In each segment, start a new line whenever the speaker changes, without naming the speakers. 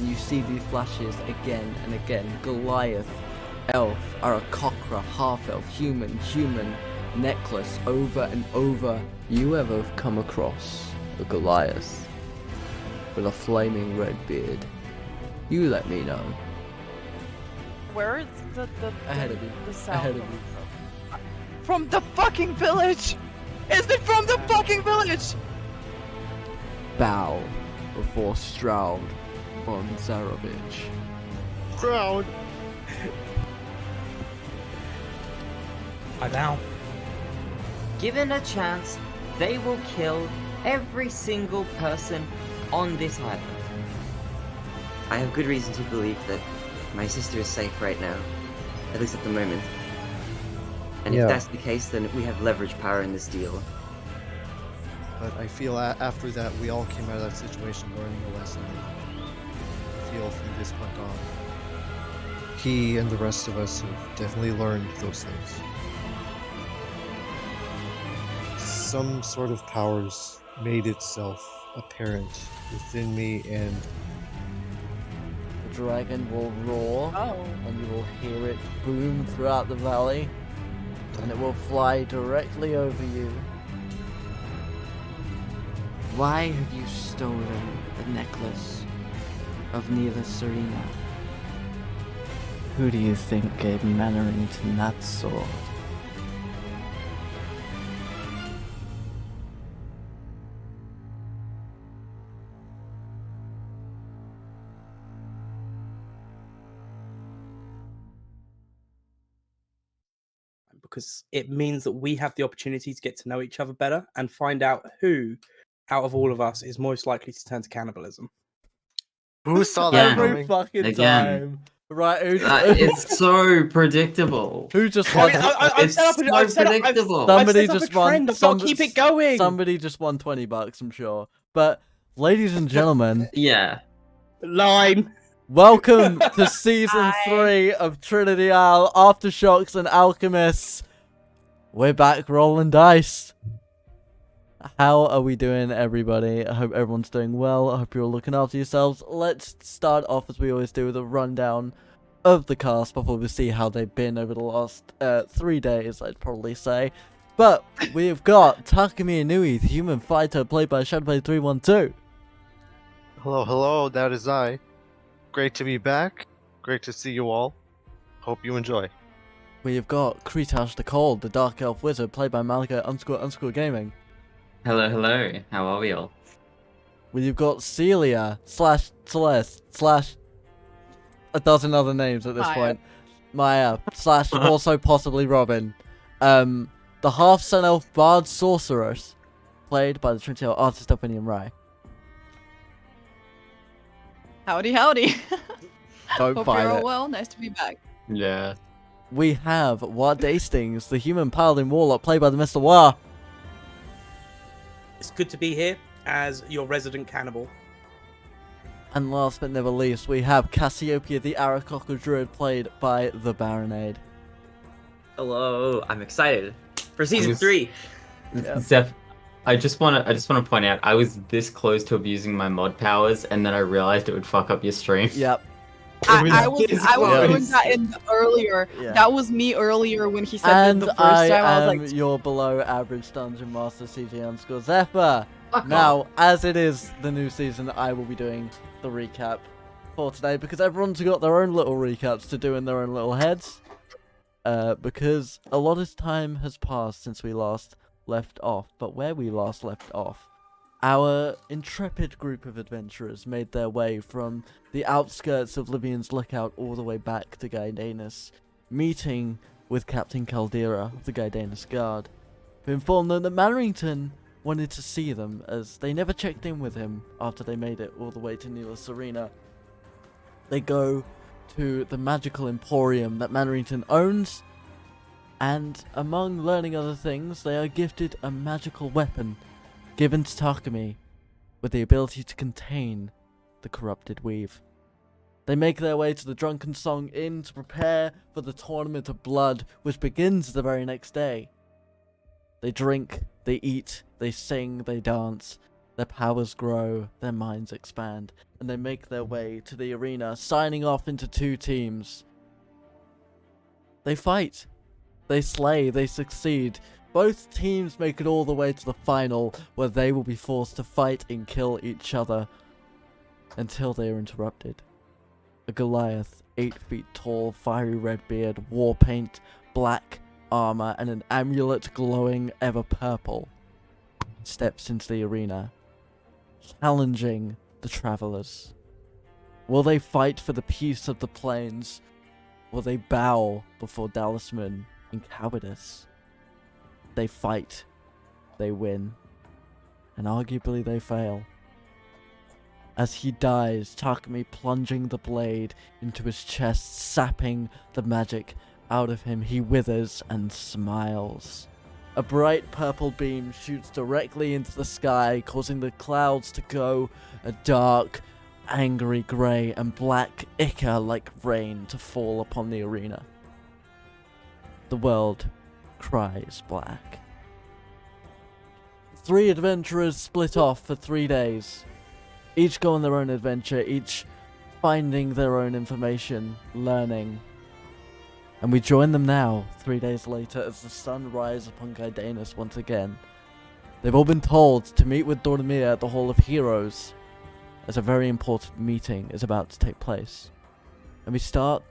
and you see these flashes again and again. Goliath, elf, Aarakocra, half-elf, human, necklace, over and over. You ever come across a Goliath with a flaming red beard? You let me know.
Where is the
Ahead of you.
The sound?
Ahead of you.
From the fucking village! Is it from the fucking village?
Bow before Stroud von Zarovich.
Crowd.
I bow.
Given a chance, they will kill every single person on this island. I have good reason to believe that my sister is safe right now, at least at the moment. And if that's the case, then we have leverage power in this deal.
But I feel after that, we all came out of that situation learning a lesson. I feel from this point on, he and the rest of us have definitely learned those things. Some sort of powers made itself apparent within me, and
The dragon will roar,
Oh.
and you will hear it boom throughout the valley, and it will fly directly over you. Why have you stolen the necklace of Neela Serena? Who do you think gave Mannerington that sword?
Because it means that we have the opportunity to get to know each other better and find out who, out of all of us, is most likely to turn to cannibalism.
who saw that
Every
coming?
fucking
Again.
time. Right,
It's so predictable.
who just
I
won?
mean, I've
It's
set up
so
I've set up- I've-
predictable.
Somebody
I've set up
just
a trend.
won.
I've got to keep it going.
Somebody just won $20, I'm sure. But, ladies and gentlemen,
Yeah.
Line.
welcome to season 3 of Trinity Isle Aftershocks and Alchemists. We're back rolling dice. How are we doing, everybody? I hope everyone's doing well. I hope you're all looking after yourselves. Let's start off, as we always do, with a rundown of the cast before we see how they've been over the last 3 days, I'd probably say. But we've got Takumi Inui, the human fighter, played by Shadowblade312.
Hello, that is I. Great to be back. Great to see you all. Hope you enjoy.
We've got Kretash the Cold, the Dark Elf Wizard, played by Malika__Gaming.
Hello. How are we all?
We've got Seelia / Celeste / a dozen other names at this
Maya.
point. Maya / also possibly Robin. The half-sun elf bard sorceress, played by the Trinity artist DelphiniumRai.
Howdy.
Don't
Hope
buy
you're all
it.
well. Nice to be back.
Yeah.
We have Ward Hastings, the human paladin warlock, played by TheMrWa.
It's good to be here as your resident cannibal.
And last but never least, we have Cassiopeia, the Aarakocra druid, played by TheBarinade.
Hello, I'm excited for season
was-
3.
Zeph, I just want to point out I was this close to abusing my mod powers, and then I realized it would fuck up your stream.
Yep.
I was
this
doing
close.
that earlier.
Yeah.
That was me earlier when he said
And
that the first
I
time. I
am
was like,
your below average dungeon master, CJ_Zephyr.
Fuck
Now,
off.
as it is the new season, I will be doing the recap for today because everyone's got their own little recaps to do in their own little heads. Because a lot of time has passed since we last left off, but where we last left off, our intrepid group of adventurers made their way from the outskirts of Livian's Lookout all the way back to Gaidanus, meeting with Captain Caldera of the Gaidanus Guard, who informed them that Mannerington wanted to see them as they never checked in with him after they made it all the way to Neela Serena. They go to the magical emporium that Mannerington owns, and among learning other things, they are gifted a magical weapon given to Takumi with the ability to contain the corrupted weave. They make their way to the Drunken Song Inn to prepare for the Tournament of Blood, which begins the very next day. They drink, they eat, they sing, they dance, Their powers grow, their minds expand, and they make their way to the arena, signing off into 2 teams. They fight. They slay, they succeed. Both teams make it all the way to the final, where they will be forced to fight and kill each other until they are interrupted. A Goliath, 8 feet tall, fiery red beard, war paint, black armor, and an amulet glowing ever purple, steps into the arena, challenging the travelers. Will they fight for the peace of the plains? Will they bow before Dalisman in cowardice? They fight, they win, and arguably they fail. As he dies, Takumi plunging the blade into his chest, sapping the magic out of him, he withers and smiles. A bright purple beam shoots directly into the sky, causing the clouds to go a dark, angry grey and black ichor like rain to fall upon the arena. The world cries black. 3 adventurers split off for 3 days. Each go on their own adventure, each finding their own information, learning. And we join them now, 3 days later, as the sun rises upon Gaidanus once again. They've all been told to meet with TheMrWa at the Hall of Heroes, as a very important meeting is about to take place. And we start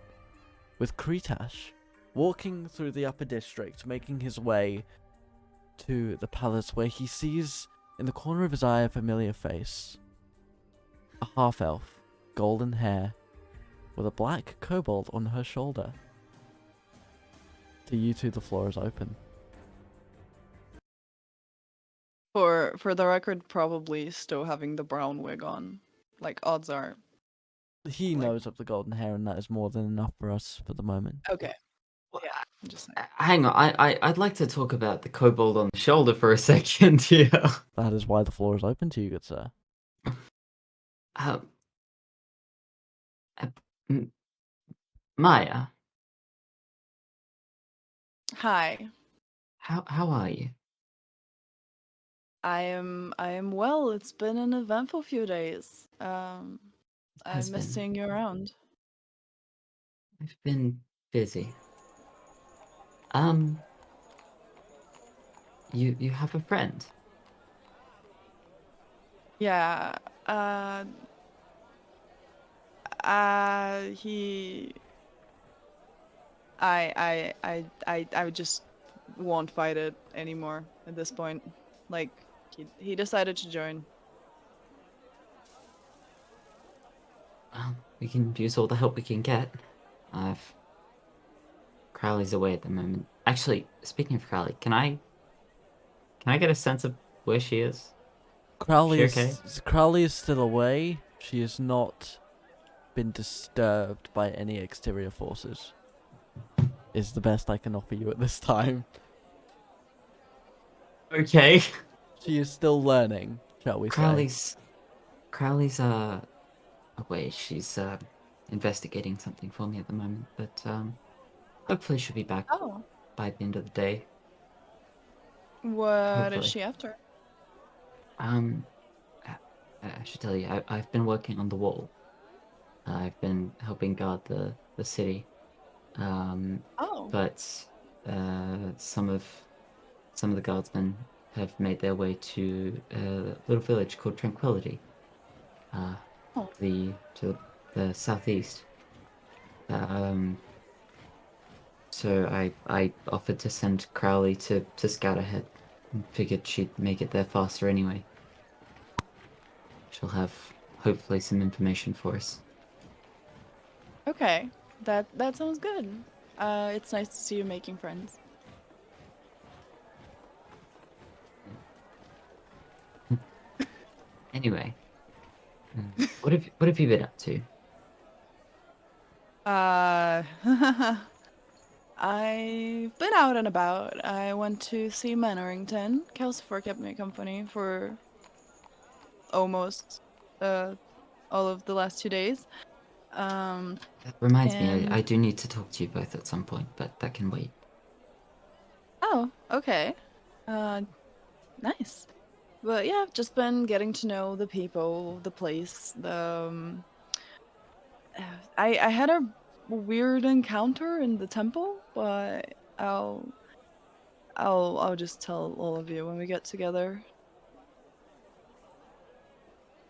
with Kretash, walking through the upper district, making his way to the palace, where he sees in the corner of his eye a familiar face. A half-elf, golden hair, with a black kobold on her shoulder. To you two, the floor is open.
For the record, probably still having the brown wig on. Like, odds are.
He
Like-
knows of the golden hair, and that is more than enough for us for the moment.
Okay. Yeah, I'm just saying.
Hang on, I'd like to talk about the kobold on the shoulder for a second here.
That is why the floor is open to you, good sir.
Um, Maya,
Hi.
how are you?
I am well. It's been an eventful few days. I
Has
miss
been.
seeing you around.
I've been busy. You have a friend.
Yeah. He. I just won't fight it anymore at this point. Like, he decided to join.
We can use all the help we can get. Crowley's away at the moment. Actually, speaking of Crowley, can I get a sense of where she is?
Crowley
She
Crowley is still away. She has not been disturbed by any exterior forces. Is the best I can offer you at this time.
Okay.
She is still learning, shall we say.
Crowley's away. She's investigating something for me at the moment, but hopefully she'll be back
Oh.
by the end of the day.
What
Hopefully.
is she after?
I should tell you, I've been working on the wall. I've been helping guard the city.
Oh.
But some of the guardsmen have made their way to a little village called Tranquility, to the southeast. So I offered to send Crowley to scout ahead, and figured she'd make it there faster anyway. She'll have hopefully some information for us.
Okay. That sounds good. It's nice to see you making friends.
Anyway, what have you been up to?
I've been out and about. I went to see Mannerington. Calcifer kept me company for almost all of the last 2 days.
That reminds me,
And-
I do need to talk to you both at some point, but that can wait.
Oh, okay. Nice. But yeah, I've just been getting to know the people, the place. I had a weird encounter in the temple, but I'll just tell all of you when we get together.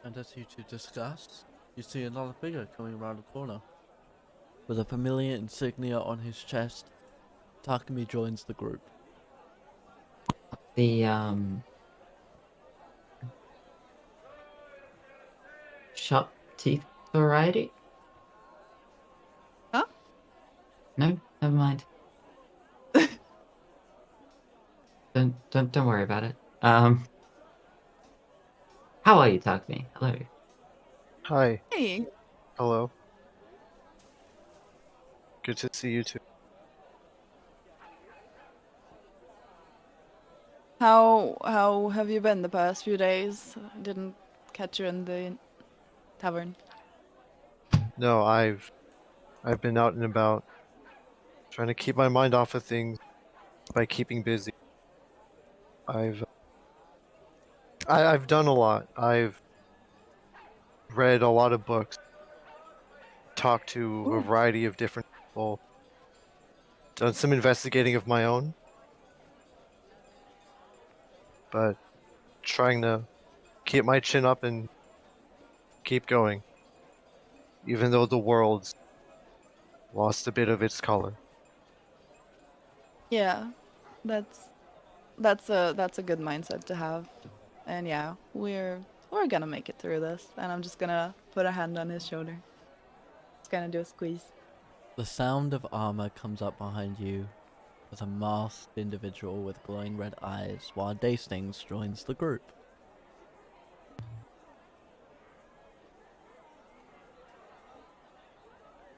And as you two discuss, you see another figure coming around the corner. With a familiar insignia on his chest, Takumi joins the group.
The sharp teeth variety?
Huh?
No, never mind. Don't worry about it. How are you, Takumi? Hello.
Hi.
Hey,
Hello. Good to see you too.
how have you been the past few days? I didn't catch you in the tavern.
No, I've been out and about, trying to keep my mind off of things by keeping busy. I've I've done a lot. I've read a lot of books, talked to a
Ooh.
variety of different people, done some investigating of my own, but trying to keep my chin up and keep going, even though the world's lost a bit of its color.
Yeah, that's that's a good mindset to have. And yeah, we're gonna make it through this. And I'm just gonna put a hand on his shoulder. Just gonna do a squeeze.
The sound of armor comes up behind you as a masked individual with glowing red eyes, while Dastings joins the group.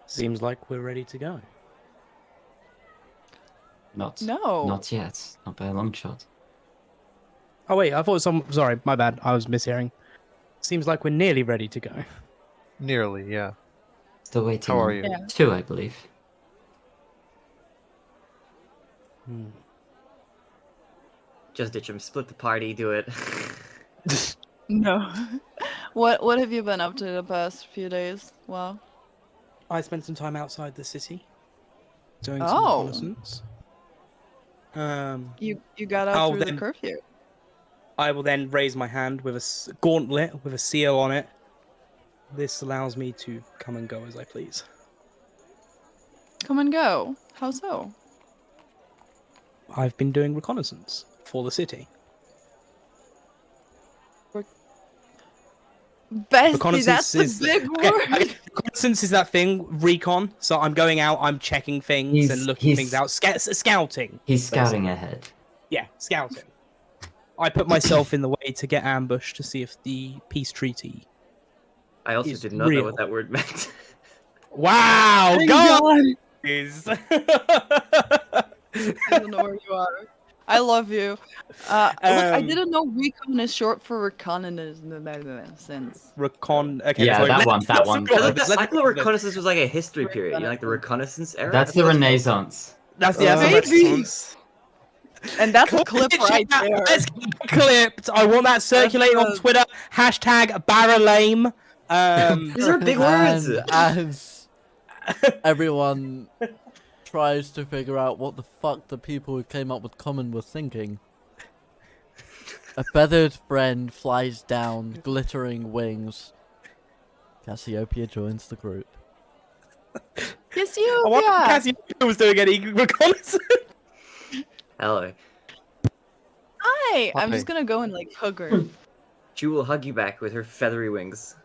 Seems like we're ready to go.
Not
No.
yet. Not by a long shot.
Oh wait, I thought some. Sorry, my bad. I was mishearing. Seems like we're nearly ready to go.
Nearly, yeah.
Still waiting
How are
on
you?
Yeah.
2, I believe.
Just ditch him. Split the party. Do it.
No. What have you been up to the past few days? Well.
I spent some time outside the city, doing some
Oh.
reconnaissance.
You got out
I'll
through the
then-
curfew.
I will then raise my hand with a gauntlet with a seal on it. This allows me to come and go as I please.
Come and go. How so?
I've been doing reconnaissance for the city.
Bestie, that's a
is
big
okay,
word.
reconnaissance is that thing recon. So I'm going out, I'm checking things and looking things out, scouting.
He's scouting ahead.
Yeah, scouting. I put myself in the way to get ambushed to see if the peace treaty.
I also
Is
did not know
real.
what that word meant.
Wow,
Thank
God!
God.
Is
I don't know where you are. I love you. Look, I didn't know recon is short for reconnaissance.
recon. Okay,
Yeah,
sorry,
that
let's-
one.
I thought
let's-
reconnaissance was like a history period, like the Reconnaissance era.
That's the Renaissance.
That's the
Maybe.
Renaissance.
And that's a clip right
Chat,
there.
Let's get it clipped. I want that circulating on
That's
Twitter. Hashtag Baralame.
These are big words.
And as everyone tries to figure out what the fuck the people who came up with common were thinking, a feathered friend flies down, glittering wings. Cassiopeia joins the group.
I wonder if Cassiopeia was doing any reconnaissance.
Hello.
Hi. I'm
Hi.
just gonna go and like hug her.
She will hug you back with her feathery wings.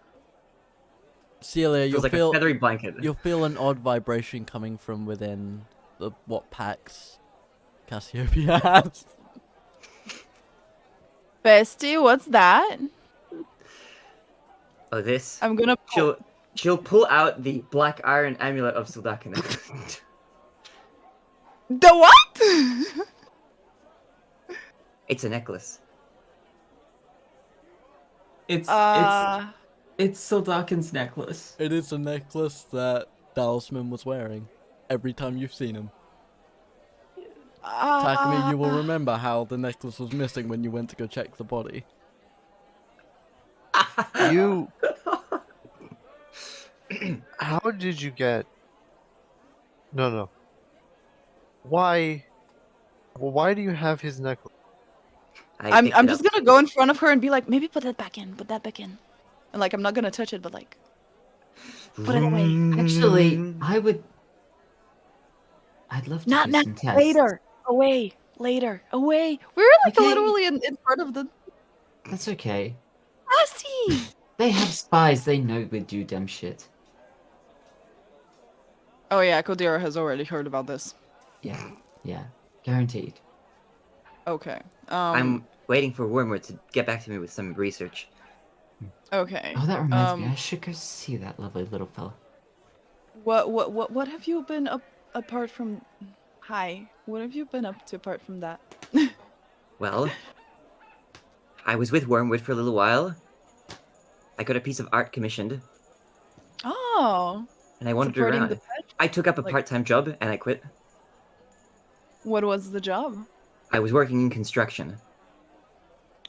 Celia,
Feels like a feathery blanket.
you'll feel an odd vibration coming from within what packs Cassiopeia has.
Bestie, what's that?
Oh, this.
I'm gonna.
She'll pull out the black iron amulet of Syldakken.
The what?
It's a necklace.
It's Sildakken's necklace.
It is a necklace that Dalisman was wearing every time you've seen him. Takumi, you will remember how the necklace was missing when you went to go check the body.
You. How did you get? No. Why? Well, why do you have his necklace?
I picked
I'm
it
just
up.
gonna go in front of her and be like, maybe put that back in, put that back in. And like I'm not gonna touch it, but like put it away.
Actually, I'd love to
Not
do
now,
some tests.
later. Away. Later. Away. We were like
Okay.
literally in front of the
That's okay.
Cassie.
They have spies. They know we do dumb shit.
Oh yeah, Kodira has already heard about this.
Yeah, guaranteed.
Okay.
I'm waiting for Wormwood to get back to me with some research.
Okay.
Oh, that reminds me. I should go see that lovely little fella.
What have you been up apart from? Hi. What have you been up to apart from that?
Well, I was with Wormwood for a little while. I got a piece of art commissioned,
Oh.
and I wandered
Supporting
around.
the pet?
I took up a
like-
part-time job, and I quit.
What was the job?
I was working in construction.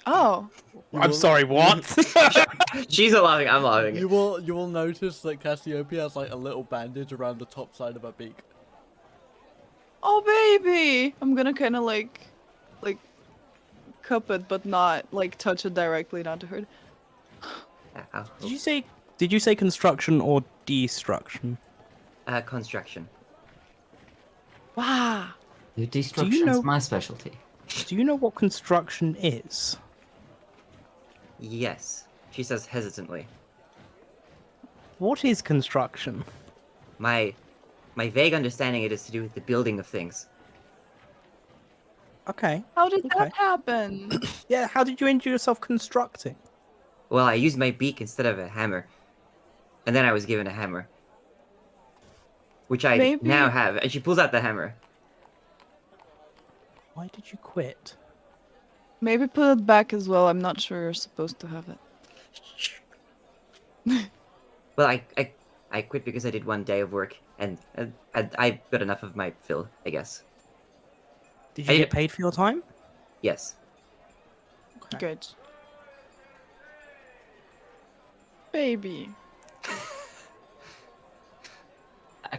Oh.
I'm sorry, what?
She's not laughing, I'm laughing.
You will notice that Cassiopeia has like a little bandage around the top side of her beak.
Oh baby. I'm gonna kind of like cup it, but not like touch it directly, not to hurt.
Ow.
Did you say construction or destruction?
Construction.
Wow.
The destruction's
know-
my specialty.
Do you know what construction is?
Yes, she says hesitantly.
What is construction?
My vague understanding it is to do with the building of things.
Okay.
How did
Okay.
that happen?
Yeah, how did you injure yourself constructing?
Well, I used my beak instead of a hammer. And then I was given a hammer. Which I
Maybe-
now have. And she pulls out the hammer.
Why did you quit?
Maybe put it back as well. I'm not sure you're supposed to have it.
Well, I quit because I did one day of work. And I got enough of my fill, I guess.
Did you
I-
get paid for your time?
Yes.
Good. Baby.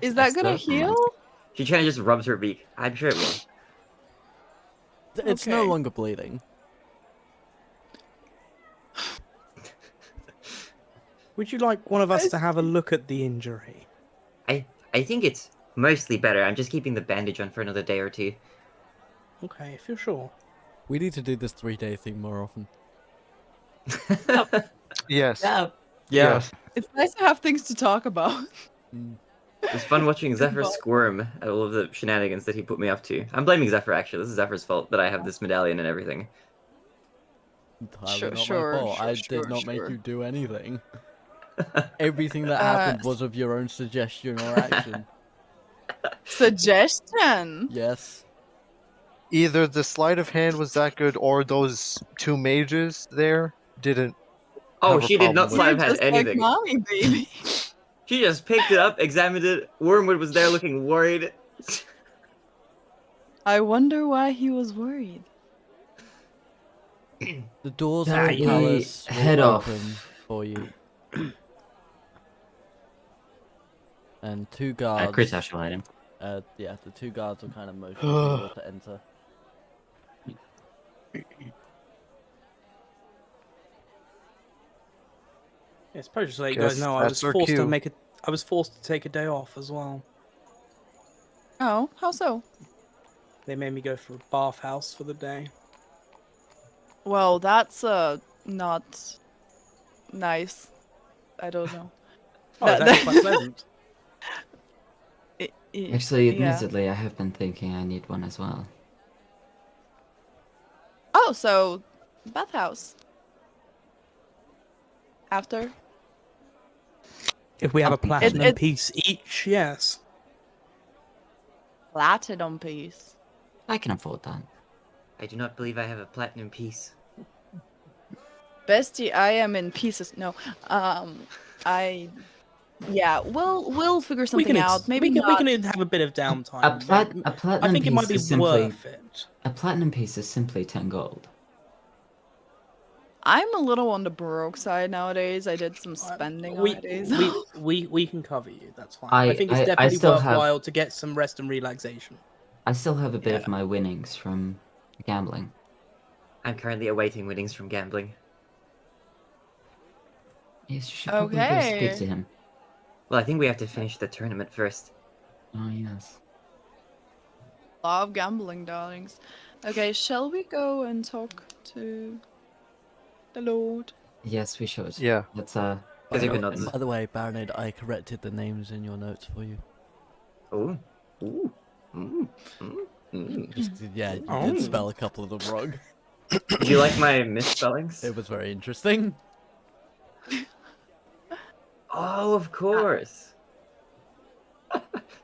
Is that gonna heal?
She kind of just rubs her beak. I'm sure it will.
It's no
Okay.
longer bleeding.
Would you like one of us to have a look at the injury?
I think it's mostly better. I'm just keeping the bandage on for another day or two.
Okay, if you're sure.
We need to do this 3-day thing more often.
Yes.
Yeah.
Yes.
It's nice to have things to talk about.
It was fun watching Zephyr
Goodbye.
squirm at all of the shenanigans that he put me up to. I'm blaming Zephyr, actually. This is Zephyr's fault that I have this medallion and everything.
Entirely
Sure,
not
sure,
my fault.
sure,
I
sure,
did not make
sure.
you do anything. Everything that happened was of your own suggestion or action.
Suggestion.
Yes.
Either the sleight of hand was that good, or those two mages there didn't.
Oh,
have a
she did not
problem with
sleight
You're
of hand
just like
anything.
mommy, baby.
She just picked it up, examined it. Wormwood was there looking worried.
I wonder why he was worried.
The doors
Ah,
of the
you
palace will
head off.
open for you. And two guards.
Kretash will hide him.
Yeah, the two guards will kind of motion for you to enter.
Yeah, I suppose just to let you
Guess
guys know, I
that's
was
our
forced to
cue.
I was forced to take a day off as well.
Oh, how so?
They made me go for a bathhouse for the day.
Well, that's not nice. I don't know.
Oh,
That-
that's quite pleasant.
Actually,
yeah.
admittedly, I have been thinking I need one as well.
Oh, so bathhouse. After?
If we have a
Something.
platinum
It-
piece each, yes.
Platinum piece.
I can afford that.
I do not believe I have a platinum piece.
Bestie, I am in pieces. No, yeah, we'll figure something out. Maybe
we
not.
can have a bit of downtime.
A
I
platinum
think it
piece
might be
is simply
worth it.
a platinum piece is simply 10 gold.
I'm a little on the broke side nowadays. I did some spending nowadays.
We can cover you. That's fine. I think it's
I
definitely
still have
worthwhile to get some rest and relaxation.
I still have a bit
Yeah.
of my winnings from gambling.
I'm currently awaiting winnings from gambling.
Yes, you should probably go speak
Okay.
to him.
Well, I think we have to finish the tournament first.
Oh yes.
Love gambling, darlings. Okay, shall we go and talk to the Lord?
Yes, we should.
Yeah.
Let's
Because
go
you're not.
and-
By the way, Barinade, I corrected the names in your notes for you.
Oh. Ooh. Mm. Mm. Mm.
Just, yeah, you
Oh.
did spell a couple of them wrong.
Did you like my misspellings?
It was very interesting.
Oh, of course.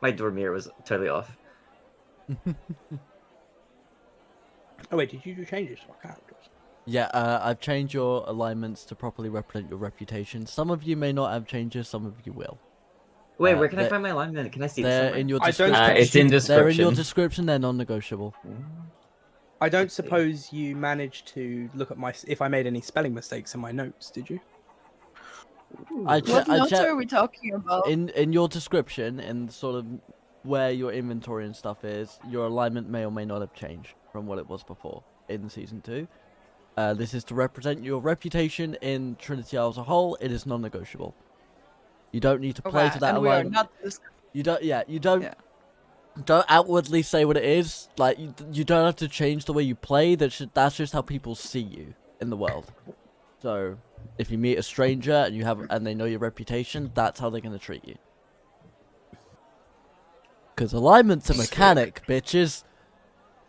My Dormir was totally off.
Oh wait, did you do changes to our characters?
Yeah, I've changed your alignments to properly represent your reputation. Some of you may not have changes, some of you will.
Wait, where can I
they're-
find my alignment? Can I see this
They're
somewhere?
in your
I don't
description.
it's in
They're in your
description.
description, they're non-negotiable.
I don't suppose you managed to look at if I made any spelling mistakes in my notes, did you?
What notes are we talking about?
In your description, in sort of where your inventory and stuff is, your alignment may or may not have changed from what it was before in Season 2. This is to represent your reputation in Trinity as a whole. It is non-negotiable. You don't need to play to that
and we are
alignment.
not
You don't. Yeah, you don't.
Yeah.
Don't outwardly say what it is. Like you don't have to change the way you play. That's just how people see you in the world. So, if you meet a stranger and they know your reputation, that's how they're gonna treat you. Because alignment's a mechanic, bitches.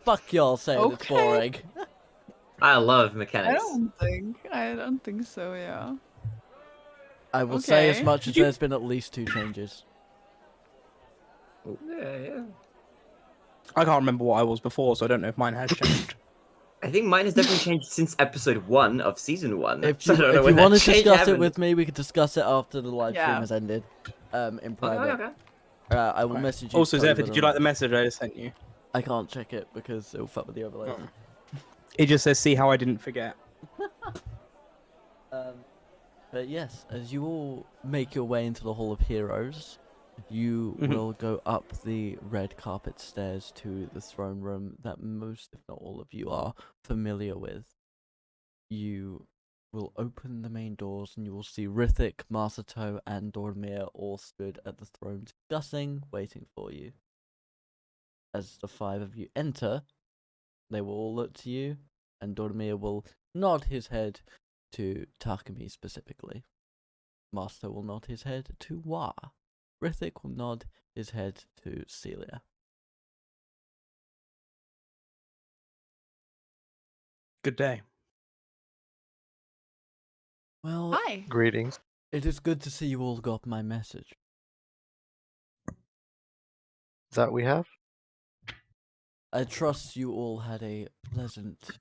Fuck y'all saying it's
Okay.
boring.
I love
I
mechanics.
don't think so, yeah.
I will say as
Okay.
much as
Did you-
there's been at least 2 changes.
Yeah.
I can't remember what I was before, so I don't know if mine has changed.
I think mine has definitely changed since episode 1 of season 1.
If
so
you,
I don't know
if
when
you want
that
to
change
discuss it
happened.
with me, we could discuss it after the live stream
Yeah.
has ended. In
Okay,
private.
okay.
I will
Right.
message you.
Also,
to tell
Zephyr,
whether
did you
or
like the
not-
message I just sent you?
I can't check it because it'll fuck with the overlay.
Oh. It just says, "See how I didn't forget."
But yes, as you all make your way into the Hall of Heroes, you
Mhm.
will go up the red carpet stairs to the throne room that most, if not all of you, are familiar with. You will open the main doors and you will see Rithik, Masato, and Dormir all stood at the throne discussing, waiting for you. As the 5 of you enter, they will all look to you, and Dormir will nod his head to Takumi specifically. Master will nod his head to Wa. Rithik will nod his head to Seelia.
Good day.
Well,
Hi.
Greetings.
it is good to see you all got my message.
That we have?
I trust you all had a pleasant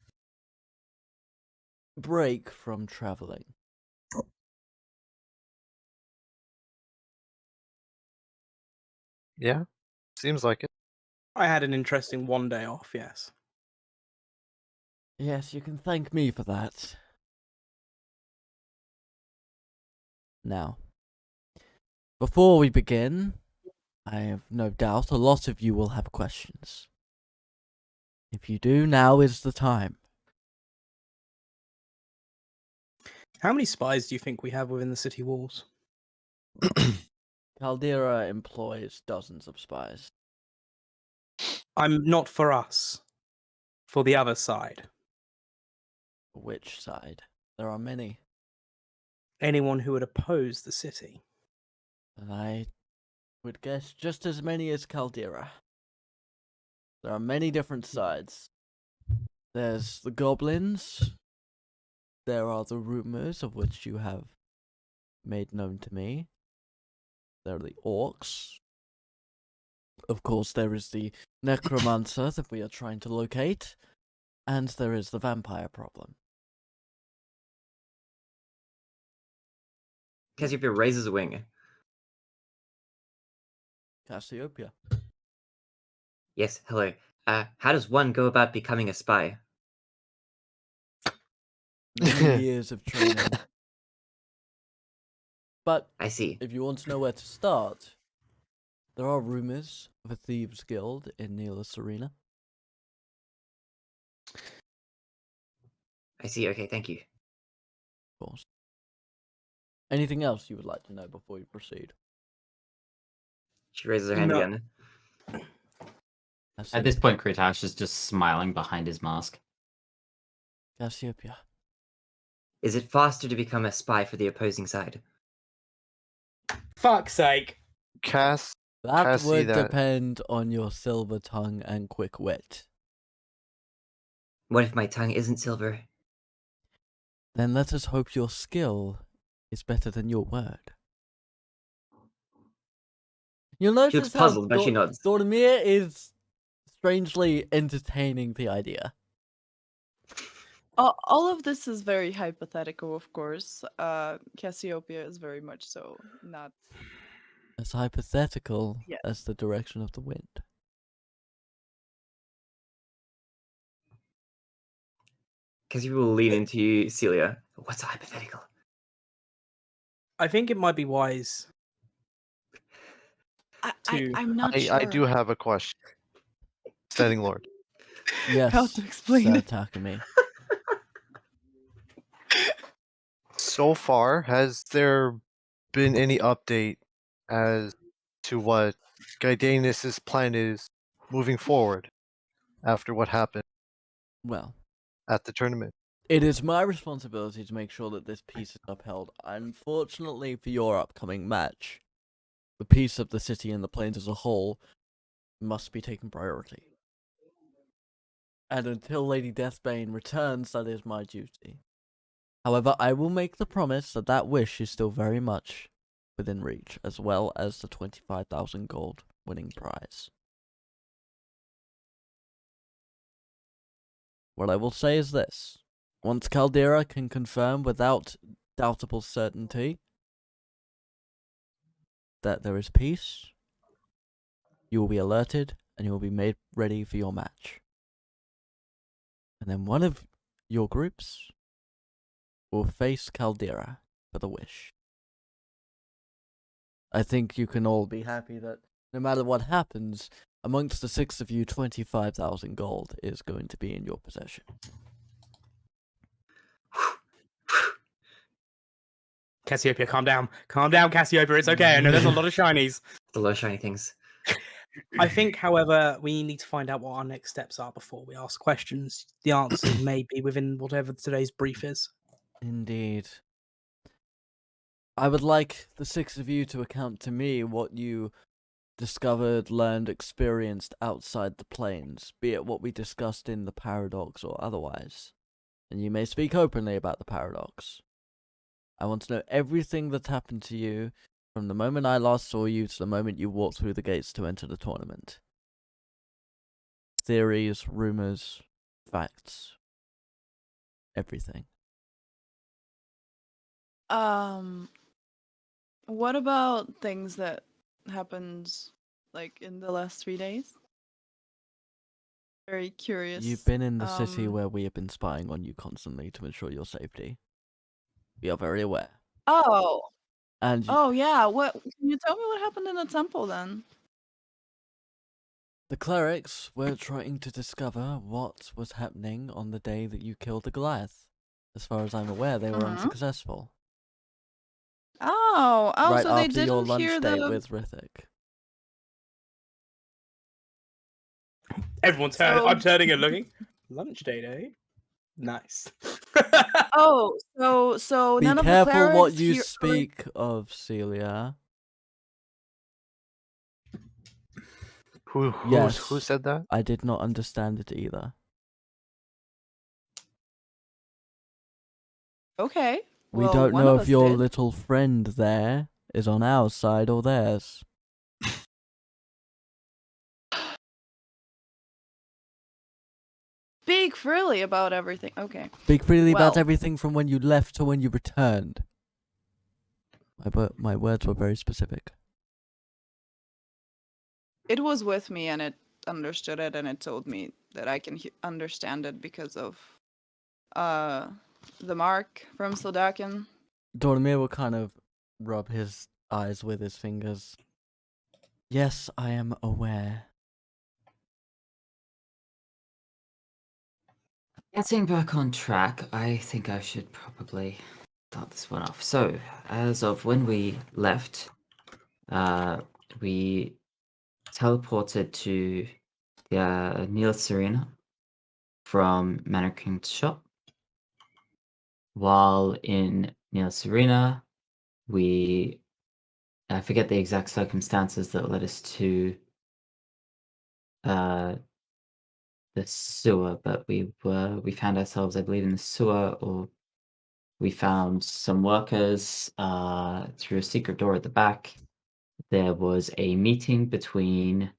break from traveling.
Yeah. Seems like it.
I had an interesting one day off. Yes.
Yes, you can thank me for that. Now, before we begin, I have no doubt a lot of you will have questions. If you do, now is the time.
How many spies do you think we have within the city walls?
Caldera employs dozens of spies.
I'm not for us. For the other side.
Which side? There are many.
Anyone who would oppose the city.
And I would guess just as many as Caldera. There are many different sides. There's the goblins. There are the rumors of which you have made known to me. There are the orcs. Of course, there is the necromancer that we are trying to locate. And there is the vampire problem.
Cassiopeia raises a wing.
Cassiopeia.
Yes, hello. How does one go about becoming a spy?
many years of training. But
I see.
if you want to know where to start, there are rumors of a thieves' guild in Neelis Arena.
I see. Okay, thank you.
Of course. Anything else you would like to know before we proceed?
She raises her hand
No.
again.
At this point, Kretash is just smiling behind his mask.
Cassiopeia.
Is it faster to become a spy for the opposing side?
Fuck's sake.
Cass,
That
Cassie,
would
that-
depend on your silver tongue and quick wit.
What if my tongue isn't silver?
Then let us hope your skill is better than your word. You'll
She looks
notice how
puzzled, but she nods.
Dormir is strangely entertaining the idea.
All of this is very hypothetical, of course. Cassiopeia is very much so not.
As hypothetical
Yes.
as the direction of the wind.
Because you will lean into you, Seelia. What's a hypothetical?
I think it might be wise.
I'm not sure.
I do have a question. Standing Lord.
Yes,
How to explain
Sir
it?
Takumi.
So far, has there been any update as to what Gaidanis' plan is moving forward after what happened
Well,
at the tournament?
it is my responsibility to make sure that this peace is upheld. Unfortunately for your upcoming match, the peace of the city and the plains as a whole must be taken priority. And until Lady Deathbane returns, that is my duty. However, I will make the promise that that wish is still very much within reach, as well as the 25,000 gold winning prize. What I will say is this. Once Caldera can confirm without doubtable certainty that there is peace, you will be alerted and you will be made ready for your match. And then one of your groups will face Caldera for the wish. I think you can all be happy that no matter what happens, amongst the 6 of you, 25,000 gold is going to be in your possession.
Cassiopeia, calm down. Calm down, Cassiopeia. It's okay. I know there's a lot of shinies.
The low shiny things.
I think, however, we need to find out what our next steps are before we ask questions. The answers may be within whatever today's brief is.
Indeed. I would like the 6 of you to account to me what you discovered, learned, experienced outside the plains, be it what we discussed in the paradox or otherwise. And you may speak openly about the paradox. I want to know everything that's happened to you from the moment I last saw you to the moment you walked through the gates to enter the tournament. Theories, rumors, facts. Everything.
What about things that happened like in the last 3 days? Very curious.
You've been in the city
Um,
where we have been spying on you constantly to ensure your safety. We are very aware.
Oh,
And
oh yeah. What? Can you tell me what happened in the temple then?
the clerics were trying to discover what was happening on the day that you killed the Goliath. As far as I'm aware, they were
Mhm.
unsuccessful.
Oh,
right
so they
after your
didn't
lunch
hear
date
the.
with Rithik.
Everyone's I'm turning and looking. Lunch date, eh? Nice.
Oh, so
Be
none of the
careful
clerics
what you
hear-
speak of, Seelia.
Who
Yes.
said that?
I did not understand it either.
Okay.
We
well,
don't
one
know
of
if
us
your
did.
little friend there is on our side or theirs.
Speak freely about everything. Okay.
Speak freely about
Well-
everything from when you left to when you returned. My words were very specific.
It was with me and it understood it and it told me that I can understand it because of the mark from Syldakken.
Dormir will kind of rub his eyes with his fingers. Yes, I am aware.
Getting back on track, I think I should probably start this one off. So, as of when we left, we teleported to the Neil's Arena from Manor King's shop. While in Neil's Arena, I forget the exact circumstances that led us to the sewer, but we found ourselves, I believe, in the sewer, or we found some workers through a secret door at the back. There was a meeting between,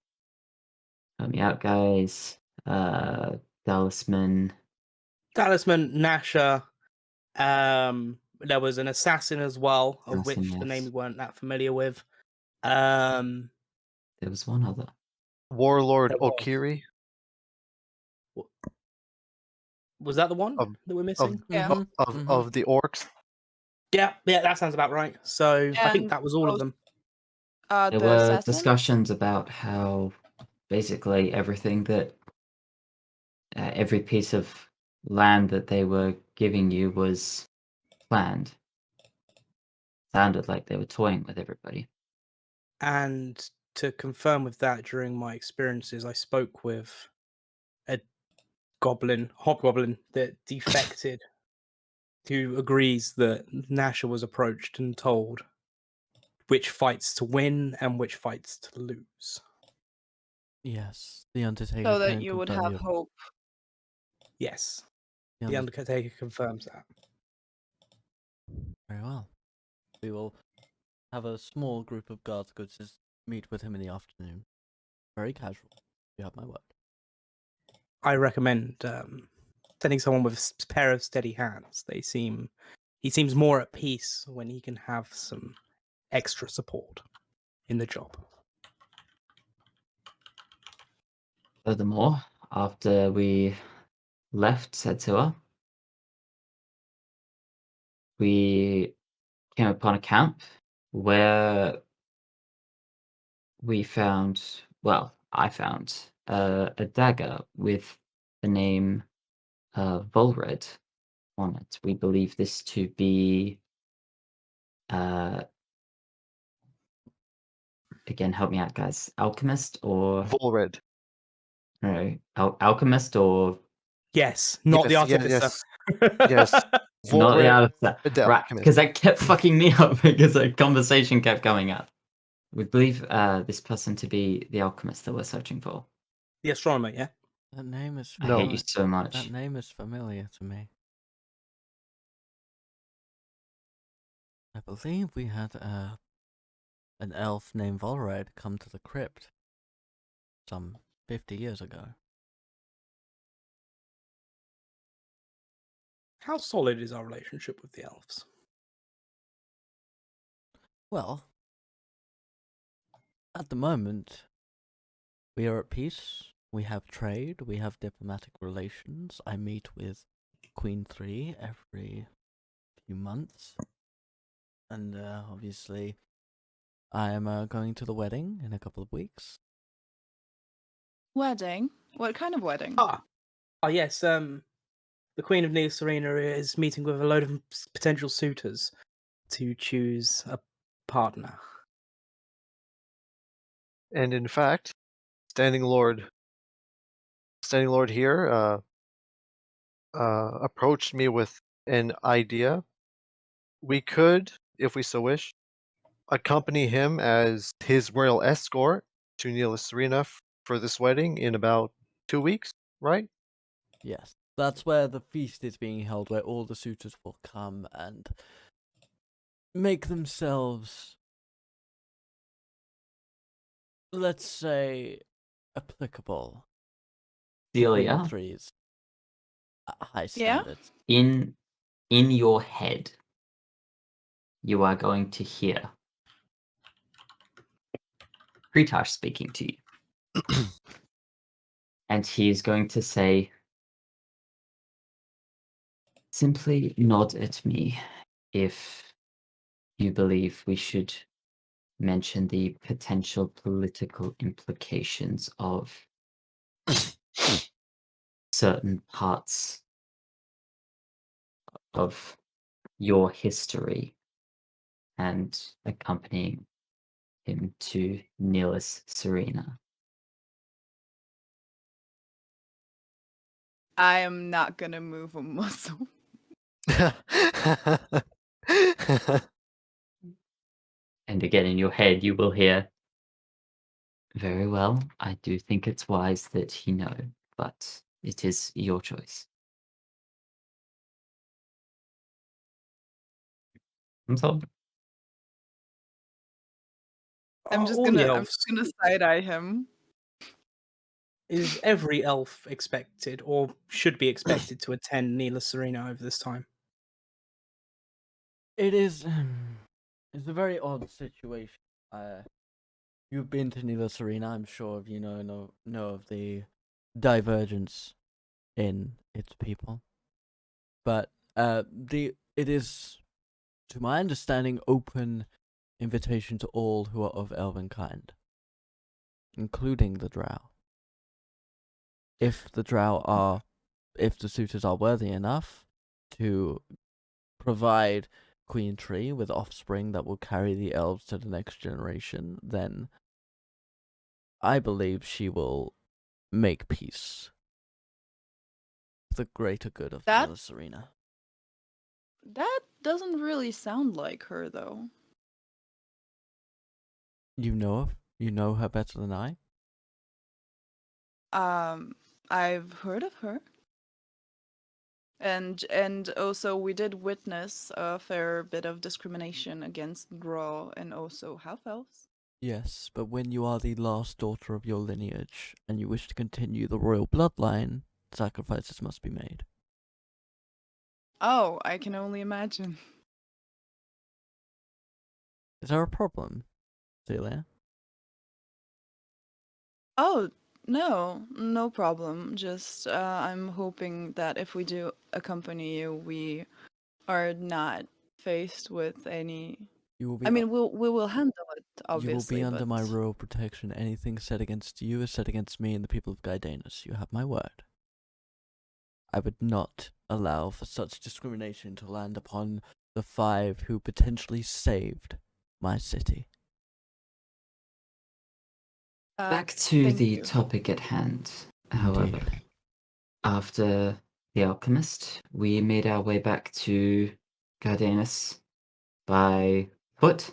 help me out, guys, Dalisman.
Dalisman, Nasha. There was an assassin as well, of
Assassin,
which the name we
yes.
weren't that familiar with. There
There was one other.
Warlord
was.
Okiri
Was that the one
of
that we're
of
missing?
Yeah.
of the orcs.
Yeah, that sounds about right. So I think
And
that was all of them.
There
the
were
assassin.
discussions about how basically everything that every piece of land that they were giving you was planned. Sounded like they were toying with everybody.
And to confirm with that, during my experiences, I spoke with a hobgoblin that defected, who agrees that Nasha was approached and told which fights to win and which fights to lose.
Yes, the Undertaker
So that
can
you would
confirm
have
you.
hope.
Yes,
The
the
Undertaker.
Undertaker confirms that.
Very well. We will have a small group of guards go to meet with him in the afternoon. Very casual. You have my word.
I recommend sending someone with a pair of steady hands. He seems more at peace when he can have some extra support in the job.
Furthermore, after we left Setua, we came upon a camp where we found, well, I found a dagger with the name Volred on it. We believe this to be, again, help me out, guys. Alchemist or
Volred.
no, alchemist or
Yes, not the
Yes,
artificer.
yes.
not the
Volred
alchemist,
the
right?
alchemist.
Because that kept fucking me up because the conversation kept coming up. We believe this person to be the alchemist that we're searching for.
The astronomer, yeah?
That name is
I
No.
hate you so much.
That name is familiar to me. I believe we had an elf named Volred come to the crypt some 50 years ago.
How solid is our relationship with the elves?
Well, at the moment, we are at peace. We have trade. We have diplomatic relations. I meet with Queen 3 every few months. And obviously, I am going to the wedding in a couple of weeks.
Wedding? What kind of wedding?
Oh yes, the Queen of Neo Serena is meeting with a load of potential suitors to choose a partner.
And in fact, Standing Lord here approached me with an idea. We could, if we so wish, accompany him as his royal escort to Neela Serena for this wedding in about 2 weeks, right?
Yes, that's where the feast is being held, where all the suitors will come and make themselves, let's say, applicable.
Seelia,
Queen 3's high
Yeah?
standards.
in your head, you are going to hear Kretash speaking to you. And he is going to say, Simply nod at me if you believe we should mention the potential political implications of certain parts of your history and accompanying him to Nilus Serena.
I am not gonna move a muscle.
And again, in your head, you will hear, very well, I do think it's wise that he know, but it is your choice. I'm sorry.
I'm
Are
just
all the
gonna
elves,
side eye him.
is every elf expected or should be expected to attend Neela Serena over this time?
It is. It's a very odd situation. You've been to Nilus Arena, I'm sure you know of the divergence in its people. But it is, to my understanding, open invitation to all who are of elven kind, including the drow. If the suitors are worthy enough to provide Queen Tree with offspring that will carry the elves to the next generation, then I believe she will make peace for the greater good of
That-
Nilus Arena.
That doesn't really sound like her, though.
You know her better than I.
I've heard of her. And also we did witness a fair bit of discrimination against Graw and also half elves.
Yes, but when you are the last daughter of your lineage and you wish to continue the royal bloodline, sacrifices must be made.
Oh, I can only imagine.
Is there a problem, Seelia?
Oh, no problem. Just I'm hoping that if we do accompany you, we are not faced with any.
You will be.
I mean, we will handle it
you will
obviously.
be under
but...
my royal protection. Anything said against you is said against me and the people of Gaidanus. You have my word. I would not allow for such discrimination to land upon the 5 who potentially saved my city.
Back to
thank
the
you.
topic at hand, however.
Indeed.
After the alchemist, we made our way back to Gardanus by foot.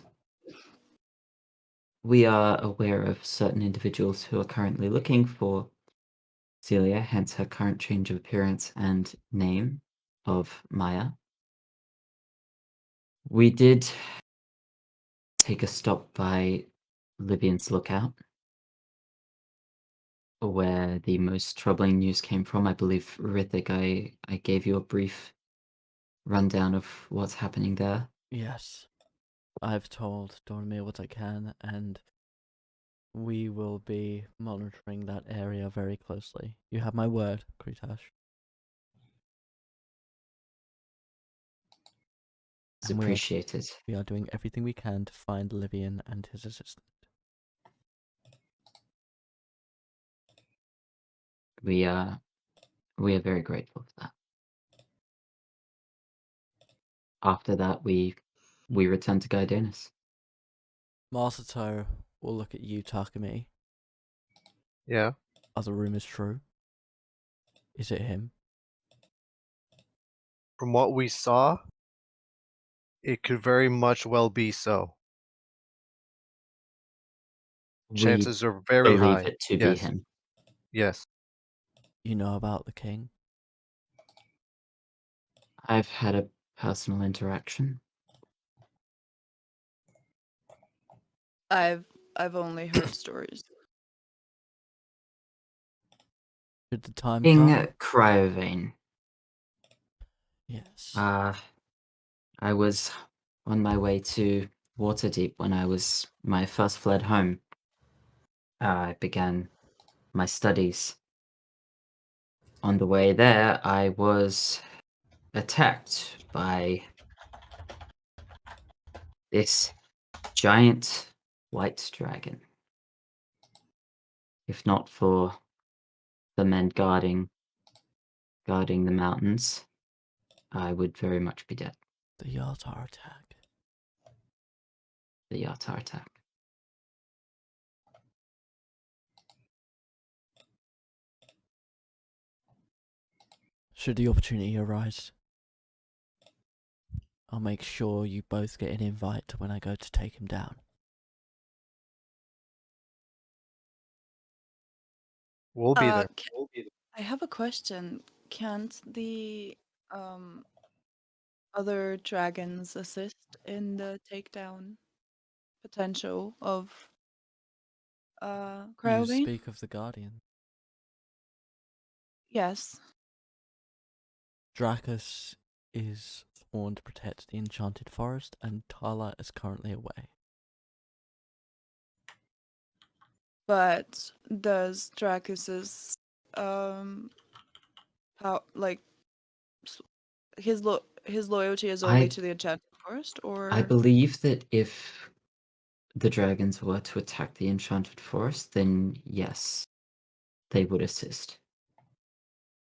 We are aware of certain individuals who are currently looking for Seelia, hence her current change of appearance and name of Maya. We did take a stop by Livian's Lookout, where the most troubling news came from. I believe, Rithik, I gave you a brief rundown of what's happening there.
Yes. I've told Dormir what I can, and we will be monitoring that area very closely. You have my word, Kretash.
It's
And
appreciated.
we are doing everything we can to find Livian and his assistant.
We are very grateful for that. After that, we return to Gaidanus.
Masato will look at you, Takumi.
Yeah.
Are the rumors true? Is it him?
From what we saw, it could very much well be so. Chances are very
believe
high.
it to be
Yes.
him.
Yes.
You know about the king?
I've had a personal interaction.
I've only heard stories.
Should the time
King
come?
Cryovane.
Yes.
I was on my way to Waterdeep when my first fled home. I began my studies. On the way there, I was attacked by this giant white dragon. If not for the men guarding the mountains, I would very much be dead.
The Yatar attack.
The Yatar attack.
Should the opportunity arise, I'll make sure you both get an invite when I go to take him down.
We'll be there.
I have a question. Can't the other dragons assist in the takedown potential of
You
Cryobane?
speak of the Guardian.
Yes.
Dracus is sworn to protect the Enchanted Forest, and Tala is currently away.
But does Dracus's his loyalty is only to the Enchanted Forest, or
I believe that if the dragons were to attack the Enchanted Forest, then yes, they would assist.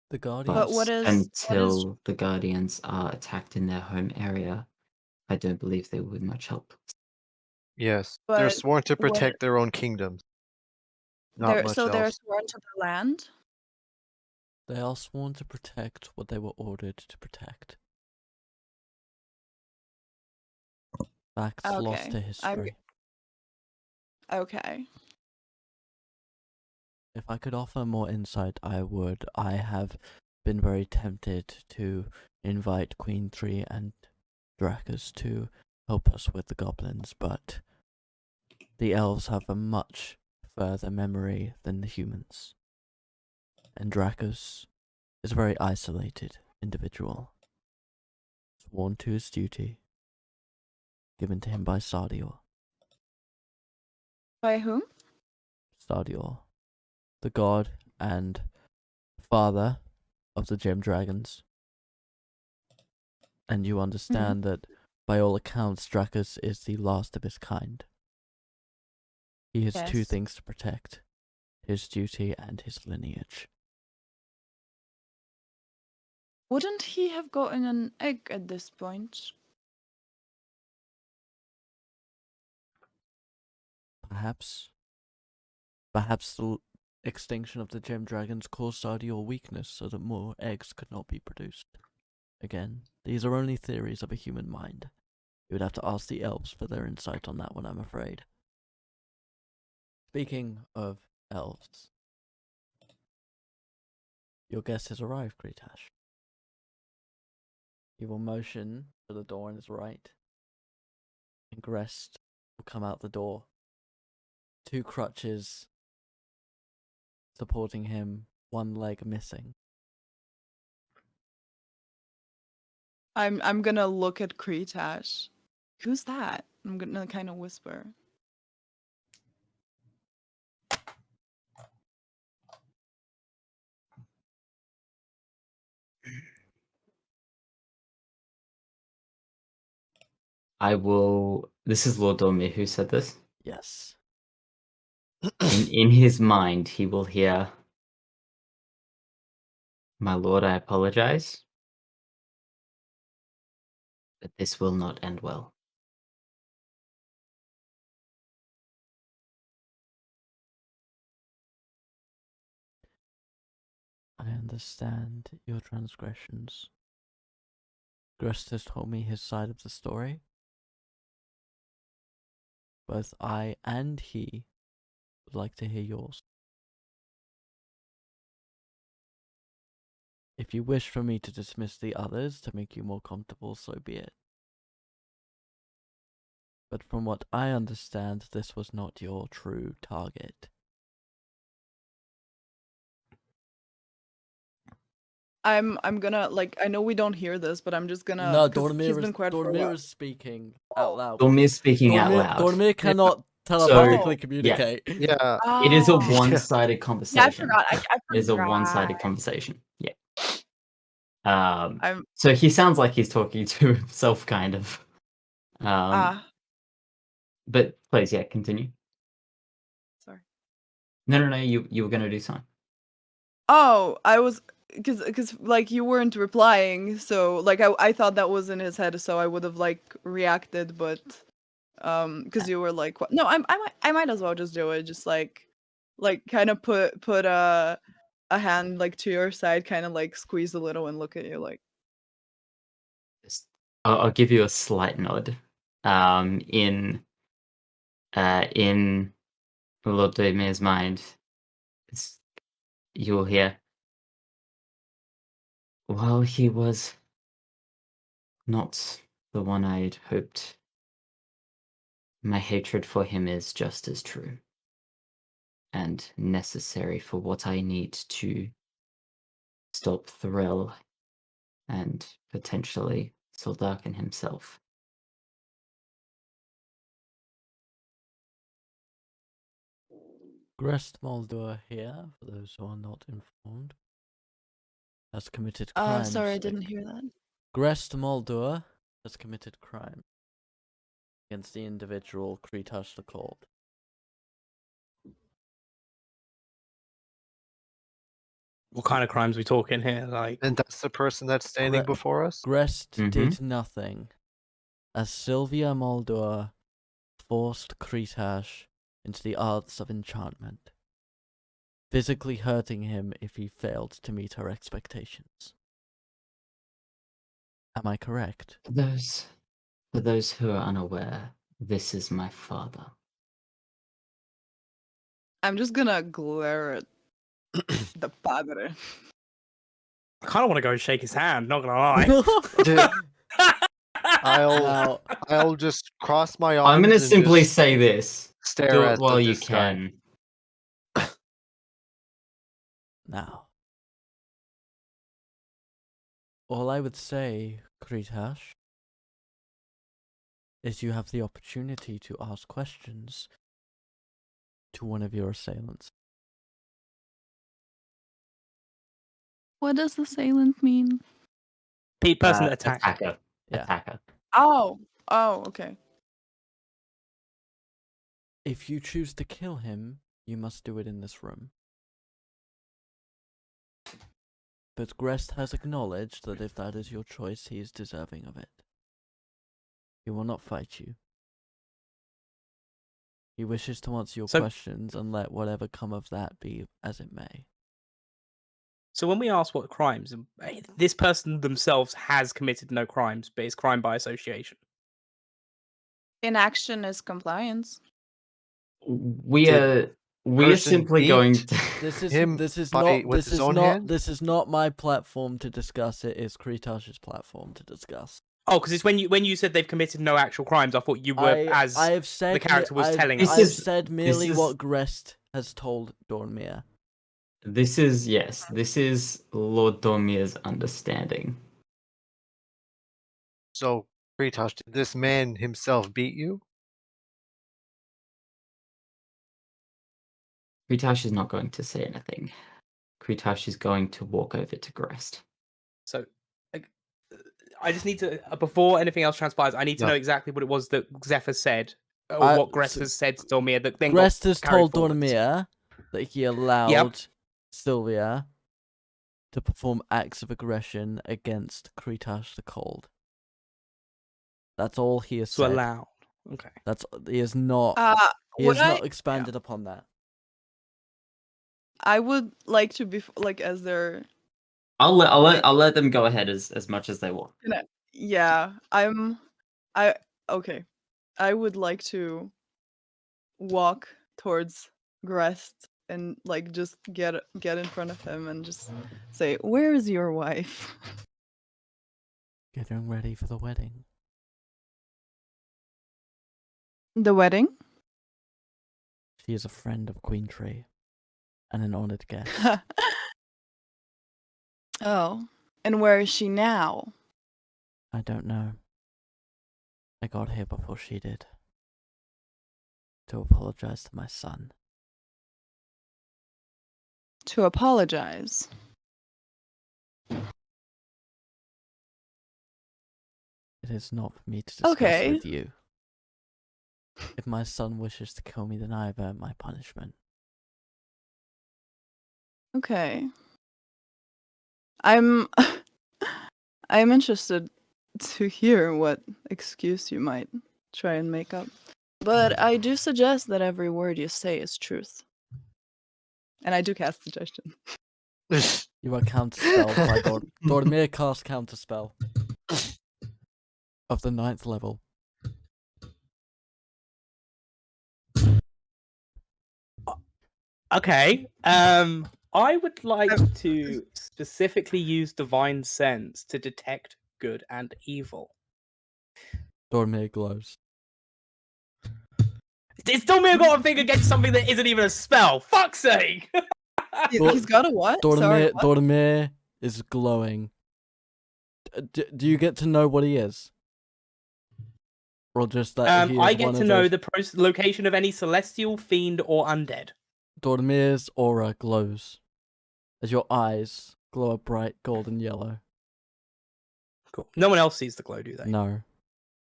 The
But
Guardians.
what is
until the Guardians are attacked in their home area, I don't believe they would much help.
Yes, they're
But
sworn to
what-
protect their own kingdoms. Not much
they're
else.
sworn to the land?
They are sworn to protect what they were ordered to protect. Facts lost
Okay,
to history.
Okay.
If I could offer more insight, I would. I have been very tempted to invite Queen Tree and Dracus to help us with the goblins, but the elves have a much further memory than the humans. And Dracus is a very isolated individual, sworn to his duty, given to him by Sardior.
By whom?
Sardior, the god and father of the gem dragons. And you understand that, by all accounts, Dracus is the last of his kind. He has two
Yes.
things to protect: his duty and his lineage.
Wouldn't he have gotten an egg at this point?
Perhaps the extinction of the gem dragons caused Sardior weakness so that more eggs could not be produced. Again, these are only theories of a human mind. You would have to ask the elves for their insight on that one, I'm afraid. Speaking of elves, your guest has arrived, Kretash. He will motion to the door on his right, and Grest will come out the door. Two crutches supporting him, one leg missing.
I'm gonna look at Kretash. Who's that? I'm gonna kind of whisper.
I will. This is Lord Dormir who said this.
Yes.
In his mind, he will hear, "My lord, I apologize, but this will not end well."
I understand your transgressions. Grest has told me his side of the story. Both I and he would like to hear yours. If you wish for me to dismiss the others to make you more comfortable, so be it. But from what I understand, this was not your true target.
I'm gonna I know we don't hear this, but I'm just gonna.
No,
'cause he's been quiet for a
Dormir
while.
is speaking out loud.
Dormir's speaking out loud.
Dormir cannot telepathically
So,
communicate.
Yeah.
It is a
Oh.
one-sided
Yeah, I
conversation.
forgot. I
It is a
forgot.
one-sided conversation. Yeah.
I'm
So he sounds like he's talking to himself, kind of. But please, yeah, continue.
sorry.
No. You were gonna do something.
Oh, I was because like you weren't replying, so like I thought that was in his head, so I would have like reacted, but because you were like, what? No, I might as well just do it, just like kind of put a hand like to your side, kind of like squeeze a little and look at you like.
I'll give you a slight nod. In Lord Damir's mind, you'll hear. While he was not the one I'd hoped, my hatred for him is just as true and necessary for what I need to stop Thrill and potentially Syldakken himself.
Grest Moldor here, for those who are not informed, has committed
Oh,
crimes.
sorry, I didn't hear that.
Grest Moldor has committed crime against the individual Kretash the Cold.
What kind of crimes we talking here? Like,
And that's the person that's standing
Gre-
before us?
Grest
Mhm.
did nothing, as Sylvia Moldor forced Kretash into the arts of enchantment, physically hurting him if he failed to meet her expectations. Am I correct?
For those who are unaware, this is my father.
I'm just gonna glare at the padre.
I kind of want to go and shake his hand. Not gonna lie.
Dude, I'll
Now,
I'll just cross my arms.
I'm gonna
and
simply
just
say this.
stare
Do it
at
while you
this guy.
can.
now. All I would say, Kretash, is you have the opportunity to ask questions to one of your assailants.
What does the assailant mean?
Person that attacked.
Attacker.
Yeah.
Attacker.
Oh, okay.
If you choose to kill him, you must do it in this room. But Grest has acknowledged that if that is your choice, he is deserving of it. He will not fight you. He wishes to answer your
So-
questions and let whatever come of that be as it may.
So when we ask what crimes, this person themselves has committed no crimes, but it's crime by association.
Inaction is compliance.
We are
person
simply going
beat
to
This is
him
this is
by-
not
with
this
his
is
own
not
hand?
this is not my platform to discuss. It is Kretash's platform to discuss.
Oh, because it's when you said they've committed no actual crimes. I thought you were
I have said
the character was telling
us.
I've
This is-
said merely
is-
what Grest has told Dornmir.
This is Lord Dormir's understanding.
So, Kretash, did this man himself beat you?
Kretash is not going to say anything. Kretash is going to walk over to Grest.
So I just need to before anything else transpires. I need to
Yeah.
know exactly what it was that Zephyr said, or
I-
what Grest
so-
has said to Dormir. That then
Grest
got
has
carried
told
forwards.
Dornmir that he allowed Sylvia to perform acts of aggression against Kretash the Cold. That's all he has
So
said.
allowed. Okay.
That's he has not. He
Would
has
I?
not expanded upon that.
I would like to be like as their.
I'll let them go ahead as much as they want.
Yeah, okay. I would like to walk towards Grest and like just get in front of him and just say, "Where is your wife?"
Getting ready for the wedding.
The wedding?
She is a friend of Queen Tree, and an honored guest.
Oh, and where is she now?
I don't know. I got here before she did. To apologize to my son.
To apologize.
It is not for me to discuss
Okay.
with you. If my son wishes to kill me, then I have earned my punishment.
Okay. I'm I'm interested to hear what excuse you might try and make up. But I do suggest that every word you say is truth. And I do cast suggestion.
You are counterspelled by Dormir cast counterspell of the 9th level.
Okay. I would like to specifically use Divine Sense to detect good and evil.
Dormir glows.
It's still me got a thing against something that isn't even a spell. Fuck's sake!
He's got a what? Sorry, what?
Dormir is glowing. Do you get to know what he is? Or just that he is
I get
one
to
of
know
those...
the location of any celestial, fiend, or undead.
Dormir's aura glows as your eyes glow a bright golden yellow.
Cool. No one else sees the glow, do they?
No.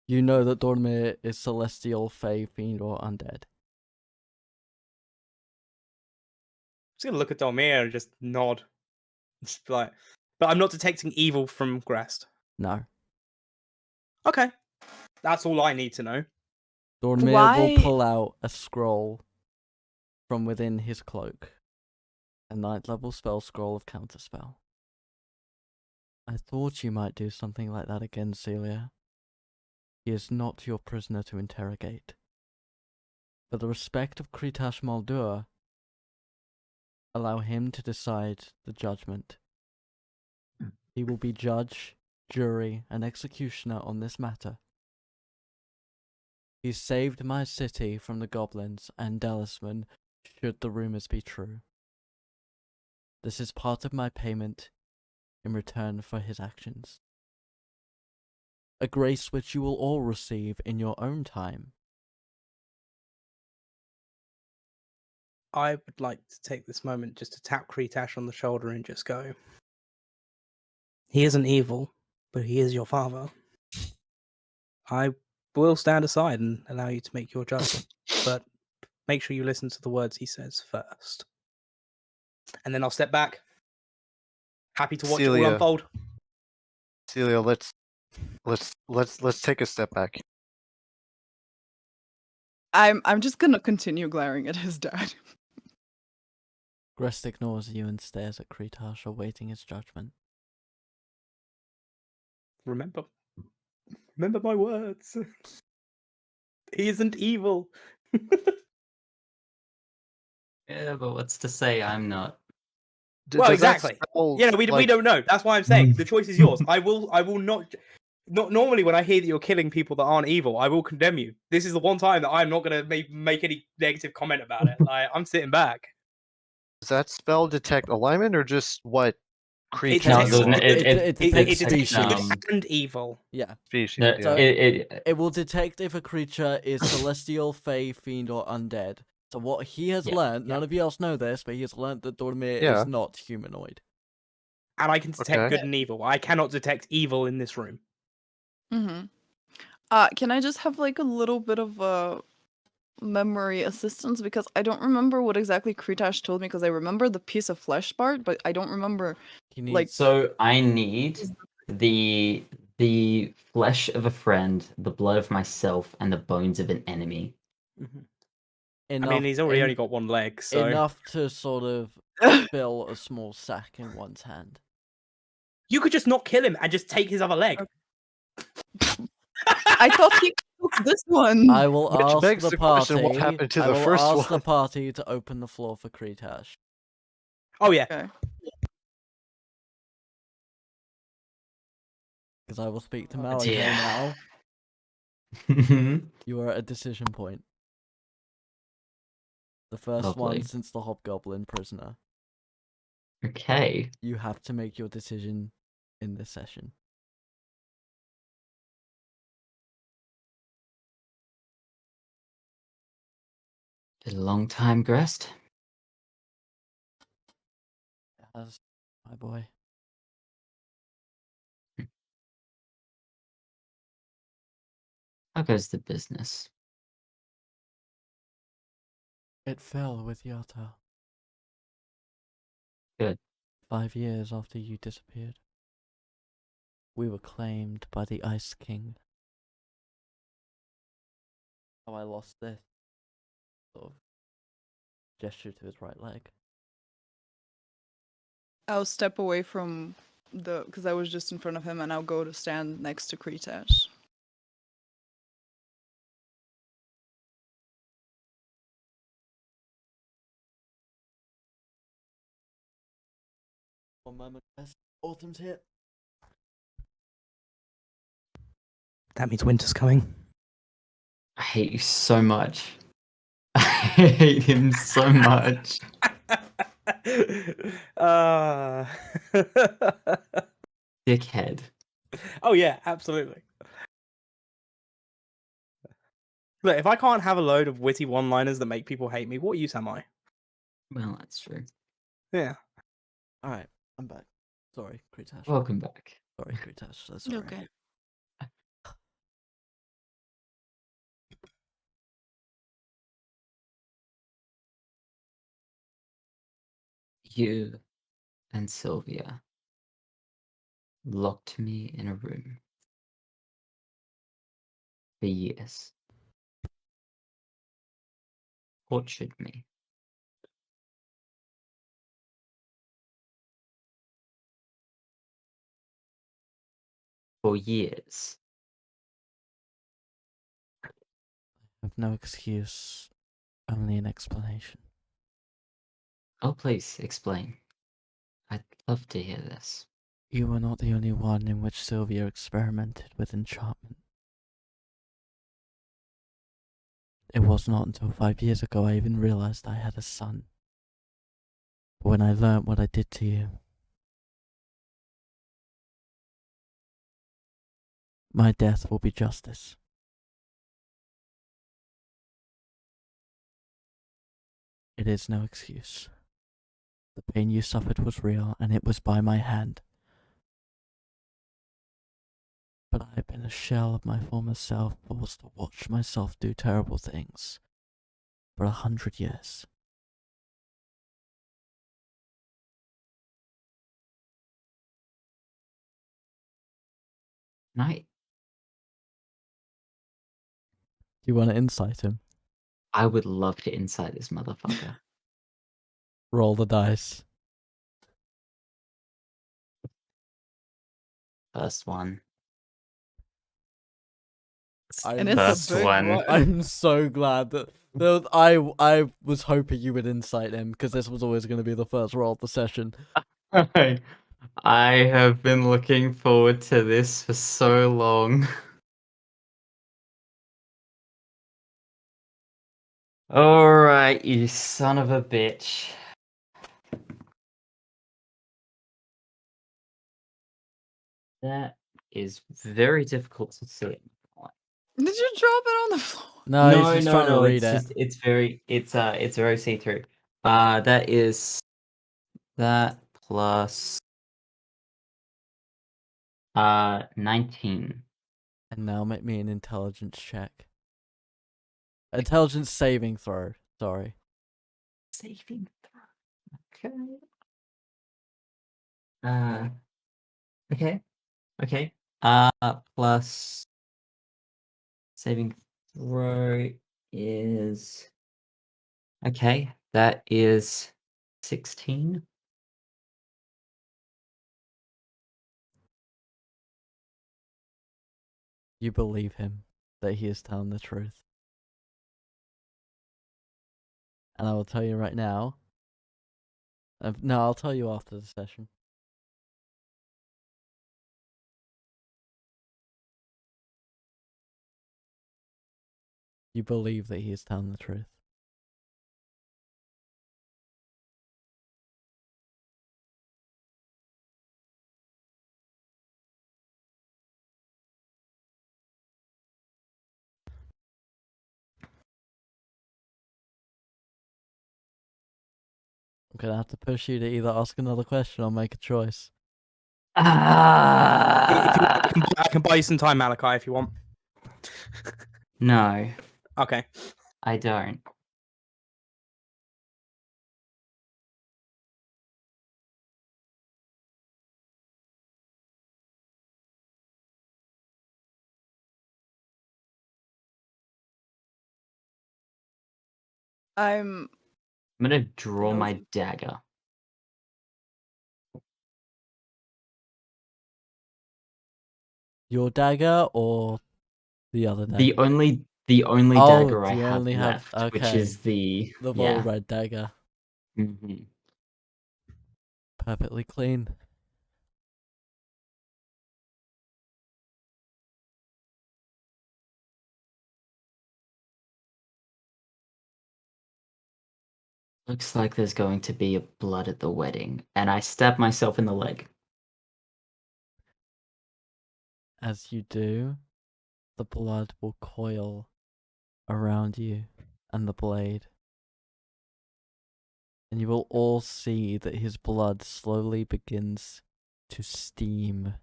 You know that Dormir is celestial, fey, fiend, or undead.
Just gonna look at Dormir and just nod. Just like, but I'm not detecting evil from Grest.
No.
Okay, that's all I need to know.
Dormir
Why-
will pull out a scroll from within his cloak. A 9th level spell scroll of counterspell. I thought you might do something like that again, Seelia. He is not your prisoner to interrogate. For the respect of Kretash Maldur, allow him to decide the judgment. He will be judge, jury, and executioner on this matter. He saved my city from the goblins and Dalisman, should the rumors be true. This is part of my payment in return for his actions. A grace which you will all receive in your own time.
I would like to take this moment just to tap Kretash on the shoulder and just go. He isn't evil, but he is your father. I will stand aside and allow you to make your judgment, but make sure you listen to the words he says first. And then I'll step back, happy to watch it all
Seelia.
unfold.
Celia, let's take a step back.
I'm just gonna continue glaring at his dad.
Grest ignores you and stares at Kretash, awaiting his judgment.
Remember my words. He isn't evil.
Yeah, but what's to say I'm not?
Well,
Does that
exactly.
spell,
Yeah, no, we
like-
don't know. That's why I'm saying the choice is yours. I will not. Not normally when I hear that you're killing people that aren't evil, I will condemn you. This is the one time that I'm not going to make any negative comment about it. I'm sitting back.
Does that spell detect alignment or just what creature
detects-
you are?
it detects
detects good
species.
and evil.
Yeah.
Species,
No,
yeah.
It will detect if a creature is celestial, fey, fiend, or undead. So what he has
Yeah,
learned, none of you else know this, but he has learned that Dormir
Yeah.
is not humanoid.
And I can detect
Okay.
good and evil. I cannot detect evil in this room.
Mm-hmm. Can I just have like a little bit of memory assistance, because I don't remember what exactly Kretash told me, because I remember the piece of flesh part, but I don't remember.
He needs
Like-
So I need the flesh of a friend, the blood of myself, and the bones of an enemy.
enough,
I mean, he's already only got one leg, so
enough to sort of fill a small sack in one's hand.
you could just not kill him and just take his other leg.
I thought he took this one.
I will
Which
ask
begs
the
the
party.
question, what happened to
I
the
will
first
ask the
one?
party to open the floor for Kretash.
Oh yeah.
Okay.
Because I will speak to
Oh,
Malachi
yeah.
now. You are at a decision point. The first one
Lovely.
since the Hobgoblin prisoner.
Okay.
You have to make your decision in this session.
Been a long time, Grest.
As my boy.
How goes the business?
It fell with Yata.
Good.
5 years after you disappeared. We were claimed by the Ice King. How I lost this sort of gesture to his right leg.
I'll step away from because I was just in front of him, and I'll go to stand next to Kretash.
One moment, guys. Autumn's here.
That means winter's coming.
I hate you so much. I hate him so much. Dickhead.
Oh yeah, absolutely. Look, if I can't have a load of witty one-liners that make people hate me, what use am I?
Well, that's true.
Yeah.
Alright, I'm back. Sorry, Kretash.
Welcome back.
Sorry, Kretash. So sorry.
Okay.
You and Sylvia locked me in a room for years. Tortured me. For years.
I have no excuse, only an explanation.
Oh, please, explain. I'd love to hear this.
You were not the only one in which Sylvia experimented with enchantment. It was not until 5 years ago I even realized I had a son. But when I learnt what I did to you, my death will be justice. It is no excuse. The pain you suffered was real, and it was by my hand. But I have been a shell of my former self, forced to watch myself do terrible things for 100 years.
Night.
Do you want to insight him?
I would love to insight this motherfucker.
Roll the dice.
First one.
And it's a
First
big one.
I'm so glad that I was hoping you would insight him, because this was always going to be the first roll of the session.
I have been looking forward to this for so long. Alright, you son of a bitch. That is very difficult to see.
Did you drop it on the floor?
No, he's just trying to read it.
It's very see-through. That is that plus 19.
And now make me an intelligence check. Intelligence saving throw. Sorry.
Saving throw. Okay. Okay. Plus saving throw is okay. That is 16.
You believe him that he is telling the truth. And I will tell you right now. No, I'll tell you after the session. You believe that he is telling the truth. I'm gonna have to push you to either ask another question or make a choice.
If you want, I can buy you some time, Malachi, if you want.
No,
Okay.
I don't.
I'm
I'm gonna draw my
nosy.
dagger.
Your dagger or the other dagger?
The only
Oh,
dagger I
you
have
only have
left, which
okay.
is the
The
yeah.
red dagger.
hmm
Perfectly clean.
Looks like there's going to be a blood at the wedding, and I stab myself in the leg.
As you do, the blood will coil around you and the blade. And you will all see that his blood slowly begins to steam.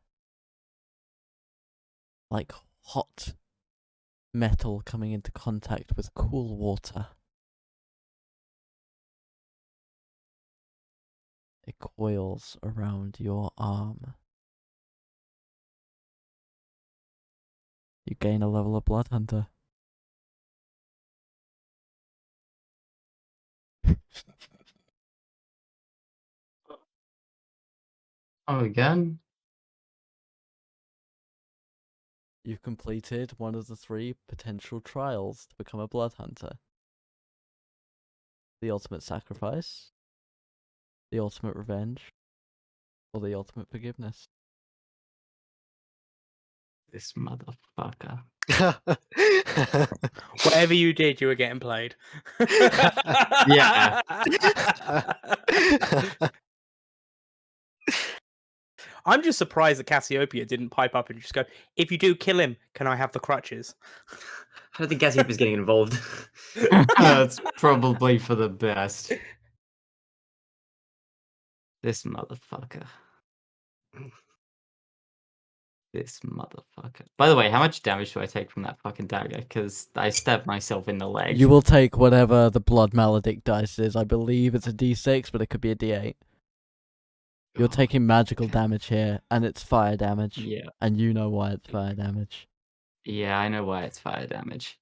Like hot metal coming into contact with cool water. It coils around your arm. You gain a level of Blood Hunter.
Oh, again?
You've completed one of the 3 potential trials to become a Blood Hunter. The Ultimate Sacrifice, the Ultimate Revenge, or the Ultimate Forgiveness.
This motherfucker.
Whatever you did, you were getting played.
Yeah.
I'm just surprised that Cassiopeia didn't pipe up and just go, if you do kill him, can I have the crutches?
I don't think Cassiopeia's getting involved.
That's probably for the best. This motherfucker. This motherfucker. By the way, how much damage do I take from that fucking dagger? Because I stabbed myself in the leg.
You will take whatever the Blood Maledict dice is. I believe it's a d6, but it could be a d8. You're taking magical damage here, and it's fire damage.
Yeah.
And you know why it's fire damage.
Yeah, I know why it's fire damage.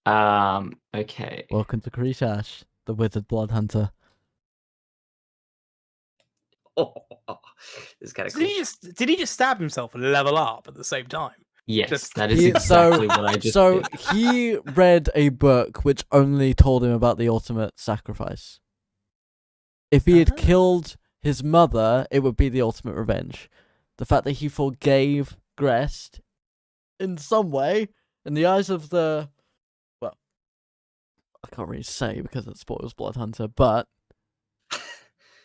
Okay.
Welcome to Kretash, the Withered Blood Hunter.
This is kind of
Did
cool.
did he just stab himself and level up at the same time?
Yes,
Just-
that is
He-
exactly what I just
So
did.
he read a book which only told him about the ultimate sacrifice. If he had
Ah.
killed his mother, it would be the ultimate revenge. The fact that he forgave Grest in some way, in the eyes of the... Well, I can't really say because it spoils Blood Hunter, but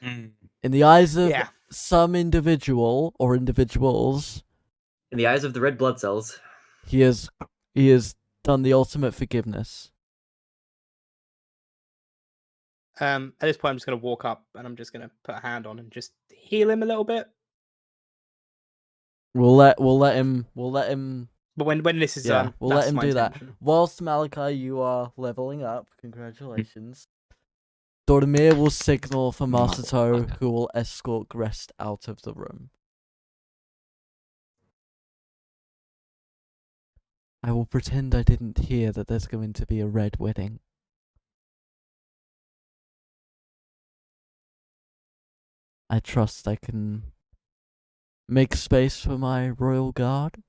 in the eyes of
Yeah.
some individual or individuals,
In the eyes of the red blood cells.
he has done the ultimate forgiveness.
At this point, I'm just going to walk up and I'm just going to put a hand on and just heal him a little bit.
We'll let him
But when this is
yeah,
done,
we'll let
that's
him
my
do that.
intention.
Whilst Malachi, you are leveling up. Congratulations. Dormir will signal for Masato,
Motherfucker.
who will escort Grest out of the room. I will pretend I didn't hear that there's going to be a red wedding. I trust I can make space for my royal guard.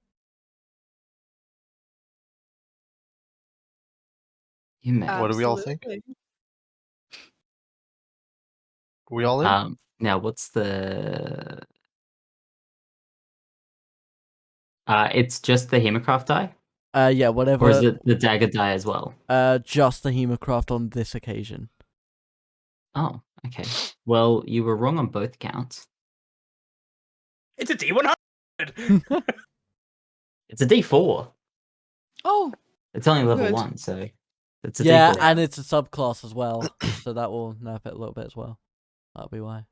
You may.
What do we all think?
Absolutely.
We all in?
Now what's the... it's just the Hemocraft die?
Yeah,
Or is
whatever.
it the dagger die as well?
Just the Hemocraft on this occasion.
Oh, okay. Well, you were wrong on both counts.
It's a D100!
It's a D4.
Oh,
It's only level
Good.
1, so it's a
Yeah,
D4.
and it's a subclass as well, so that will nerf it a little bit as well. That'll be why.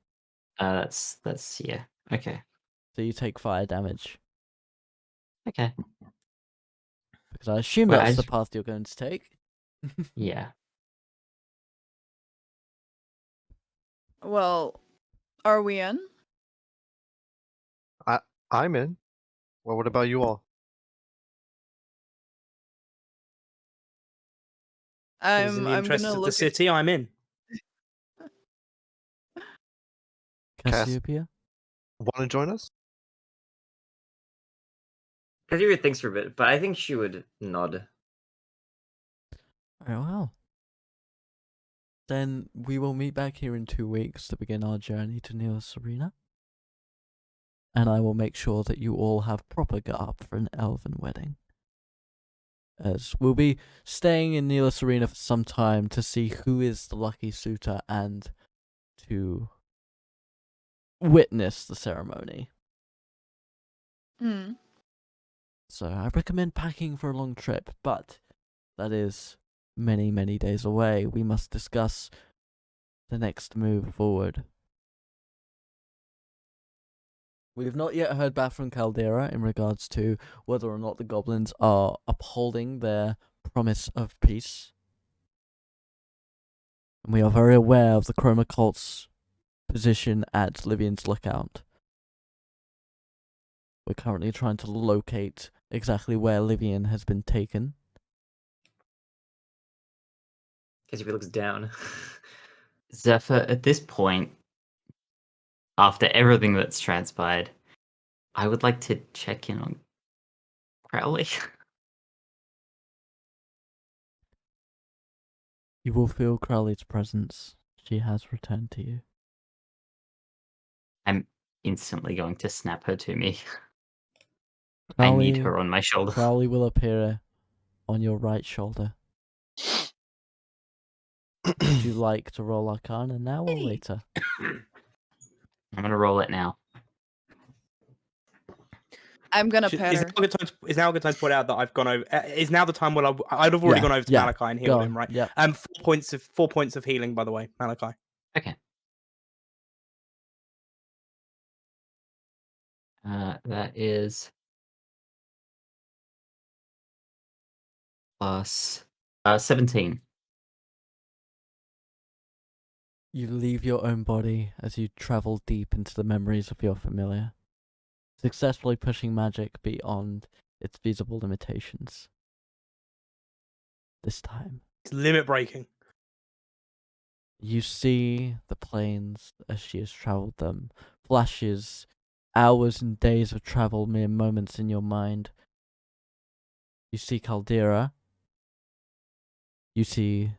That's yeah. Okay.
So you take fire damage.
Okay.
Because I assume
Well,
that's the
as-
path you're going to take.
Yeah.
Well, are we in?
I'm in. Well, what about you all?
If it's in the
I'm
interests
gonna
of the
look.
city, I'm in.
Cassiopeia?
Want to join us?
Cassiopeia thinks for a bit, but I think she would nod.
Very well. Then we will meet back here in 2 weeks to begin our journey to Neos Arena. And I will make sure that you all have proper garb for an elven wedding. As we'll be staying in Neos Arena for some time to see who is the lucky suitor and to witness the ceremony.
Hmm.
So I recommend packing for a long trip, but that is many, many days away. We must discuss the next move forward. We have not yet heard back from Caldera in regards to whether or not the goblins are upholding their promise of peace. And we are very aware of the Chroma Cult's position at Livian's Lookout. We're currently trying to locate exactly where Livian has been taken.
Cassiopeia looks down.
Zephyr, at this point, after everything that's transpired, I would like to check in on Crowley.
You will feel Crowley's presence. She has returned to you.
I'm instantly going to snap her to me. I
Crowley,
need her on my shoulder.
Crowley will appear on your right shoulder. Would you like to roll Arcana now or later?
I'm gonna roll it now.
I'm gonna pet
Is
her.
now a good time to, is now a good time to point out that I've gone over? Is now the time when I'd have already
Yeah,
gone over to
yeah.
Malachi and
Go
healed
on,
him, right?
yep.
4 points of healing, by the way, Malachi.
Okay. That is plus 17.
You leave your own body as you travel deep into the memories of your familiar, successfully pushing magic beyond its feasible limitations. This time,
It's limit breaking.
you see the plains as she has travelled them, flashes, hours and days of travel, mere moments in your mind. You see Caldera. You see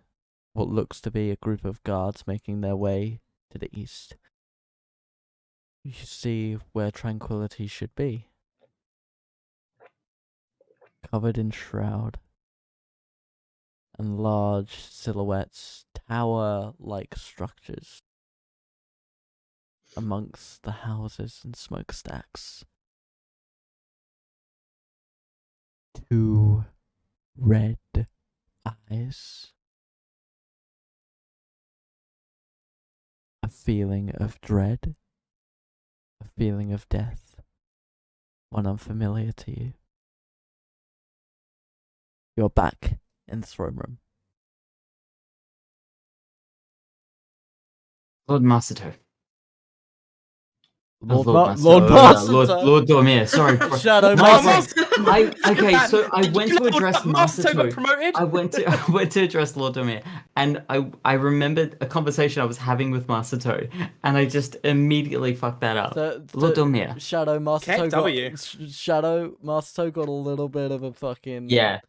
what looks to be a group of guards making their way to the east. You see where tranquility should be. Covered in shroud. And large silhouettes, tower-like structures amongst the houses and smokestacks. 2 red eyes. A feeling of dread. A feeling of death. One unfamiliar to you. You're back in the throne room.
Lord Masato.
Lord
Masato.
Lord Masato.
Lord Dormir. Sorry.
Shadow
My
Masato.
brain. Okay, so I
Did
went
you
to
know
address
that Masato got
Masato.
promoted?
I went to address Lord Dormir, and I remembered a conversation I was having with Masato, and I just immediately fucked that up. Lord Dormir.
Shadow Masato
W.
got Shadow Masato got a little bit of a fucking
Yeah,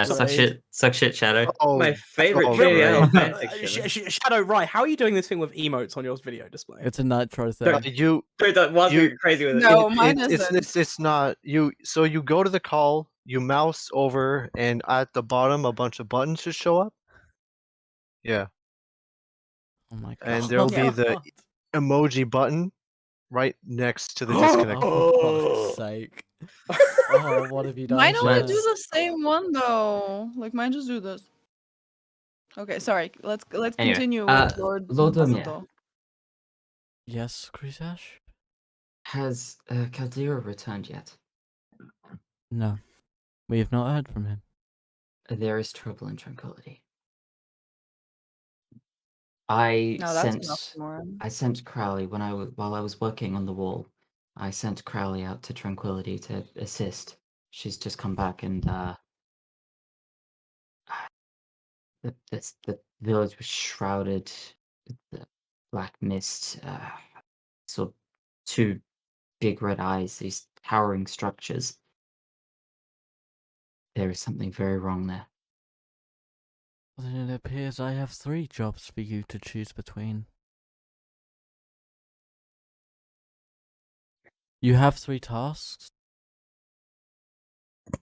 suck
upgrade.
shit, Shadow.
Oh,
My favorite
oh,
KDL
great.
fanfiction.
Shadowrai, how are you doing this thing with emotes on your video display?
It's a nitro thing.
You
Was
You-
crazy with it.
No, mine isn't.
it's not you. So you go to the call, you mouse over, and at the bottom a bunch of buttons should show up. Yeah,
Oh my god.
and there'll be the emoji button right next to the disconnect.
Oh, for fuck's sake. Oh, what have you done?
Mine only
Shadow?
do the same one though. Like mine just do this. Okay, sorry. Let's
Anyway,
continue with Lord
Dormir.
Masato.
Yes, Kretash?
Has Caldera returned yet?
No. We have not heard from him.
There is trouble in Tranquility. I
No, that's enough
sent
for him.
I sent Crowley while I was working on the wall. I sent Crowley out to Tranquility to assist. She's just come back and the village was shrouded with the black mist. Saw two big red eyes, these towering structures. There is something very wrong there.
Then it appears I have 3 jobs for you to choose between. You have 3 tasks.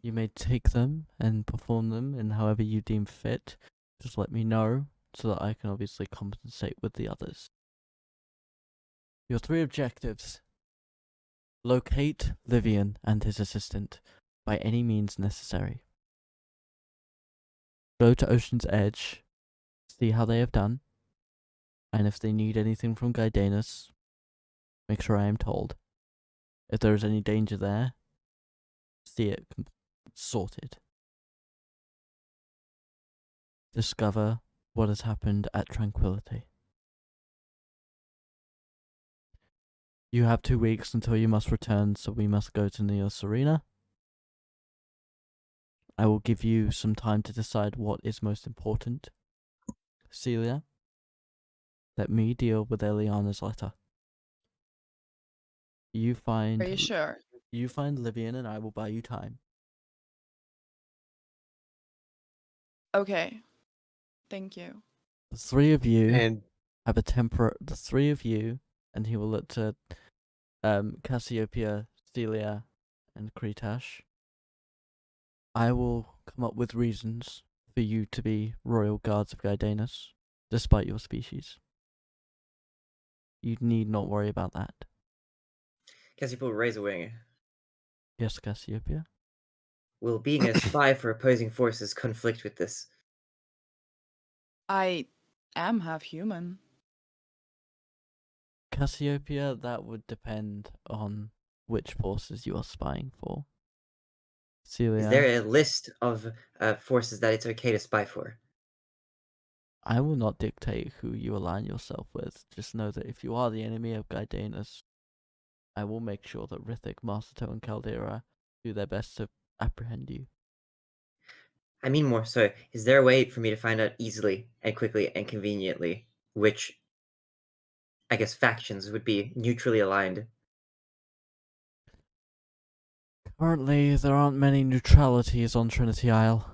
You may take them and perform them in however you deem fit. Just let me know so that I can obviously compensate with the others. Your 3 objectives. Locate Livian and his assistant by any means necessary. Go to Ocean's Edge, see how they have done, and if they need anything from Gaidanus, make sure I am told. If there is any danger there, see it sorted. Discover what has happened at Tranquility. You have 2 weeks until you must return, so we must go to Neos Arena. I will give you some time to decide what is most important. Seelia, let me deal with Eliana's letter. You find
Are you sure?
You find Livian and I will buy you time.
Okay. Thank you.
The 3 of you
And
have a the 3 of you, and he will look to Cassiopeia, Seelia, and Kretash. I will come up with reasons for you to be royal guards of Gaidanus, despite your species. You need not worry about that.
Cassiopeia will raise a wing.
Yes, Cassiopeia?
Will being a spy for opposing forces conflict with this?
I am half human.
Cassiopeia, that would depend on which forces you are spying for. Seelia,
Is there a list of forces that it's okay to spy for?
I will not dictate who you align yourself with. Just know that if you are the enemy of Gaidanus, I will make sure that Rithik, Masato, and Caldera do their best to apprehend you.
I mean more so, is there a way for me to find out easily and quickly and conveniently which, I guess, factions would be neutrally aligned?
Currently, there aren't many neutralities on Trinity Isle.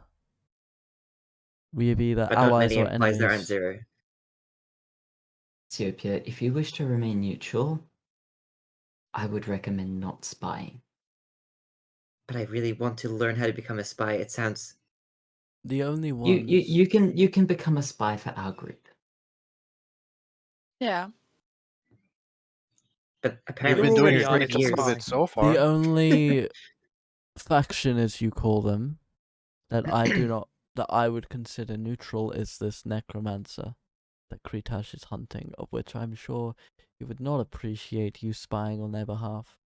We have either
But not
allies
many
or
implies there aren't
enemies.
zero.
Cassiopeia, if you wish to remain neutral, I would recommend not spying.
But I really want to learn how to become a spy. It sounds...
The only ones...
You can become a spy for our group.
Yeah.
But
You're
apparently
been doing
already
a
our
great
little
job of
spy.
it so far.
The only faction, as you call them, that I would consider neutral is this necromancer that Kretash is hunting, of which I'm sure he would not appreciate you spying on their behalf.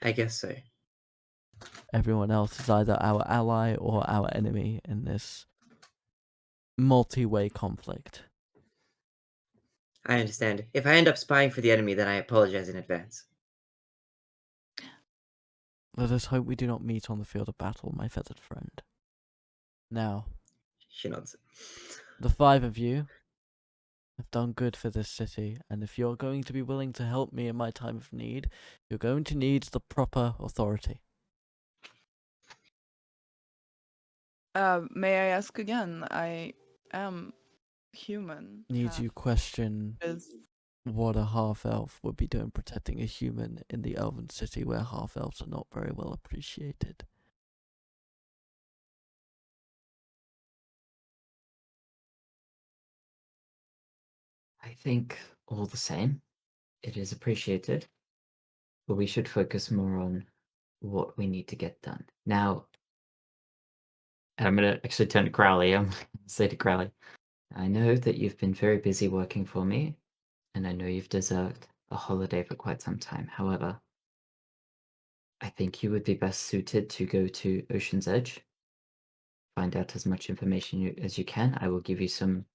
I guess so.
Everyone else is either our ally or our enemy in this multi-way conflict.
I understand. If I end up spying for the enemy, then I apologize in advance.
Let us hope we do not meet on the field of battle, my feathered friend. Now,
She nods.
the 5 of you have done good for this city, and if you're going to be willing to help me in my time of need, you're going to need the proper authority.
May I ask again? I am human.
Need you question what a half-elf would be doing protecting a human in the elven city where half-elves are not very well appreciated.
I think all the same, it is appreciated, but we should focus more on what we need to get done. Now, and I'm going to actually turn to Crowley. I'm going to say to Crowley, I know that you've been very busy working for me, and I know you've deserved a holiday for quite some time. However, I think you would be best suited to go to Ocean's Edge. Find out as much information as you can. I will give you some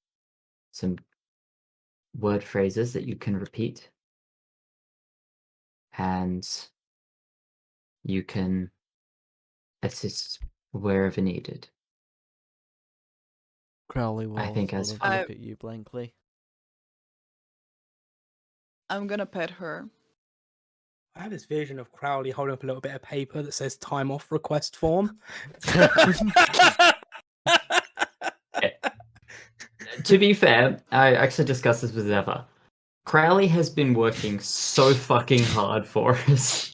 word phrases that you can repeat, and you can assist wherever needed.
Crowley will
I think
sort
as
of
for-
look at you blankly.
I'm gonna pet her.
I have this vision of Crowley holding up a little bit of paper that says time off request form.
To be fair, I actually discussed this with Zeva. Crowley has been working so fucking hard for us.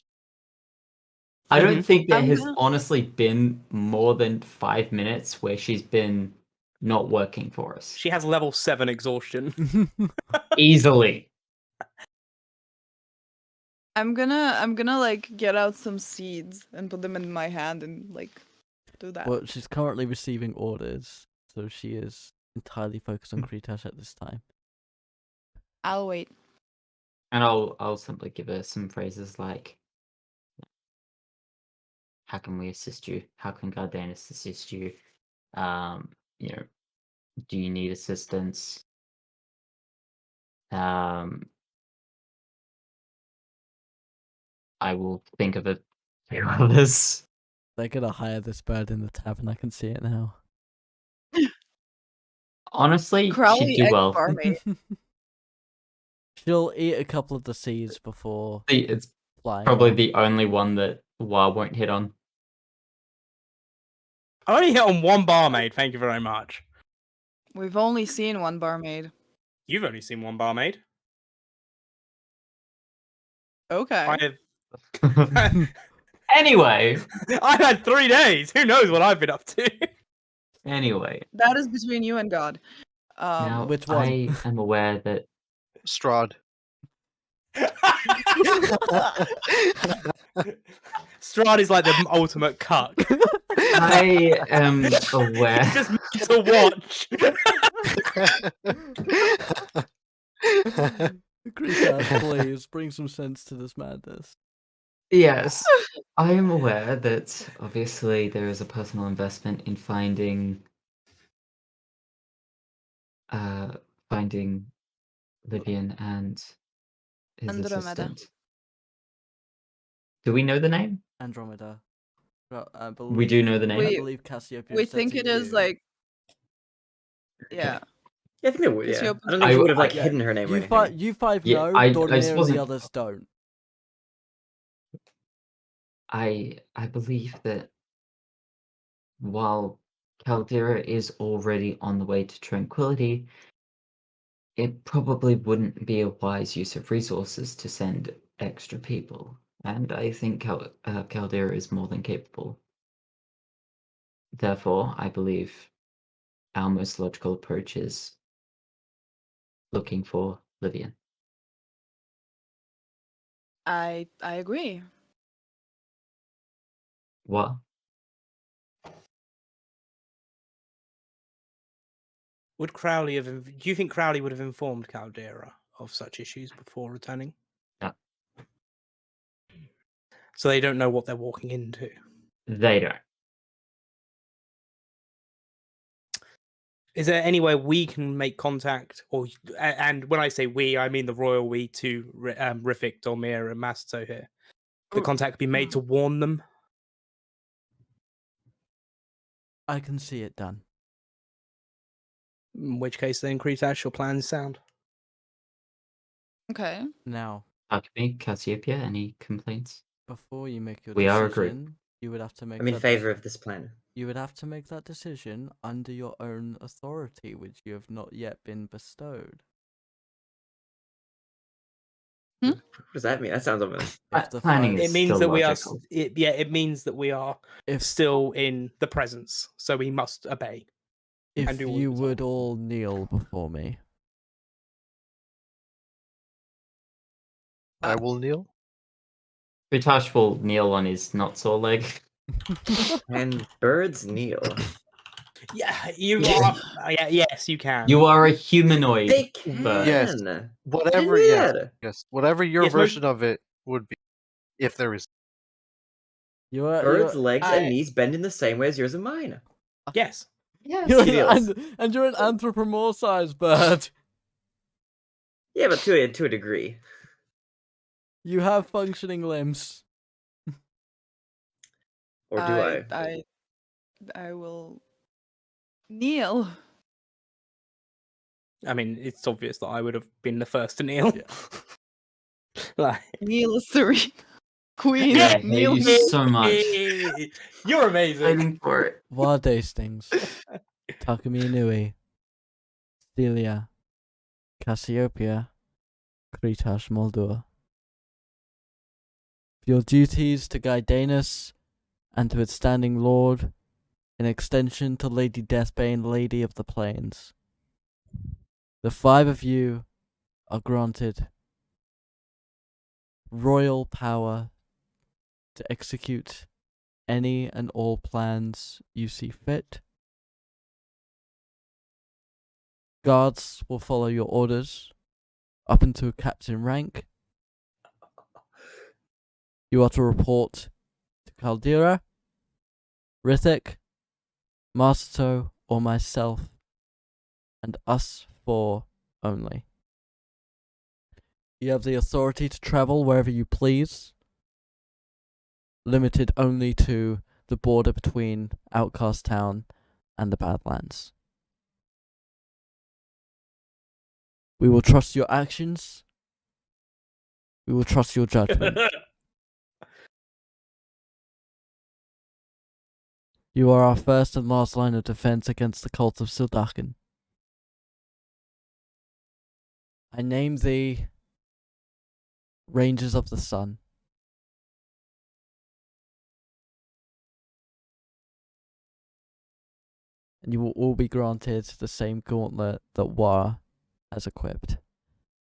I don't think there
I'm
has
gonna-
honestly been more than 5 minutes where she's been not working for us.
She has level 7 exhaustion.
Easily.
I'm gonna like get out some seeds and put them in my hand and like do that.
Well, she's currently receiving orders, so she is entirely focused on Kretash at this time.
I'll wait.
And I'll simply give her some phrases like, how can we assist you? How can Gardanus assist you? You know, do you need assistance? I will think of a few others.
They're gonna hire this bird in the tavern. I can see it now.
Honestly,
Crowley
she'd do
egg
well.
barmaid.
She'll eat a couple of the seeds before
It's
flying.
probably
off.
the only one that Wa won't hit on.
I only hit on one barmaid, thank you very much.
We've only seen one barmaid.
You've only seen one barmaid.
Okay.
Anyway,
I've had 3 days. Who knows what I've been up to?
anyway.
That is between you and God.
Now,
which one?
I am aware that
Strahd.
Strahd is like the ultimate cuck.
I am aware.
Just meant to watch.
Kretash, please bring some sense to this madness.
Yes, I am aware that obviously there is a personal investment in finding Livian and his
Andromeda.
assistant. Do we know the name?
Andromeda. Well, I
We do know the name.
I
We-
believe Cassiopeia.
We
said
think
to
it is
you-
like. Yeah.
Yeah, I think they would.
Is
Yeah.
she
I don't think she would have like
Yeah,
hidden her name or
You,
anything.
you five
Yeah,
know,
I
Dornier
just
and
wasn't-
the others don't.
I believe that while Caldera is already on the way to tranquility, it probably wouldn't be a wise use of resources to send extra people. And I think Caldera is more than capable. Therefore, I believe our most logical approach is looking for Livian.
I agree.
What?
Would Crowley have? Do you think Crowley would have informed Caldera of such issues before returning?
No.
So they don't know what they're walking into.
They don't.
Is there any way we can make contact, or and when I say we, I mean the royal we to Rifik, Dolmir, and Masto here? The contact be made to warn them.
I can see it done.
In which case, then Kretash, your plans sound.
Okay.
Now,
Takumi, Cassiopeia, any complaints?
before you make your
We are a group.
decision, you would have to make.
I'm in
that
favor of this plan.
You would have to make that decision under your own authority, which you have not yet been bestowed.
What does that mean? That sounds ominous.
If the
Planning
five-
is
It means
still
that we
logical.
are. It means that we are
If
still in the presence, so we must obey.
if
and do all
you
the
would
time.
all kneel before me,
I will kneel.
Kretash will kneel on his not sore leg.
And birds kneel.
Yeah, you are. Yes, you can.
You are a humanoid.
They can.
But-
Yes. Whatever,
Yeah.
yes, whatever your
Yes, no-
version of it would be, if there is.
Birds' legs and
I-
knees bend in the same way as yours and mine.
Yes.
Yes.
You're
Ideals.
and you're an anthropomorphized bird.
Yeah, but to a degree.
You have functioning limbs.
Or do I?
I will kneel.
I mean, it's obvious that I would have been the first to kneel.
Yeah.
Like,
Kneel, serene. Queen,
I hate
kneel.
you so much.
You're amazing.
Waiting for it.
War Hastings, Takumi Inui, Seelia, Cassiopeia, Kretash Moldua. For your duties to guide Danis and to its standing lord, in extension to Lady Deathbane, Lady of the Plains. The 5 of you are granted royal power to execute any and all plans you see fit. Guards will follow your orders up into captain rank. You are to report to Caldera, Rithik, Masato, or myself, and us 4 only. You have the authority to travel wherever you please, limited only to the border between Outcast Town and the Badlands. We will trust your actions. We will trust your judgment. You are our first and last line of defense against the Cult of Syldakken. I name thee Rangers of the Sun. And you will all be granted the same gauntlet that Wa has equipped.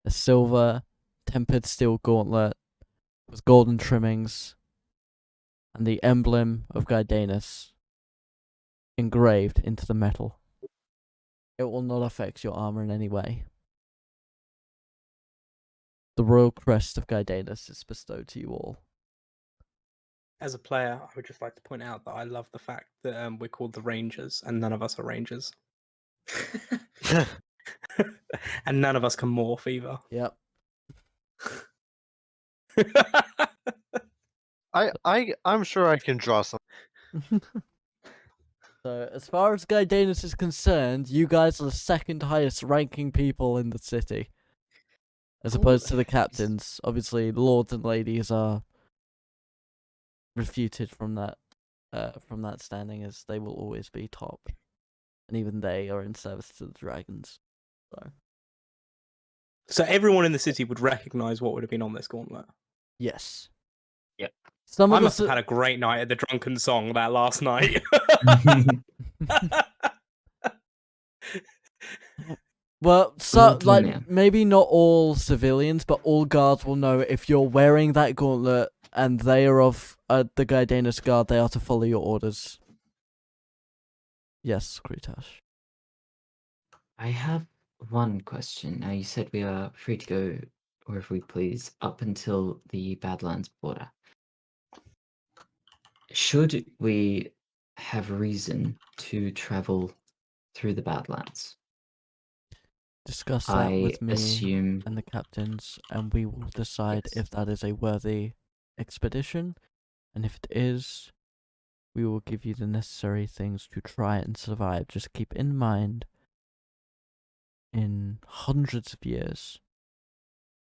A silver, tempered steel gauntlet with golden trimmings and the emblem of Gaidanus engraved into the metal. It will not affect your armor in any way. The royal crest of Gaidanus is bestowed to you all.
As a player, I would just like to point out that I love the fact that we're called the Rangers and none of us are Rangers. And none of us can morph either.
Yep.
I'm sure I can draw some.
So, as far as Gaidanus is concerned, you guys are the second highest ranking people in the city. As opposed to the captains. Obviously, lords and ladies are refuted from that standing, as they will always be top. And even they are in service to the dragons.
So everyone in the city would recognise what would have been on this gauntlet.
Yes.
Yep.
Some
I
of
must
the
have had a great night at the Drunken Song that last night.
Well, so
Lord, yeah.
maybe not all civilians, but all guards will know if you're wearing that gauntlet and they are of the Gaidanus guard, they are to follow your orders. Yes, Kretash.
I have one question. Now, you said we are free to go wherever we please up until the Badlands border. Should we have reason to travel through the Badlands?
Discuss that
I
with me
assume.
and the captains, and we will decide
Yes.
if that is a worthy expedition, and if it is, we will give you the necessary things to try and survive. Just keep in mind, in hundreds of years,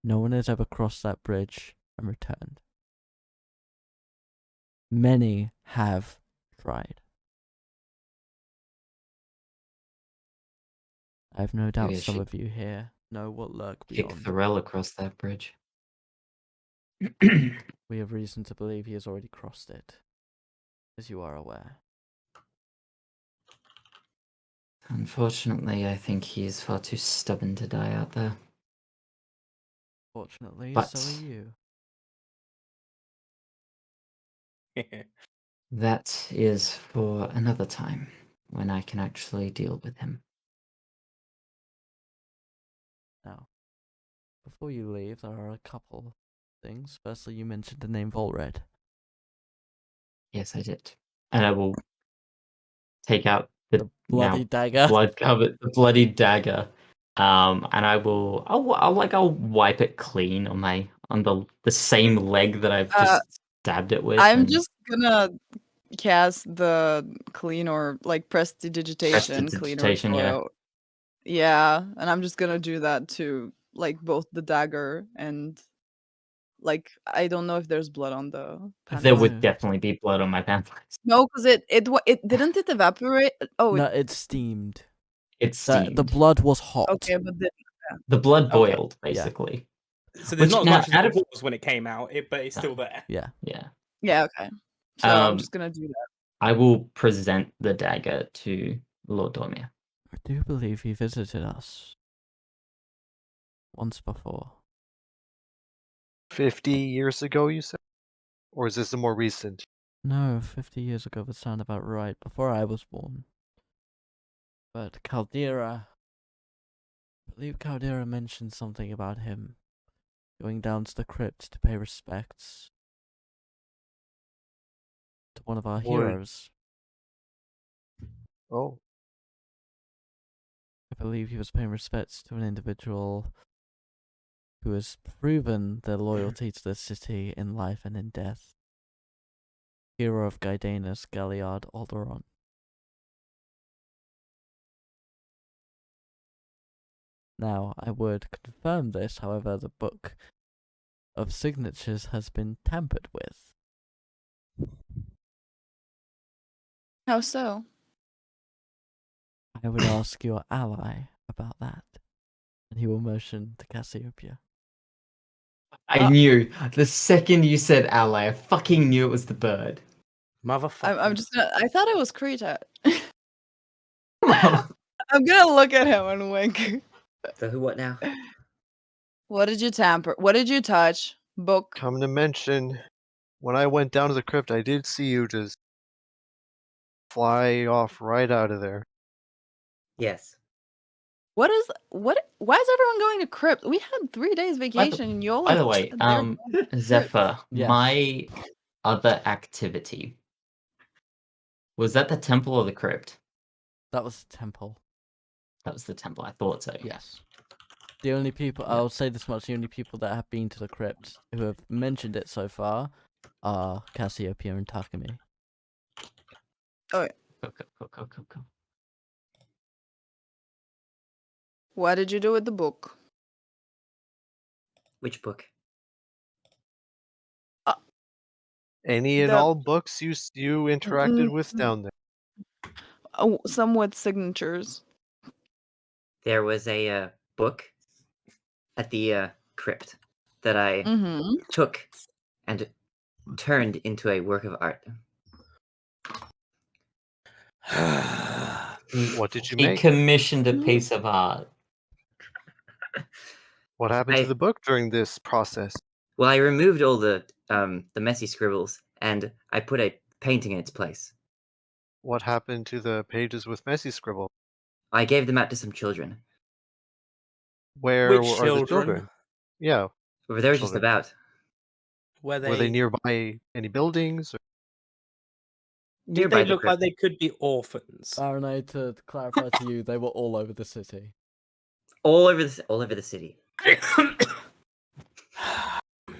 no one has ever crossed that bridge and returned. Many have tried. I have no doubt
Maybe I
some
should
of you here know what lurk
kick
beyond.
Thorell across that bridge.
We have reason to believe he has already crossed it, as you are aware.
Unfortunately, I think he is far too stubborn to die out there.
Fortunately,
But
so are you.
that is for another time, when I can actually deal with him.
Now, before you leave, there are a couple things. Firstly, you mentioned the name Volred.
Yes, I did. And I will take out the
Bloody
now
dagger.
blood-covered, the bloody dagger. And I'll wipe it clean on the same leg that I've
Uh,
just stabbed it with.
I'm
and
just gonna cast the clean or like prestidigitation clean or
Prestidigitation, yeah.
soil. Yeah, and I'm just gonna do that to like both the dagger and like I don't know if there's blood on the
There
pants.
would
No.
definitely be blood on my pants.
No, because it didn't it evaporate. Oh,
No, it's steamed.
It's
The
steamed.
blood was hot.
okay, but
The blood
Okay.
boiled, basically.
So there's
Which
not as
now,
much as
out
there
of-
was when it came out, but it's
No.
still there.
Yeah.
Yeah.
yeah, okay. So I'm
Um,
just gonna do that.
I will present the dagger to Lord Dormir.
I do believe he visited us once before.
50 years ago, you said? Or is this a more recent?
No, 50 years ago would sound about right, before I was born. But Caldera, I believe Caldera mentioned something about him going down to the crypt to pay respects to one of our
Would-
heroes.
Oh,
I believe he was paying respects to an individual who has proven their loyalty to the city in life and in death. Hero of Gaidanus, Galliard Alderon. Now, I would confirm this, however, the book of signatures has been tampered with.
How so?
I would ask your ally about that. And he will motion to Cassiopeia.
I knew. The second you said ally, I fucking knew it was the bird.
Motherfucker.
I'm just gonna. I thought it was Kretash.
Come on.
I'm gonna look at him and wink.
So who? What now?
What did you tamper? What did you touch? Book.
come to mention, when I went down to the crypt, I did see you just fly off right out of there.
Yes.
What is what? Why is everyone going to crypt? We had 3 days vacation, and you all.
By the way, Zephyr,
Yes.
my other activity, was that the temple or the crypt?
That was the temple.
That was the temple. I thought so.
Yes. The only people, I'll say this much, the only people that have been to the crypt who have mentioned it so far are Cassiopeia and Takumi.
Go.
What did you do with the book?
Which book?
Any and
The-
all books you interacted with down there.
Oh, some with signatures.
There was a book at the crypt that I
Mm-hmm.
took and turned into a work of art.
What did you
He
make?
commissioned a piece of art.
What happened
I-
to the book during this process?
Well, I removed all the messy scribbles and I put a painting in its place.
What happened to the pages with messy scribble?
I gave them out to some children.
Where
Which
are the children? Yeah,
Or they were just
Children.
about.
Were
were they nearby any buildings? Or...
Did
nearby
they
the
look
crypt.
like they could be orphans?
Baronade, to clarify to you, they were all over the city.
All over the city.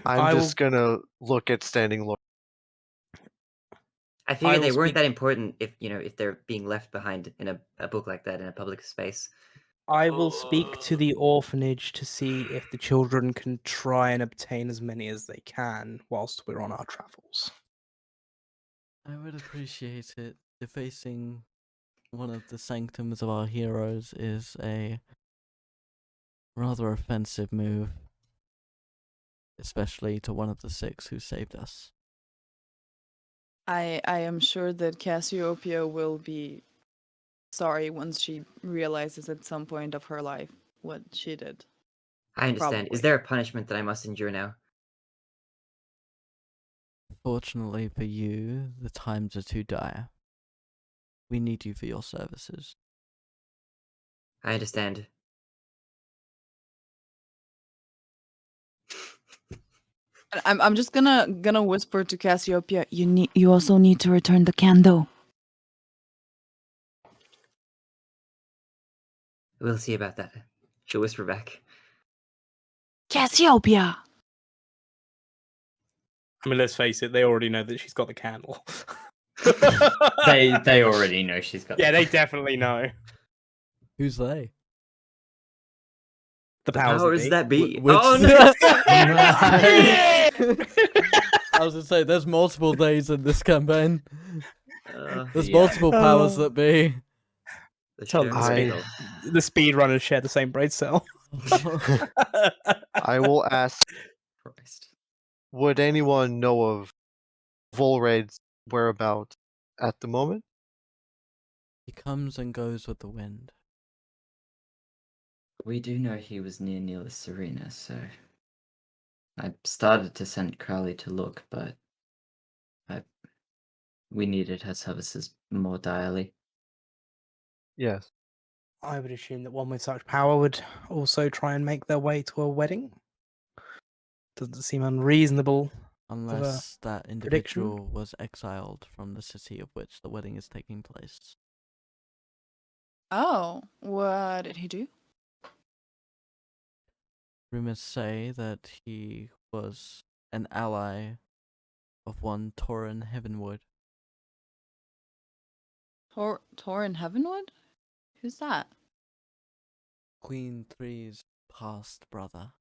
I'm
I
just gonna look at Standing Lord.
I figured they
will
weren't
speak-
that important if they're being left behind in a book like that in a public space.
I will speak to the orphanage to see if the children can try and obtain as many as they can whilst we're on our travels.
I would appreciate it. Defacing one of the sanctums of our heroes is a rather offensive move. Especially to one of the 6 who saved us.
I am sure that Cassiopeia will be sorry once she realizes at some point of her life what she did.
I understand.
Probably.
Is there a punishment that I must endure now?
Fortunately for you, the times are too dire. We need you for your services.
I understand.
I'm just gonna whisper to Cassiopeia. You also need to return the candle.
We'll see about that. She'll whisper back.
Cassiopeia.
I mean, let's face it, they already know that she's got the candle.
They already know she's got.
Yeah, they definitely know.
Who's they?
The
The
powers that be.
that be.
Which-
Oh no!
I was gonna say, there's multiple days in this campaign. There's
Yeah.
multiple powers that be.
The
Tell
sharing
them to
skill.
The speedrunners share the same brain cell.
I will ask,
Christ.
would anyone know of Volred's whereabouts at the moment?
He comes and goes with the wind.
We do know he was near Neelis Arena, so I started to send Crowley to look, but we needed her services more direly.
Yes.
I would assume that one with such power would also try and make their way to a wedding. Doesn't seem unreasonable.
Unless that
prediction?
individual was exiled from the city of which the wedding is taking place.
Oh, what did he do?
Rumors say that he was an ally of one Torin Heavenwood.
Torin Heavenwood? Who's that?
Queen Three's past brother.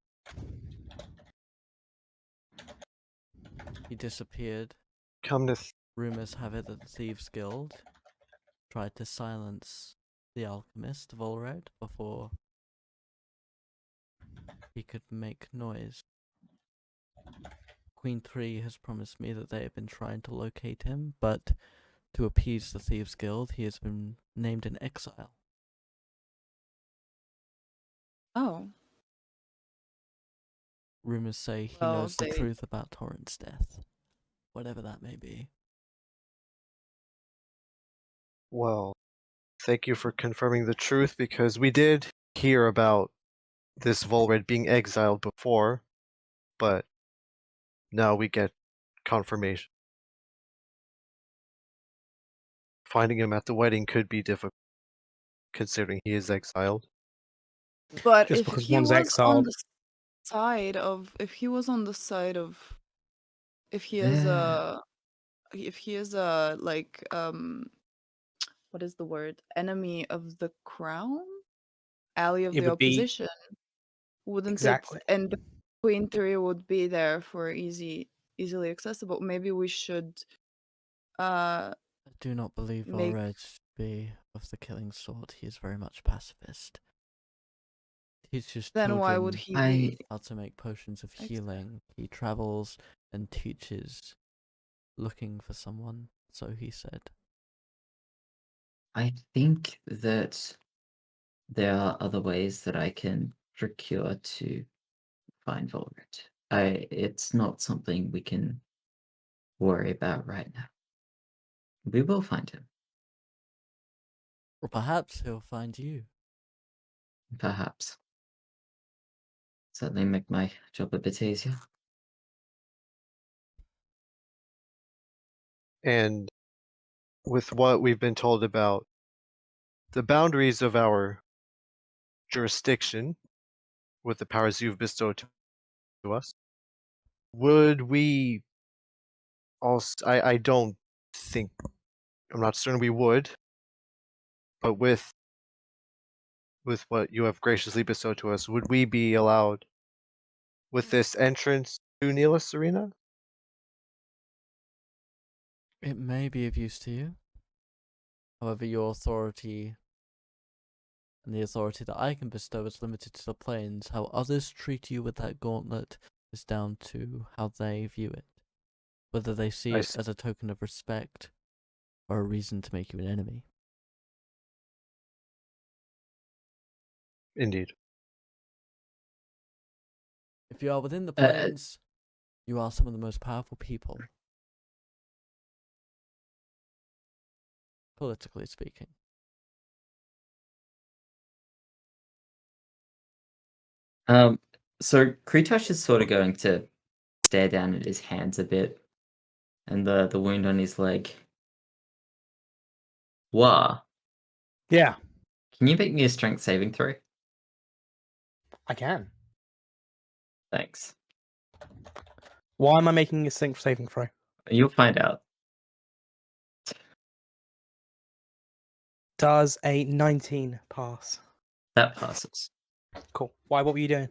He disappeared.
Come to
Rumors have it that the Thieves Guild tried to silence the alchemist Volred before he could make noise. Queen 3 has promised me that they have been trying to locate him, but to appease the Thieves Guild, he has been named in exile.
Oh,
Rumors say he
Well,
knows the
they-
truth about Torrent's death, whatever that may be.
Well, thank you for confirming the truth, because we did hear about this Volred being exiled before, but now we get confirmation. Finding him at the wedding could be difficult, considering he is exiled.
but
Just
if
because
he
one's
was on
exiled.
the side of, if he was on the side of, if he
There-
is a like what is the word? Enemy of the crown, ally of
It
the
would be-
opposition. Wouldn't
Exactly.
it? And Queen 3 would be there for easily accessible. Maybe we should
I do not believe
Make-
Volred to be of the killing sort. He is very much pacifist. He teaches
then why would
children
he be
how to make potions of
Exile.
healing. He travels and teaches, looking for someone, so he said.
I think that there are other ways that I can procure to find Volred. It's not something we can worry about right now. We will find him,
Or perhaps he'll find you.
perhaps. Certainly make my job a bit easier.
And with what we've been told about the boundaries of our jurisdiction, with the powers you've bestowed to us, would we also, I don't think, I'm not certain we would, but with what you have graciously bestowed to us, would we be allowed with this entrance to Neelis Arena?
It may be of use to you. However, your authority and the authority that I can bestow is limited to the planes. How others treat you with that gauntlet is down to how they view it. Whether they see
I
it
see.
as a token of respect or a reason to make you an enemy.
Indeed.
If you are within the planes, you are some of the most powerful people. Politically speaking.
So Kretash is sort of going to stare down at his hands a bit and the wound on his leg. Wa,
Yeah,
can you make me a strength saving throw?
I can.
Thanks.
Why am I making a sync saving throw?
You'll find out.
Does a 19 pass?
That passes.
Cool. Why? What were you doing?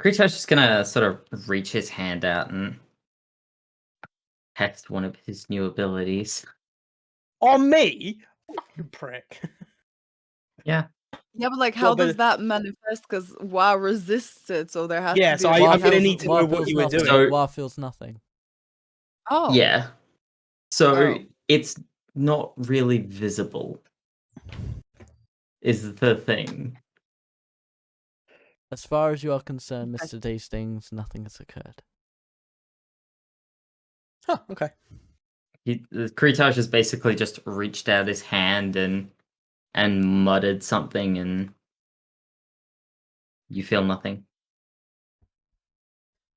Kretash is gonna sort of reach his hand out and test one of his new abilities.
On me? You prick.
Yeah.
Yeah, but like,
Well,
how
but-
does that manifest? Because WoW resists it, so there has
Yeah,
to be.
so
a
I'm
Wa
gonna
mechanism.
need to know what
feels
you were
nothing.
doing.
So-
Wa feels nothing.
Oh.
Yeah. So
Oh.
it's not really visible. Is the thing.
As far as you are concerned,
Okay.
Mr. Hastings, nothing has occurred.
Huh, okay.
Kretash has basically just reached out his hand and muttered something, and you feel nothing.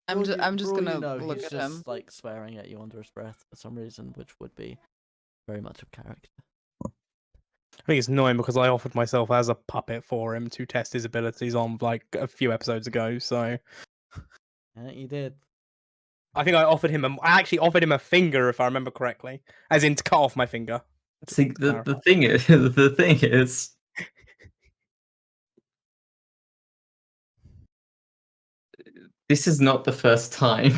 I'm just
For all
gonna
you know,
look
he's
at
just
him.
like swearing at you under his breath for some reason, which would be very much of character.
I think it's annoying because I offered myself as a puppet for him to test his abilities on like a few episodes ago. So
Yeah, you did.
I think I actually offered him a finger, if I remember correctly, as in to cut off my finger.
See, the
clarify.
thing is, the thing is, this is not the first time.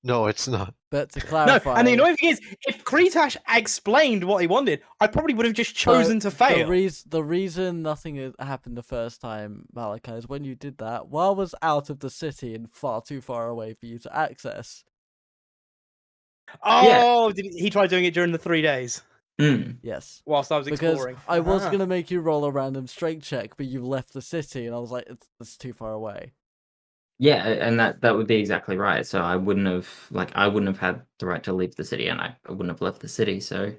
No, it's not.
But to
No,
clarify,
and the annoying thing is, if Kretash explained what he wanted, I probably would have just chosen to fail.
The reason nothing happened the first time, Malachi, is when you did that, Wa was out of the city and far too far away for you to access.
Oh, did he try doing it during the 3 days
Mm.
Yes.
whilst I was
Because
exploring?
I was
Ah.
going to make you roll a random strength check, but you left the city, and I was like, it's too far away.
Yeah, and that would be exactly right. So I wouldn't have had the right to leave the city, and I wouldn't have left the city. So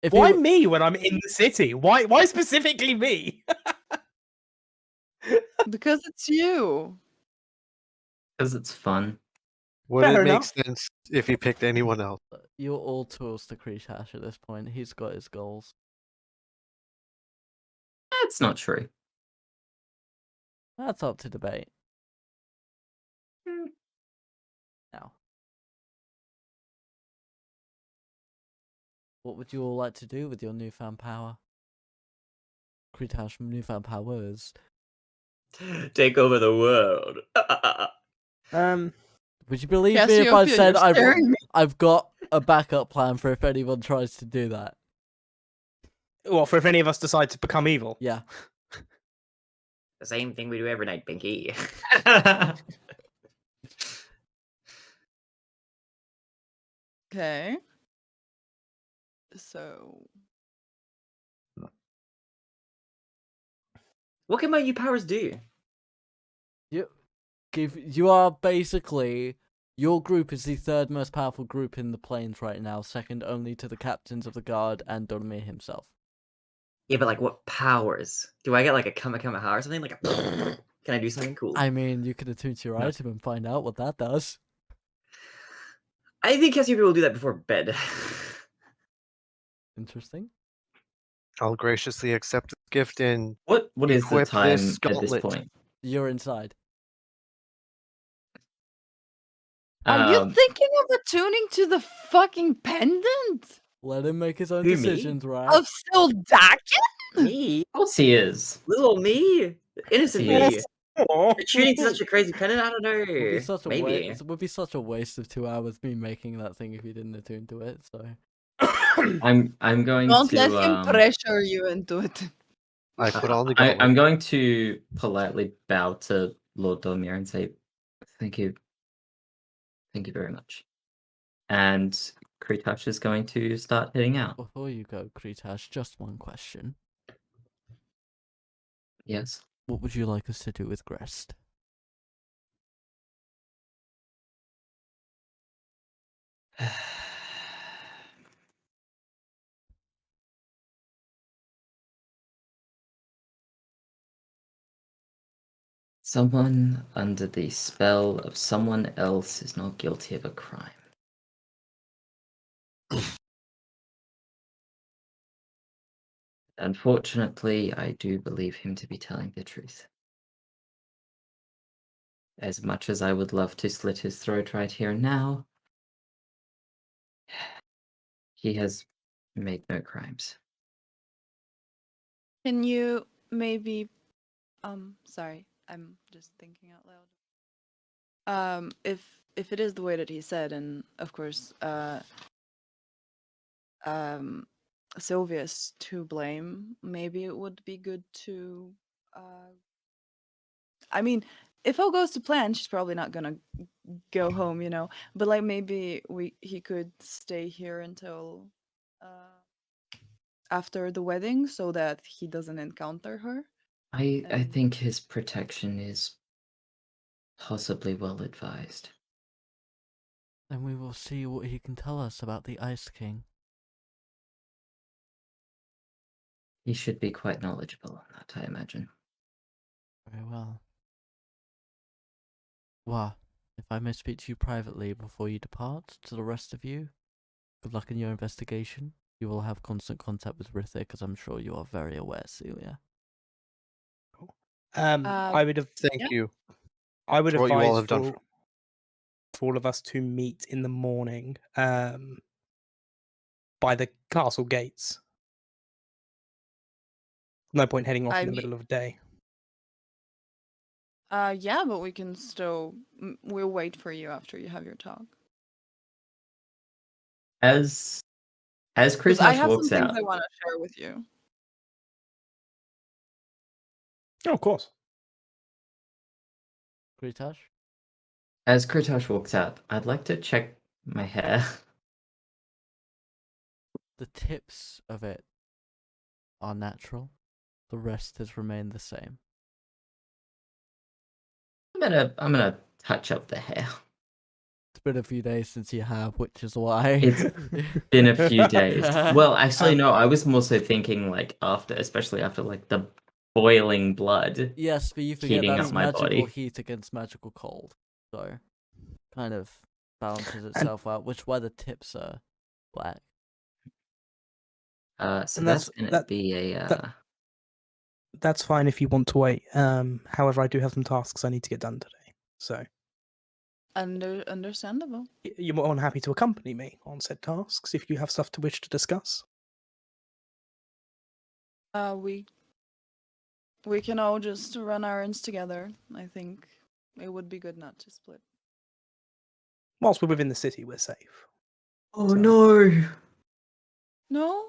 If
Why
you,
me when I'm in the city? Why specifically me?
Because it's you.
because it's fun.
Would
Fair
it make
enough.
sense if he picked anyone else?
you're all tools to Kretash at this point. He's got his goals.
That's not true.
That's up to debate.
Hmm.
Now, what would you all like to do with your newfound power? Kretash newfound powers.
Take over the world.
Would you believe me if I
Cassiopeia,
said
you're staring me.
I've got a backup plan for if anyone tries to do that?
What, for if any of us decide to become evil?
Yeah.
The same thing we do every night, Pinky.
Okay. So
What can my new powers do?
You are basically, your group is the third most powerful group in the plains right now, second only to the captains of the guard and Donmir himself.
Yeah, but like, what powers? Do I get like a Kamehameha or something? Like, can I do something cool?
I mean, you could attune to your
No.
item and find out what that does.
I think Cassiopeia will do that before bed.
Interesting.
I'll graciously accept the gift and
What is the
Equip
time
this
at this
gauntlet.
point?
You're inside.
are you
Um,
thinking of attuning to the fucking pendant
Let him make his own
Who, me?
decisions, right?
of Syldakken?
Me?
of course he is.
Little me? Innocent
Yes.
me?
Oh.
Tuning to such a crazy pendant? I don't know.
Would be such a
Maybe.
waste. It would be such a waste of 2 hours me making that thing if you didn't attune to it. So
I'm going
Don't
to
let him pressure you into it.
I put on the
I'm
gauntlet.
going to politely bow to Lord Dormir and say, "Thank you very much." And Kretash is going to start heading out.
before you go, Kretash, just one question.
Yes.
What would you like us to do with Grest?
Someone under the spell of someone else is not guilty of a crime. Unfortunately, I do believe him to be telling the truth. As much as I would love to slit his throat right here and now, he has made no crimes.
Can you maybe sorry, I'm just thinking out loud. If it is the way that he said, and of course, Sylvia's to blame, maybe it would be good to I mean, if all goes to plan, she's probably not gonna go home, you know. But like maybe he could stay here until after the wedding so that he doesn't encounter her.
I
And
think his protection is possibly well advised.
Then we will see what he can tell us about the Ice King.
He should be quite knowledgeable on that, I imagine.
Very well. Wa, if I may speak to you privately before you depart, to the rest of you, good luck in your investigation. You will have constant contact with Rithik, as I'm sure you are very aware, Seelia.
I would have.
Thank
Yeah.
you
I would
for what you all
advise
have done.
for all of us to meet in the morning by the castle gates. No point heading off
I
in the
mean-
middle of the day.
Yeah, but we can still we'll wait for you after you have your talk.
As
Because I
Kretash
have some
walks
things
out,
I want to share with you.
Oh, of course.
Kretash?
as Kretash walks out, I'd like to check my hair.
The tips of it are natural. The rest has remained the same.
I'm gonna touch up the hair.
It's been a few days since you have, which is why.
It's been a few days. Well, actually, no. I was more so thinking, like, especially after like the boiling blood.
Yes, but you forget
Heating
that's
up my
magical
body.
heat against magical cold. So, kind of balances itself out, which is why the tips are black.
So
And
that's
that's-
gonna be a.
that- That's fine if you want to wait. However, I do have some tasks I need to get done today. So
Understandable.
you're more than happy to accompany me on said tasks if you have stuff to wish to discuss.
We can all just run errands together. I think it would be good not to split.
Whilst we're within the city, we're safe.
Oh no!
No?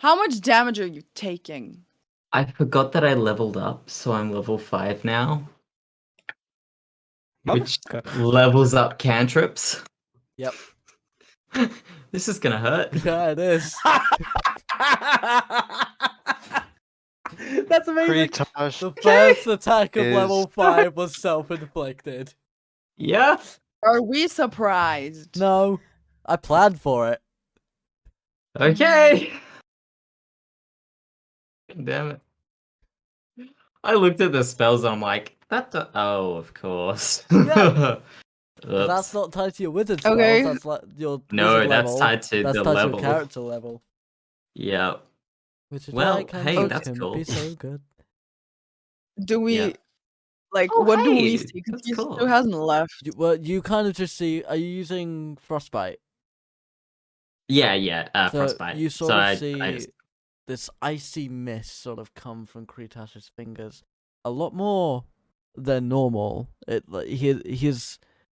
How much damage are you taking?
I forgot that I leveled up, so I'm level 5 now. Which levels up cantrips.
Yep.
This is gonna hurt.
Yeah, it is.
That's amazing.
Kretash,
The first attack of
Is-
level 5 was self-inflicted.
Yeah.
Are we surprised?
No, I planned for it.
Okay. Damn it. I looked at the spells and I'm like, oh, of course.
Yeah.
Oops.
That's not tied to your wizard spells.
Okay.
That's like your
No,
wizard
that's
level.
tied to
That's
the
tied
level.
to your character level.
Yeah.
Which is
Well,
why can't
hey, that's
can
cool.
be so good.
Do we
Yeah.
like
Oh,
what do we
hey,
see? Because
that's
he
cool.
still hasn't left.
You kind of just see. Are you using frostbite?
Yeah,
So
frostbite.
you sort
So
of
I
see
just-
this icy mist sort of come from Kretash's fingers, a lot more than normal.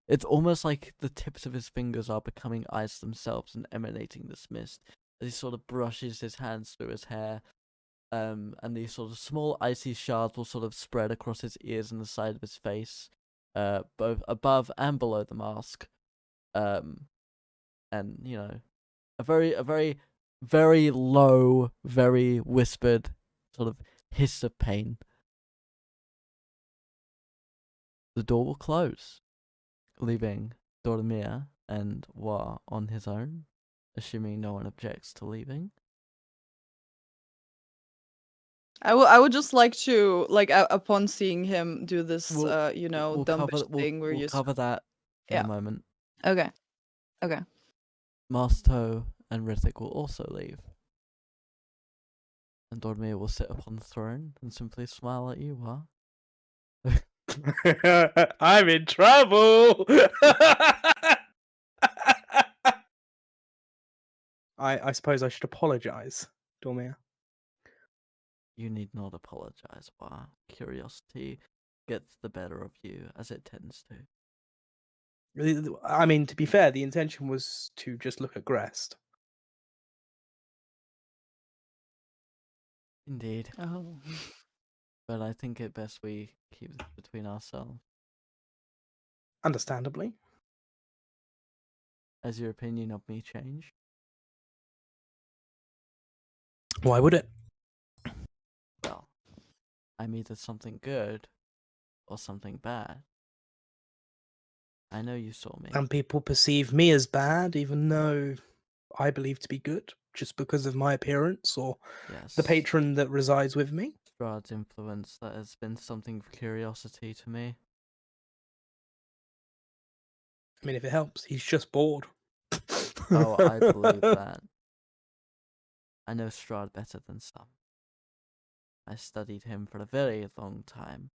It's almost like the tips of his fingers are becoming ice themselves and emanating this mist as he sort of brushes his hands through his hair. And these sort of small icy shards will sort of spread across his ears and the side of his face, both above and below the mask. And you know, a very, very low, very whispered sort of hiss of pain. The door will close, leaving Dormir and Wa on his own, assuming no one objects to leaving.
I would just like to upon seeing him do this
We'll
dumbish thing where
we'll
you
cover that in
Yeah.
a moment.
Okay. Okay.
Masto and Rithik will also leave. And Dormir will sit upon the throne and simply smile at you, huh?
I'm in trouble. I suppose I should apologize, Dormir.
You need not apologize, Wa. Curiosity gets the better of you, as it tends to.
I mean, to be fair, the intention was to just look at Grest.
Indeed.
Oh.
But I think it best we keep this between ourselves.
Understandably.
Has your opinion of me changed?
Why would it?
Well, I'm either something good or something bad. I know you saw me.
And people perceive me as bad, even though I believe to be good, just because of my appearance or
Yes.
the patron that resides with me.
Strahd's influence, that has been something of curiosity to me.
I mean, if it helps, he's just bored.
Oh, I believe that. I know Strahd better than some. I studied him for a very long time.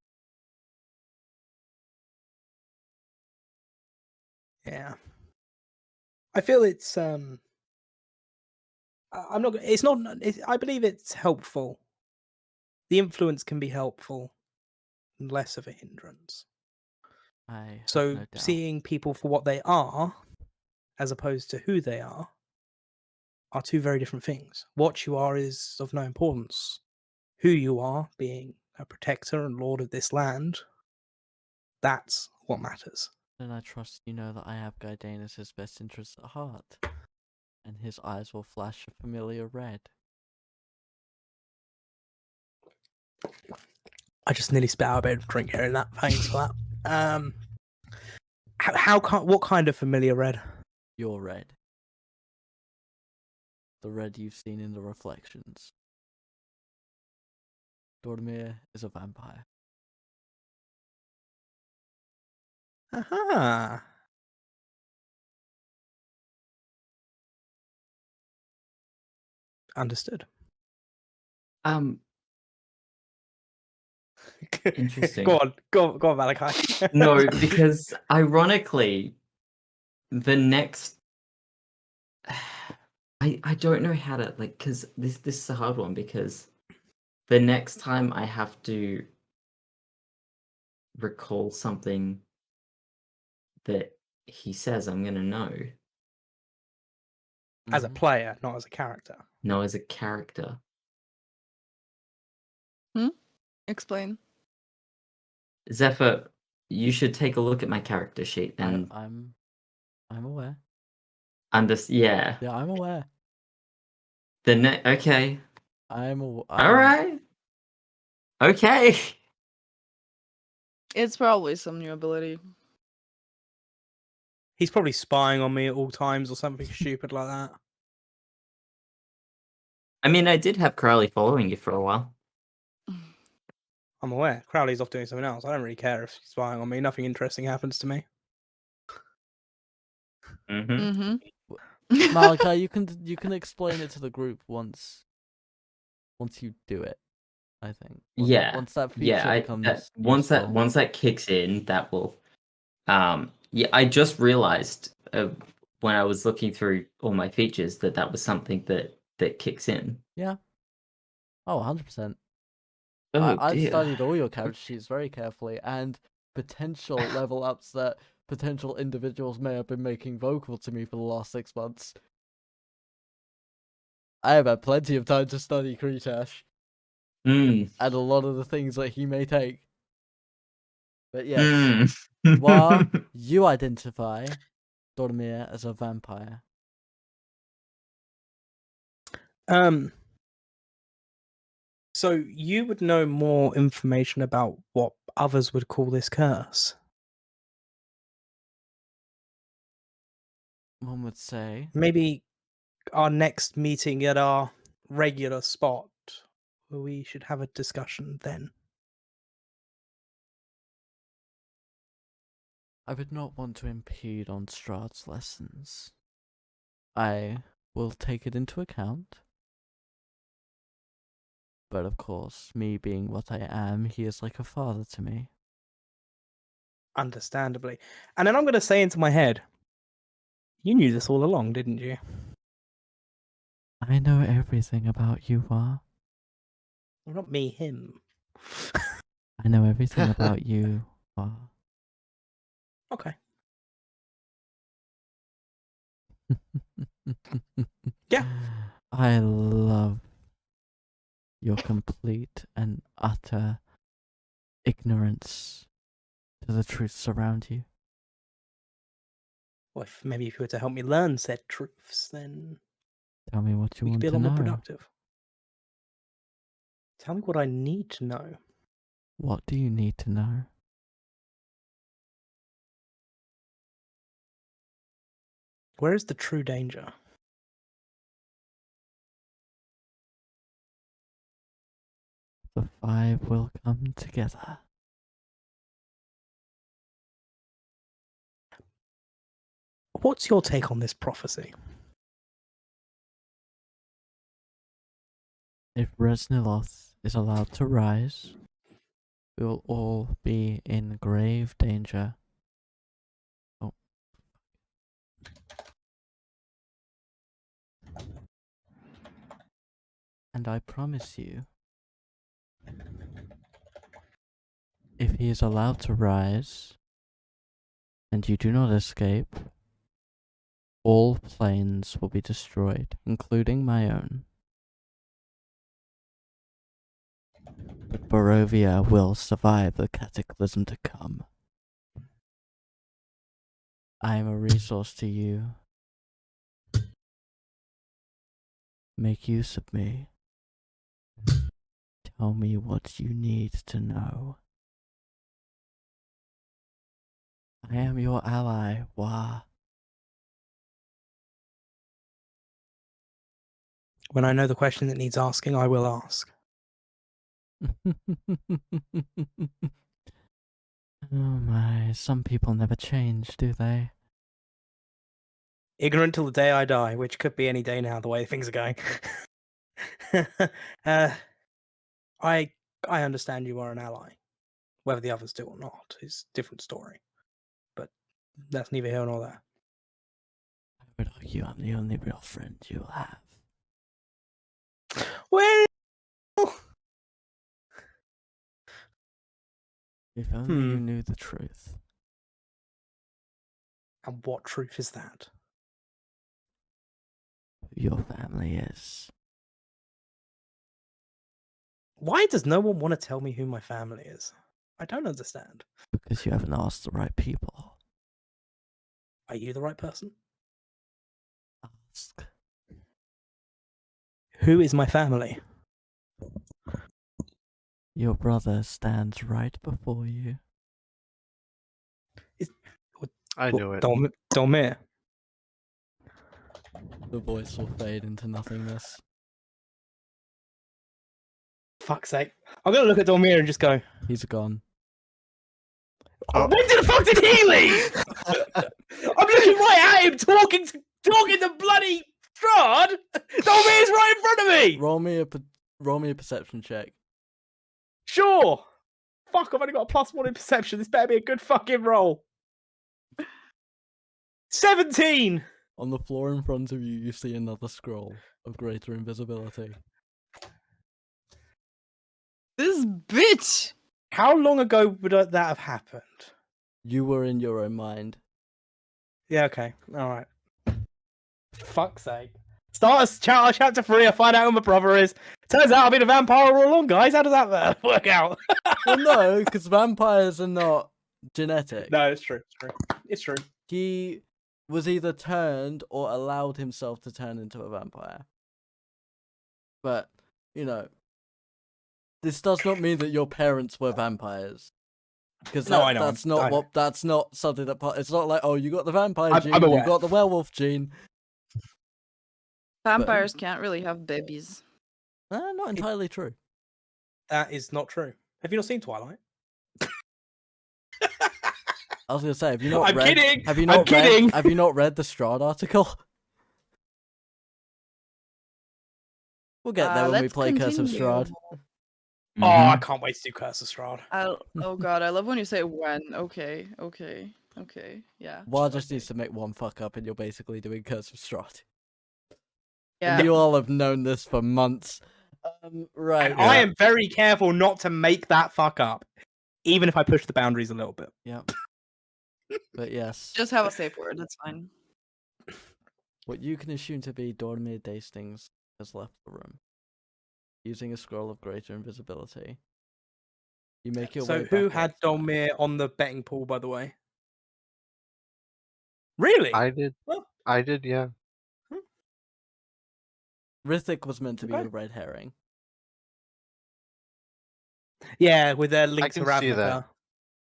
Yeah. I feel it's I'm not. It's not. I believe it's helpful. The influence can be helpful, and less of a hindrance.
I have
So
no doubt.
seeing people for what they are, as opposed to who they are two very different things. What you are is of no importance. Who you are, being a protector and lord of this land, that's what matters.
Then I trust you know that I have Gaidanus' best interests at heart. And his eyes will flash a familiar red.
I just nearly spat out a bit of drink hearing that. Thanks for that. What kind of familiar red?
Your red. The red you've seen in the reflections. Dormir is a vampire.
Aha. Understood.
Interesting.
Go on, Malachi.
No, because ironically, the next I don't know how to because this is a hard one because the next time I have to recall something that he says, I'm gonna know.
As a player, not as a character.
No, as a character.
Explain.
Zephyr, you should take a look at my character sheet and
I'm aware.
Yeah.
Yeah, I'm aware.
Okay.
All
right. Okay.
It's probably some new ability.
He's probably spying on me at all times or something stupid like that.
I mean, I did have Crowley following you for a while.
I'm aware. Crowley's off doing something else. I don't really care if he's spying on me. Nothing interesting happens to me.
Mm-hmm.
Malachi, you can explain it to the group once you do it. I think. Once that feature becomes
once that kicks in, that will. Yeah, I just realized when I was looking through all my features that was something that kicks in.
Yeah. Oh, 100%.
Oh,
I've
dear.
studied all your character sheets very carefully, and potential level ups that potential individuals may have been making vocal to me for the last 6 months. I have had plenty of time to study Kretash. And a lot of the things that he may take. But yes, Wa, you identify Dormir as a vampire.
So you would know more information about what others would call this curse.
One would say.
Maybe our next meeting at our regular spot where we should have a discussion then.
I would not want to impede on Strahd's lessons. I will take it into account. But of course, me being what I am, he is like a father to me.
Understandably. And then I'm going to say into my head, you knew this all along, didn't you?
I know everything about you, Wa.
Well, not me, him.
I know everything about you, Wa.
Okay. Yeah.
I love your complete and utter ignorance to the truths around you.
Well, maybe if you were to help me learn said truths, then
Tell me what you
we could
want
be a
to
lot more
know.
productive. Tell me what I need to know.
What do you need to know?
Where is the true danger?
The five will come together.
What's your take on this prophecy?
If Resniloth is allowed to rise, we will all be in grave danger. Oh. And I promise you, if he is allowed to rise, and you do not escape, all planes will be destroyed, including my own. But Barovia will survive the cataclysm to come. I am a resource to you. Make use of me. Tell me what you need to know. I am your ally, Wa.
When I know the question that needs asking, I will ask.
Oh my, some people never change, do they?
Ignorant till the day I die, which could be any day now, the way things are going. I understand you are an ally. Whether the others do or not is a different story. But that's neither here nor there.
I would argue I'm the only real friend you'll have.
Well,
If only you knew the truth.
and what truth is that?
Who your family is.
Why does no one want to tell me who my family is? I don't understand.
Because you haven't asked the right people.
Are you the right person?
Ask.
Who is my family?
Your brother stands right before you.
I knew it.
Dolmir.
The voice will fade into nothingness.
Fuck's sake. I'm going to look at Dolmir and just go,
He's gone.
Oh.
when the fuck did he leave? I'm looking right at him talking to bloody Strahd. Dolmir's right in front of me.
Roll me a perception check.
Sure. Fuck, I've only got a +1 in perception. This better be a good fucking roll. 17.
On the floor in front of you, you see another scroll of greater invisibility.
This bitch!
How long ago would that have happened?
You were in your own mind.
Yeah, okay. Alright. Fuck's sake. Start a chapter 3, I find out who my brother is. Turns out I've been a vampire all along, guys. How does that work out?
Well, no, because vampires are not genetic.
No, it's true. It's true.
He was either turned or allowed himself to turn into a vampire. But, you know, this does not mean that your parents were vampires. Because
No, I know.
that's not something that it's not like, oh, you got the vampire
I'm
gene,
aware.
you got the werewolf gene.
Vampires can't really have babies.
Not entirely true.
That is not true. Have you not seen Twilight?
I was gonna say, have you not
I'm
read?
kidding!
Have you
I'm
not read?
kidding!
Have you not read the Strahd article? We'll get there when we
Let's
play Curse of
continue.
Strahd.
Oh, I
Mhm.
can't wait to do Curse of Strahd.
Oh god, I love when you say when. Okay, yeah.
Wa just
okay.
needs to make one fuck up, and you're basically doing Curse of Strahd.
Yeah.
You all have known this for months. Right.
And I am very careful not to make that fuck up, even if I push the boundaries a little bit.
Yeah. But yes,
Just have a safe word. That's fine.
what you can assume to be Dormir Dastings has left the room. Using a scroll of greater invisibility. You make your
So
way
who
back
had
outside.
Dolmir on the betting pool, by the way? Really?
I did.
Well,
I did, yeah.
Rithik was meant to be
Okay.
the red herring.
yeah, with their link to
can see that.
Ravnica.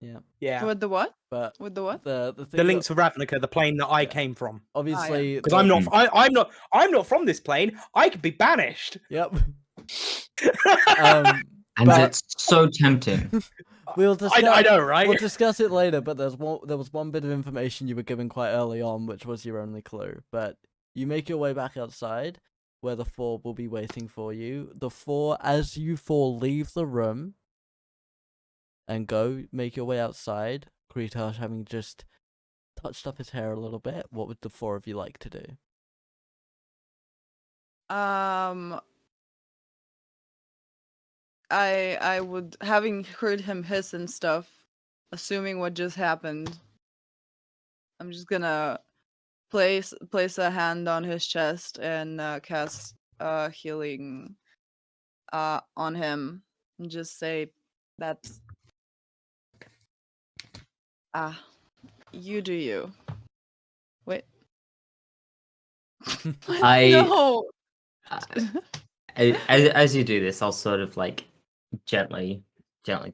Yeah.
Yeah.
With the what?
But
With the what?
the thing
The link
that-
to Ravnica, the plane that I
Yeah.
came from.
obviously
Because
the-
I'm not from this plane. I could be banished.
Yep.
And
But
it's so tempting.
we'll discuss.
I know, right?
We'll discuss it later. But there was one bit of information you were given quite early on, which was your only clue. But you make your way back outside, where the four will be waiting for you. The four, as you four leave the room, and go make your way outside. Kretash having just touched up his hair a little bit. What would the four of you like to do?
I would, having heard him hiss and stuff, assuming what just happened, I'm just gonna place a hand on his chest and cast healing on him and just say that's you do you. Wait. No.
As you do this, I'll sort of like gently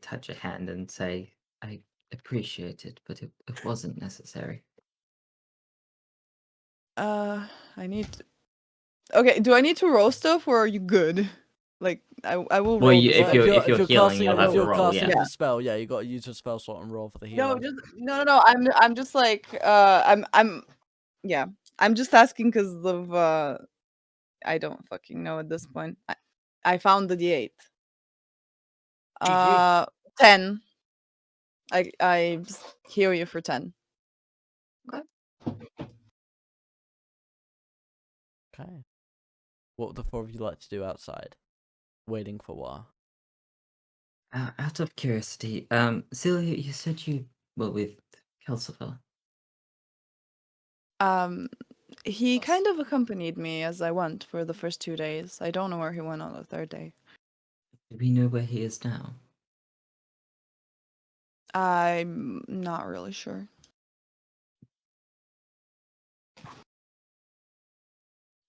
touch your hand and say, "I appreciate it, but it wasn't necessary."
I need to... Okay, do I need to roll stuff or are you good? Like I will
Well,
roll.
if
stuff.
you're healing, you'll have
if
to
you're
roll.
casting
Yeah.
the spell, yeah, you got to use your spell slot and roll for the
No,
healing.
no. I'm just like I'm just asking because of I don't fucking know at this point. I found the D8.
GG.
10. I heal you for 10.
Okay. What would the four of you like to do outside, waiting for Wa?
Out of curiosity, Seelia, you said you were with Kelsifer.
He kind of accompanied me as I went for the first 2 days. I don't know where he went on the third day.
Do we know where he is now?
I'm not really sure.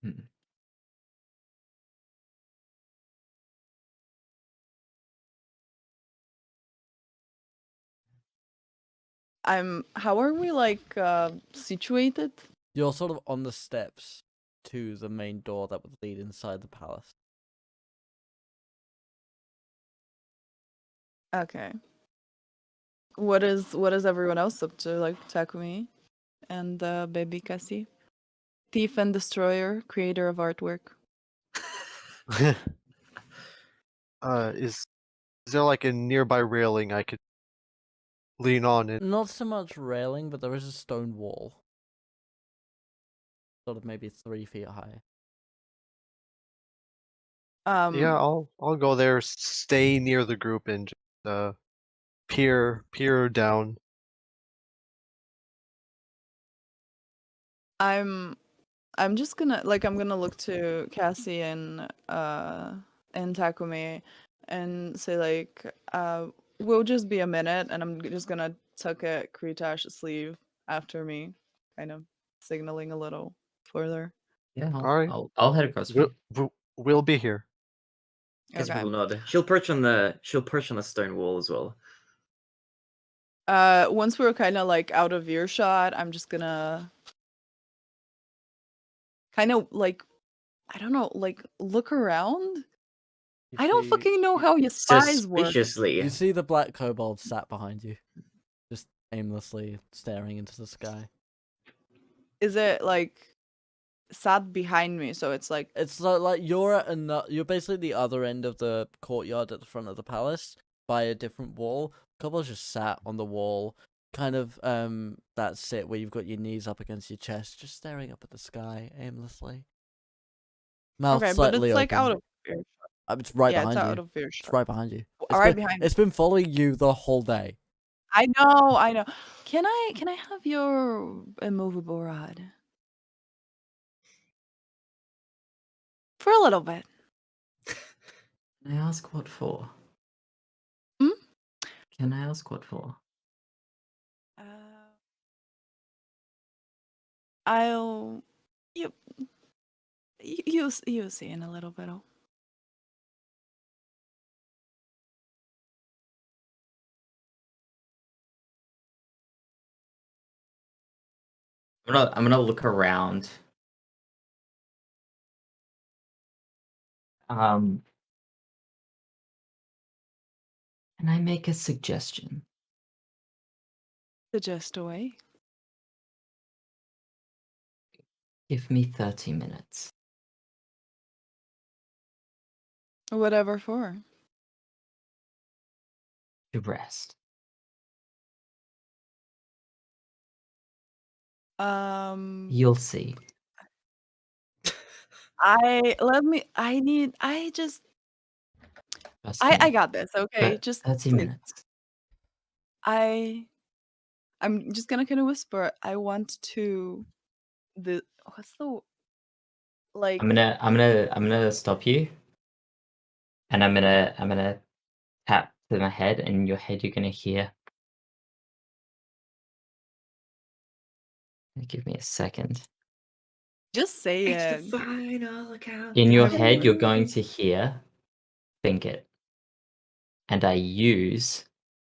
Hmm.
How are we like situated?
You're sort of on the steps to the main door that would lead inside the palace.
Okay. What is everyone else up to? Like Takumi and baby Cassie? Thief and destroyer, creator of artwork.
Is there like a nearby railing I could lean on it?
Not so much railing, but there is a stone wall. Sort of maybe 3 feet high.
Yeah, I'll go there, stay near the group, and just peer down.
I'm just gonna I'm gonna look to Cassie and Takumi and say like we'll just be a minute, and I'm just gonna tuck at Kretash's sleeve after me, kind of signaling a little further.
Yeah,
Alright.
I'll head across.
We'll be here.
Cassie
Okay.
will nod. She'll perch on the stone wall as well.
Once we're kind of like out of earshot, I'm just gonna kind of like, I don't know, like look around.
You
I don't
see-
fucking know how your spies work.
Suspiciously.
You see the black kobold sat behind you, just aimlessly staring into the sky.
Is it like sat behind me? So it's like
It's like you're at you're basically the other end of the courtyard at the front of the palace by a different wall. Kobold's just sat on the wall, kind of that sit where you've got your knees up against your chest, just staring up at the sky aimlessly. Mouth
okay, but
slightly
it's like
open.
out of earshot.
It's right
Yeah, it's
behind
out
you.
of
It's
earshot.
right behind you.
Right behind me.
It's been following you the whole day.
I know. Can I have your immovable rod? For a little bit.
Can I ask what for?
Hmm?
Can I ask what for?
I'll you'll see in a little bit.
I'm gonna look around. Can I make a suggestion?
Suggest away.
Give me 30 minutes.
Whatever for.
To rest. You'll see. Trust
I
me.
got this, okay?
But
Just
30
please.
minutes.
I'm just gonna kind of whisper. I want to what's the like
I'm gonna stop you. And I'm gonna tap to my head, and in your head you're gonna hear. Give me a second.
just say it.
final countdown.
In your head you're going to hear, think it. And I use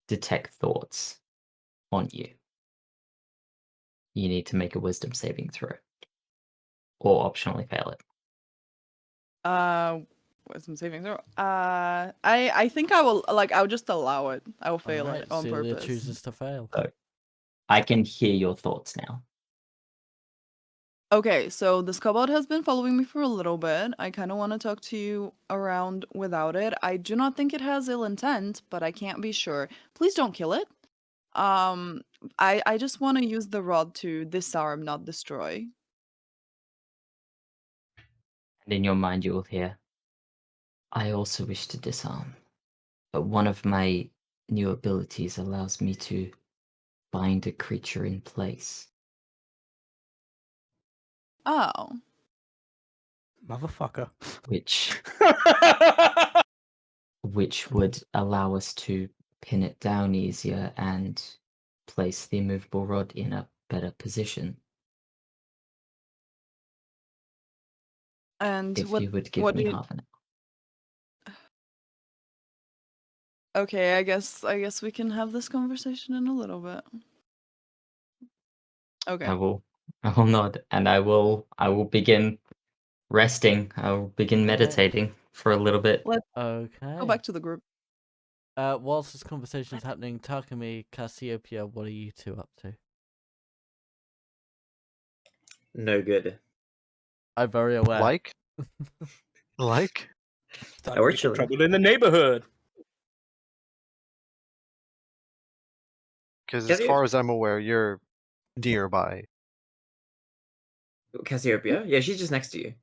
detect thoughts on you. You need to make a wisdom saving throw. Or optionally fail it.
Wisdom saving throw. I think I'll just allow it. I'll fail
Alright,
it on
Seelia
purpose.
chooses to fail.
So I can hear your thoughts now.
Okay, so this kobold has been following me for a little bit. I kind of want to talk to you around without it. I do not think it has ill intent, but I can't be sure. Please don't kill it. I just want to use the rod to disarm, not destroy.
And in your mind you will hear, I also wish to disarm. But one of my new abilities allows me to bind a creature in place.
Oh.
Motherfucker.
Which would allow us to pin it down easier and place the immovable rod in a better position.
And
If
what
you would give
what
me
do you
half an hour.
Okay, I guess we can have this conversation in a little bit. Okay.
I will nod, and I will begin resting. I will begin
Alright.
meditating for a little bit.
Let's
Okay.
go back to the group.
Whilst this conversation's happening, Takumi, Cassiopeia, what are you two up to?
No good.
I'm very aware.
Like?
Started
we're
making
chilling.
trouble in the neighborhood.
Because as far as I'm aware, you're nearby.
Cassiopeia? Yeah, she's just next to you.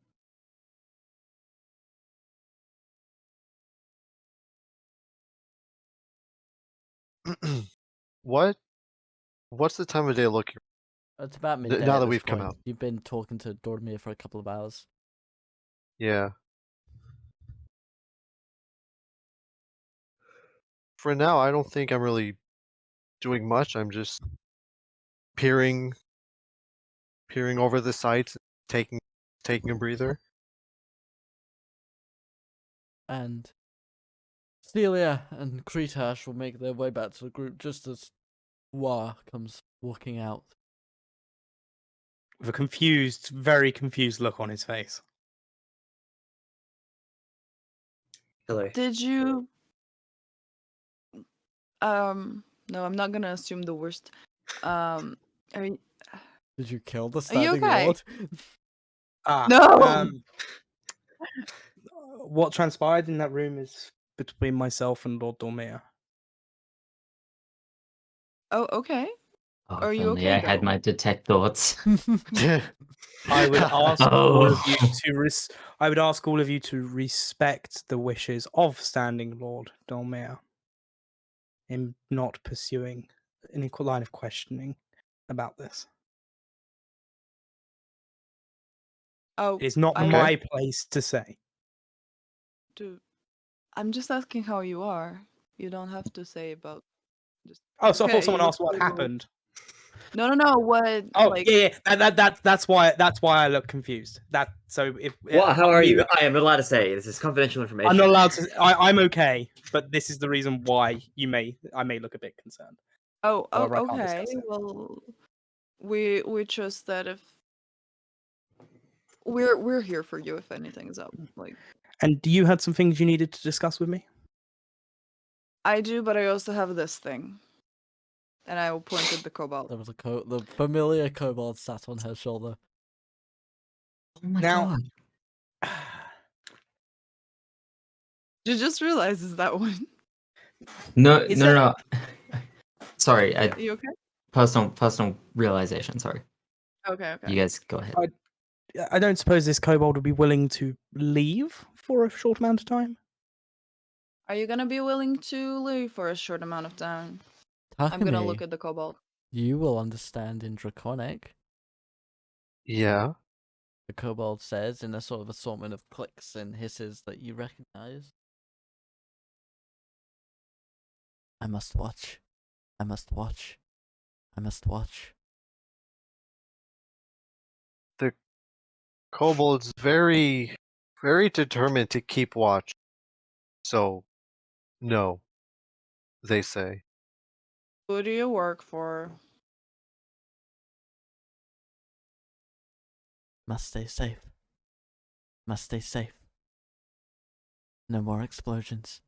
What's the time of day looking?
It's about midday.
now
at
that
this
we've come
point.
out.
You've been talking to Dormir for a couple of hours.
Yeah. For now, I don't think I'm really doing much. I'm just peering over the sights, taking a breather.
And Seelia and Kretash will make their way back to the group just as Wa comes walking out.
With a confused, very confused look on his face.
Hello.
Did you? No, I'm not gonna assume the worst. Are you,
Did you kill the
are you
standing
okay?
lord?
Ah,
No.
What transpired in that room is between myself and Lord Dormir.
Oh, okay.
Oh,
Are
if
you
only
okay
I had
though?
my detect thoughts.
I would ask all of you
Oh.
to I would ask all of you to respect the wishes of Standing Lord Dolmir in not pursuing an equal line of questioning about this.
Oh,
It is not
I
my place to say.
do. I'm just asking how you are. You don't have to say about. Just
Oh, so I thought
okay.
someone
You
asked what
look good.
happened.
No. What
Oh,
like?
yeah. That's why I look confused. So if
What? How
I'm
are you?
either-
I am not allowed to say. This is confidential
I'm
information.
not allowed to. I'm okay, but this is the reason why I may look a bit concerned.
Oh,
However, I can't
okay.
discuss it.
Well, we trust that if we're here for you if anything's up. Like
And do you had some things you needed to discuss with me?
I do, but I also have this thing, and I will point at the cobalt.
There was the familiar kobold sat on her shoulder.
Oh my
Now-
god.
You just realizes that one.
No,
Is
no, no, no. Sorry,
You okay?
personal realization. Sorry.
Okay.
You guys go ahead.
I don't suppose this kobold would be willing to leave for a short amount of time.
Are you gonna be willing to leave for a short amount of time? I'm gonna look at the cobalt.
You will understand in Draconic.
Yeah.
The kobold says in a sort of assortment of clicks and hisses that you recognize. I must watch. I must watch. I must watch.
The kobold's very, very determined to keep watch. So, no, they say.
Who do you work for?
Must stay safe. Must stay safe. No more explosions.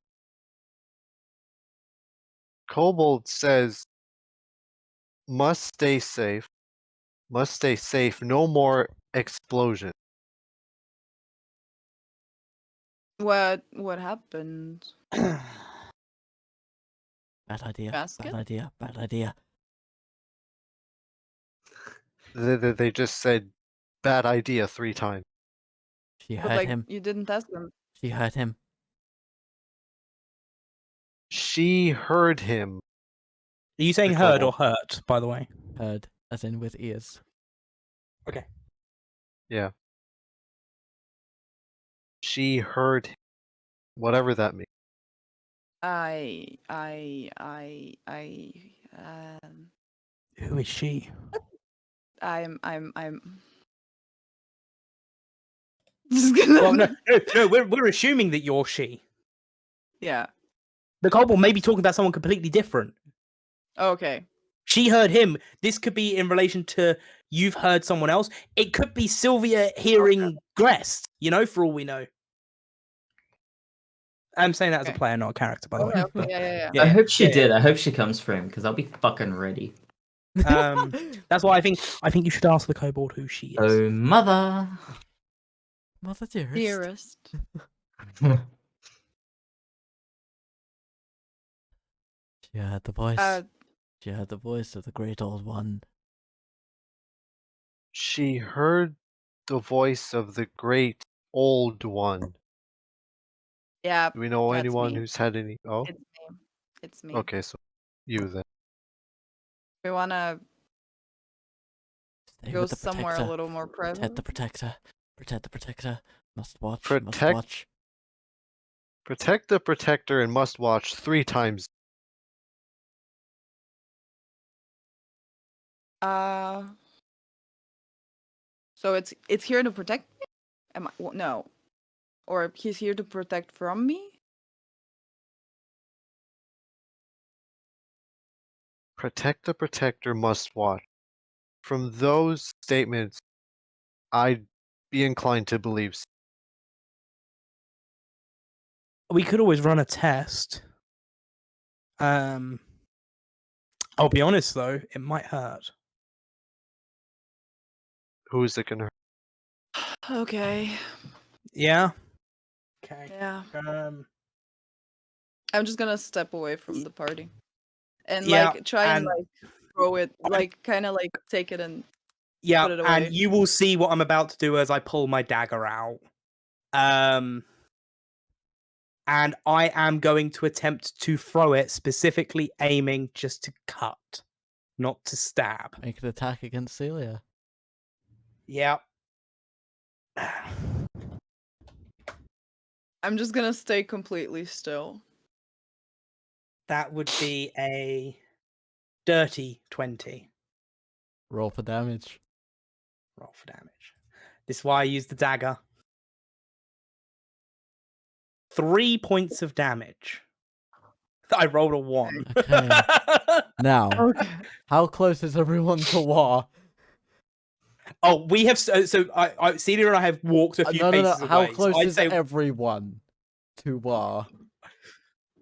Kobold says, must stay safe. Must stay safe. No more explosion.
What happened?
Bad idea.
Ask
Bad
it?
idea. Bad idea.
They just said bad idea 3 times.
She
But
heard
like
him.
you didn't ask them.
She heard him.
She heard him.
Are you saying
The
heard or
kobold.
hurt, by the way?
Heard, as in with ears.
Okay.
Yeah. She heard him. Whatever that means.
Who is she?
I'm just gonna
Well, no. We're assuming that you're she.
Yeah.
The kobold may be talking about someone completely different.
Okay.
She heard him. This could be in relation to you've heard someone else. It could be Sylvia hearing Grest, for all we know. I'm saying that as a
Okay.
player, not a character, by the
Okay,
way.
okay, yeah.
I hope she
yeah.
did. I hope she comes for him because I'll be fucking ready.
That's why I think you should ask the kobold who she is.
Oh, mother.
Mother dearest.
Dearest.
She heard the voice.
Uh,
She heard the voice of the great old one.
She heard the voice of the great old one.
yeah.
Do we know
That's
anyone
me.
who's had any? Oh,
It's me. It's me.
okay, so you then.
We wanna
Stay
go
with the
somewhere a
protector.
little more
Protect
private.
the protector. Protect the protector. Must watch. Must
Protect-
watch.
Protect the protector and must watch 3 times.
So it's here to protect me? No. Or he's here to protect from me?
Protect the protector must watch. From those statements, I'd be inclined to believe.
We could always run a test. I'll be honest though, it might hurt.
Who is it gonna hurt?
Okay.
Yeah. Okay.
Yeah.
Um.
I'm just gonna step away from the party. And
Yeah,
like try and
and-
like throw it, like kind of like take it and
Yeah,
Put it away.
and you will see what I'm about to do as I pull my dagger out. And I am going to attempt to throw it, specifically aiming just to cut, not to stab.
Make an attack against Seelia.
Yep.
I'm just gonna stay completely still.
That would be a dirty 20.
Roll for damage.
Roll for damage. This is why I use the dagger. 3 points of damage. I rolled a 1.
Okay. Now,
Okay.
how close is everyone to Wa?
Oh, we have Celia and I have walked a few
No.
paces away.
How close
so I'd
is
say
everyone to Wa?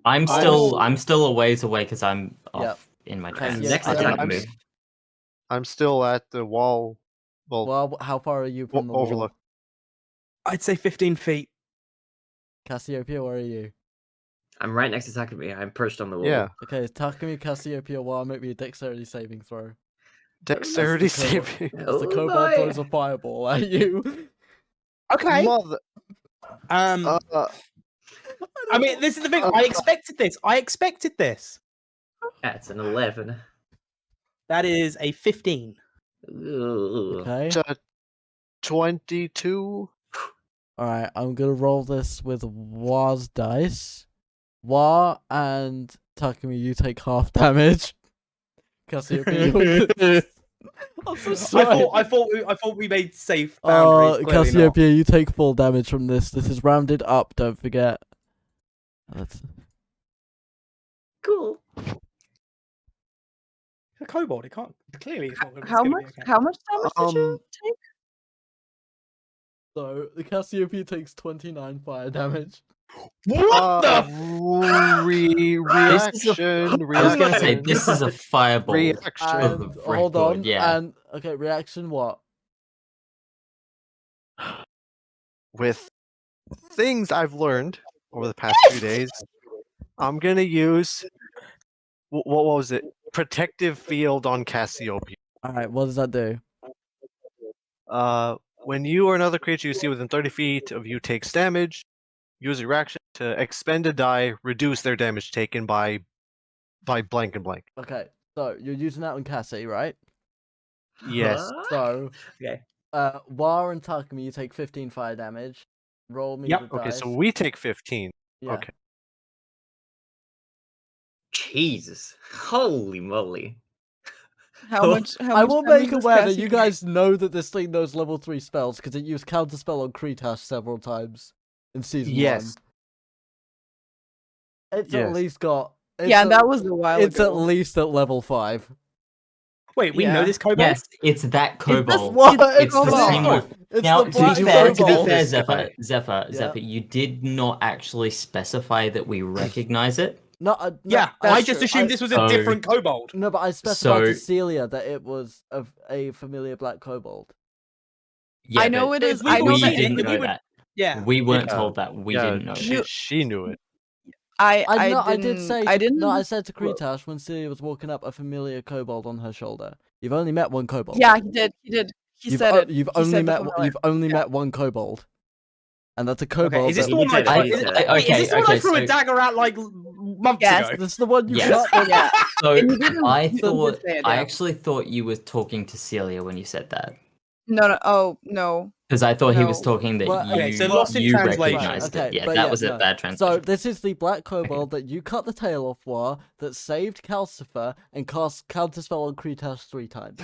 I'm still a ways away because I'm off
Yep.
in my
Okay,
trance.
yeah,
Next
I
attack
don't-
move.
I'm still at the wall. Well,
Well, how far are you from the
overlook.
wall?
I'd say 15 feet.
Cassiopeia, where are you?
I'm right next to Takumi. I'm perched on the wall.
Yeah.
Okay, Takumi, Cassiopeia, Wa, make me a dexterity saving throw.
Dexterity
That's the
saving.
As the
Oh
kobold
my.
throws a fireball at you.
Okay.
Mother.
I mean, this is the thing. I expected this.
That's an 11.
That is a 15.
Ugh.
Okay.
22.
Alright, I'm gonna roll this with Wa's dice. Wa and Takumi, you take half damage. Cassiopeia, I'm so sorry.
I thought we made safe boundaries. Clearly not.
Cassiopeia, you take full damage from this. This is rounded up, don't forget. That's...
Cool.
A kobold. It can't. Clearly, it's not.
How much? How much damage did you take?
So, the Cassiopeia takes 29 fire damage.
What the?
Reaction.
I was gonna say
Reaction.
this is a fireball.
Reaction.
of
And,
the
hold
record,
on,
yeah.
and, okay, reaction what?
With things I've learned over the past 2 days, I'm gonna use what was it? Protective field on Cassiopeia.
Alright, what does that do?
When you or another creature you see within 30 feet of you takes damage, use a reaction to expend a die, reduce their damage taken by blank and blank.
Okay, so you're using that on Cassie, right?
Yes.
Huh?
So,
Okay.
Wa and Takumi, you take 15 fire damage. Roll me
Yep,
the
Okay,
dice.
so we take 15.
Yeah.
Okay.
Jesus. Holy moly.
How much? How
I
much
will
damage
make
does
aware that
Cassie
you
take?
guys know that this thing knows level 3 spells because it used counterspell on Kretash several times in season 1.
Yes.
It's at
Yes.
least got.
Yeah, that was a while
It's
ago.
at least at level 5.
Wait, we know
Yeah.
this kobold.
Yes, it's that kobold.
What?
It's the
kobold.
same one.
It's
Now,
the
to
black
be fair,
kobold.
Zephyr,
Yeah.
you did not actually specify that we recognize it.
No, no,
Yeah, I
that's
just
true.
assumed this was a
So-
different kobold.
No, but I specified to
So-
Seelia that it was a familiar black kobold.
Yeah,
I know
but
it is.
we
I know
we
that.
didn't
we
know
would-
that.
Yeah.
We weren't
Yeah.
told that. We
Yeah,
didn't know.
she knew it.
I
did say.
I didn't.
No, I said to Kretash when Seelia was walking up, a familiar kobold on her shoulder. You've only met one kobold.
Yeah, he did. He did. He
You've
said it.
You've
He
only
said the
met.
familiar.
You've only met one kobold, and that's a kobold.
Okay, is this
that-
the one
said
I?
it, he
Is
said
it-
it.
wait, is this the one I
Okay,
threw a
so-
dagger at like months
Yes.
ago?
This is the one you
Yes.
shot.
Yeah.
So
And you didn't-
I
you didn't
thought
say it,
I
yeah.
actually thought you were talking to Celia when you said that,
No. Oh no.
because I thought he was
No.
talking that
Well,
you
okay, so lost in
you
translation.
recognized
Okay,
it. Yeah,
but
that
yeah,
was a
no.
bad
So
translation.
this is the black kobold that you cut the tail off War, that saved Calcifer and cast counterspell on Kretash 3 times.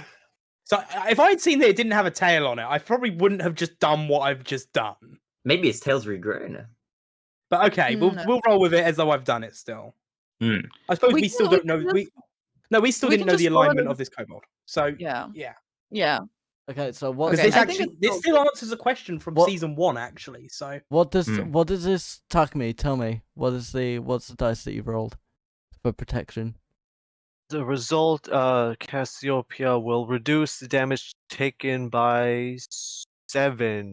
So if I'd seen that it didn't have a tail on it, I probably wouldn't have just done what I've just done.
Maybe its tail's regrown.
But okay,
No.
we'll roll with it as though I've done it still.
Hmm.
I suppose
We
we
can-
still
we
don't know.
can
We still
we
didn't
can
know the
just roll it
alignment
as-
of this kobold. So
Yeah.
yeah.
Yeah.
Okay, so what?
Because
Okay,
this
I think
actually
it's
this
still-
still answers a question from
What-
season 1, actually. So
What does
Hmm.
this Takumi? Tell me. What's the dice that you've rolled for protection?
The result, Cassiopeia will reduce the damage taken by 7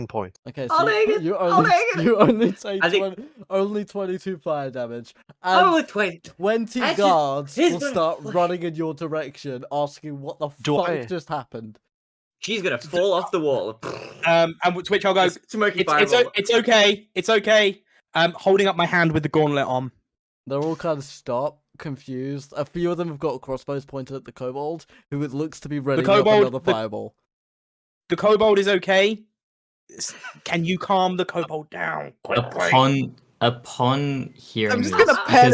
points.
Okay,
I'll
so
take it,
you
I'll
only
take it.
you only take
I think-
only 22 fire damage,
I'm
and
only 20.
20
That's just-
guards
he's
will
gonna
start
fly.
running in your direction, asking what the
Do
fuck
I-
just happened.
She's gonna fall off the wall.
and to which I'll go.
Smoky
It's
fireball.
okay. It's okay. Holding up my hand with the gauntlet on.
They're all kind of stop, confused. A few of them have got crossbows pointed at the kobold, who it looks to be ready up
kobold-
another fireball.
The kobold is okay. Can you calm the kobold down quickly?
Upon hearing
I'm just
this,
gonna pet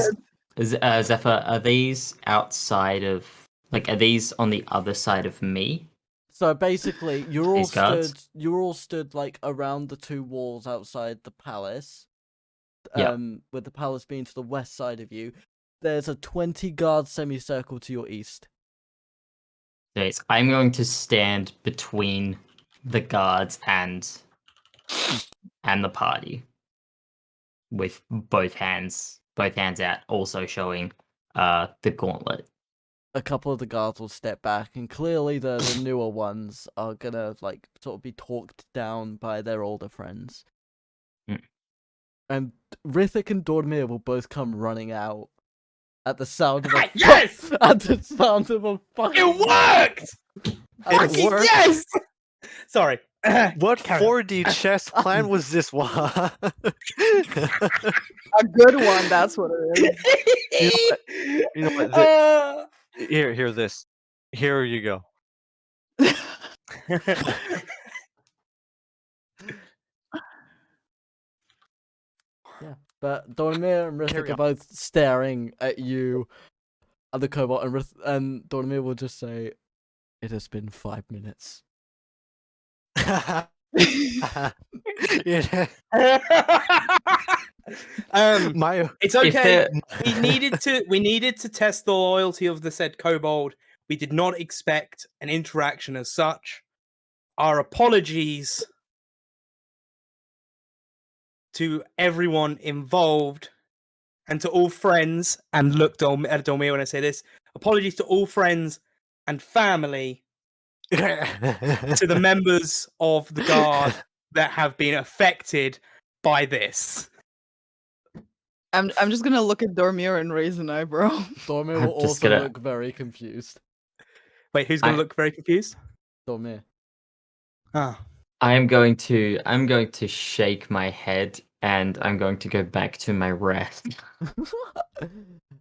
because, Zephyr, are these outside of, like, are these on the other side of me?
So basically, you're all
These guards?
stood like around the two walls outside the palace.
Yeah.
With the palace being to the west side of you. There's a 20 guard semicircle to your east.
Okay, so I'm going to stand between the guards and the party, with both hands out, also showing the gauntlet.
A couple of the guards will step back, and clearly the newer ones are gonna like sort of be talked down by their older friends.
Mm.
And Rithik and Dormir will both come running out at the sound of a
Yes!
at the sound of a fucking
It worked!
It worked.
Yes! Sorry.
What
Carry
4D chess plan was this one?
A good one, that's what it is.
You know what? Here, this. Here you go.
But Dormir and Rithik
Carry
are
on.
both staring at you and the cobalt, and Dormir will just say, "It has been 5 minutes."
Yeah. My
It's
If
okay.
they're-
We needed to test the loyalty of the said kobold. We did not expect an interaction as such. Our apologies to everyone involved and to all friends. And look at Dolmir when I say this. Apologies to all friends and family, to the members of the guard that have been affected by this.
I'm just gonna look at Dormir and raise an eyebrow.
Dormir
I'm
will
just
also
gonna-
look very confused.
Wait, who's going
I-
to look very confused?
Dormir.
Ah.
I'm going to shake my head, and I'm going to go back to my rest.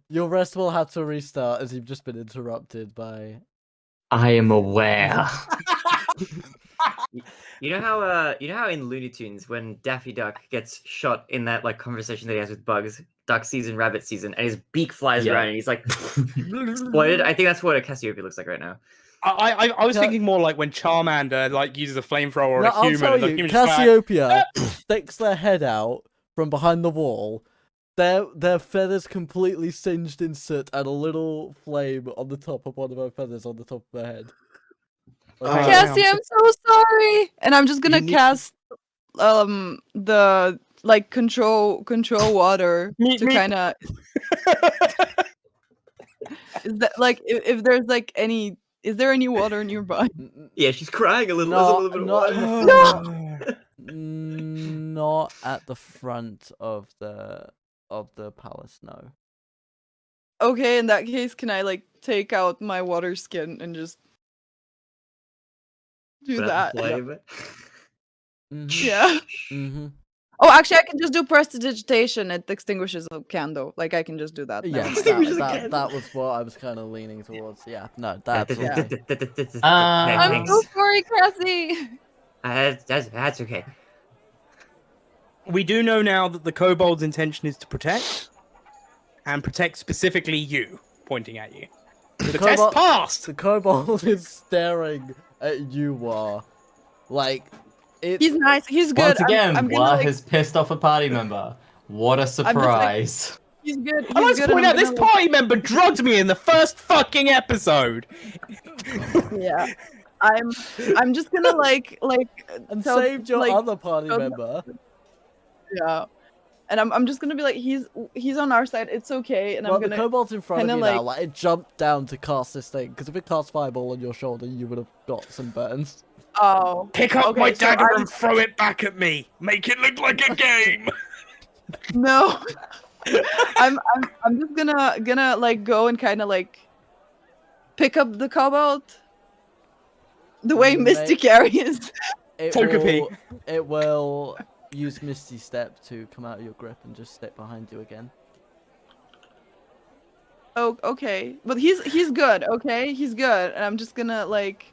Your rest will have to restart as you've just been interrupted by.
I am aware.
You know how in Looney Tunes when Daffy Duck gets shot in that like conversation that he has with Bugs, duck season, rabbit season, and his beak flies
Yeah.
around and he's like exploded. I think that's what a Cassiopeia looks like right now.
I was
Ca-
thinking more like when Charmander like uses a flamethrower on
No,
a
I'll
human,
tell
and the
you,
human's just like,
Cassiopeia sticks their head out from behind the wall. Their feathers completely singed in soot, and a little flame on the top of one of her feathers on the top of her head. Like,
Oh,
Cassie,
yeah,
I'm so sorry. And I'm just gonna
You need-
cast the like control water
Meep,
to
meep.
kind of is that like if there's like any is there any water nearby?
Yeah, she's crying a little.
No,
There's a little bit of
not
water.
in not at the front of the palace. No.
Okay, in that case, can I like take out my water skin and just do
Put out
that?
the flame.
Yeah.
Mm-hmm.
Oh, actually, I can just do prestidigitation. It extinguishes a candle. Like I can just do that.
Yeah,
Never mind.
Extinguishes a
that
candle.
that was what I was kind of leaning towards. Yeah, no, that's
Yeah.
okay.
I'm
Thanks.
so sorry, Cassie.
That's okay.
We do know now that the kobold's intention is to protect, and protect specifically you, pointing at you. The test
kobold-
passed.
The kobold is staring at you, Wa. Like, it's
He's nice. He's good.
Once again,
I'm gonna,
Wa
like,
has pissed off a party member. What a surprise.
he's good. He's
I like to
good.
point
I'm
out this
gonna, like-
party member drugged me in the first fucking episode.
Yeah. I'm just gonna like
And
tell,
saved your
like,
other party
tell them-
member.
yeah. And I'm just gonna be like, he's on our side. It's okay. And
Well,
I'm
the
gonna
kobold's in front of
kinda
you
like,
now. Like, it jumped down to cast this thing. Because if it cast Fireball on your shoulder, you would have got some burns.
oh,
Pick up
okay,
my
so
dagger
I'm-
and throw it back at me. Make it look like a game.
no. I'm just gonna like go and kind of like pick up the kobold the way Misty carries.
Takumi.
It will use Misty Step to come out of your grip and just step behind you again.
Oh, okay, but he's good. Okay, he's good, and I'm just gonna like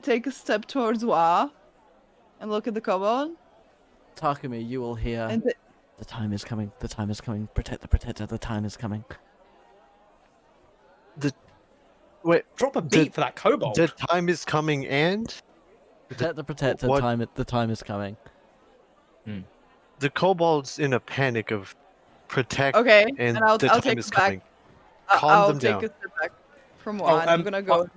take a step towards Wa, and look at the kobold.
Takumi, you will hear.
And
The time is coming. The time is coming. Protect the protector. The time is coming.
Wait,
Drop a beat for that kobold.
the time is coming, and
Protect the protector.
what-
The time is coming.
the kobold's in a panic of protect,
okay,
and
and I'll
the
take
time
it
is
back.
coming. Calm
I'll
them
take
down.
a step back from Wa, and I'm gonna go.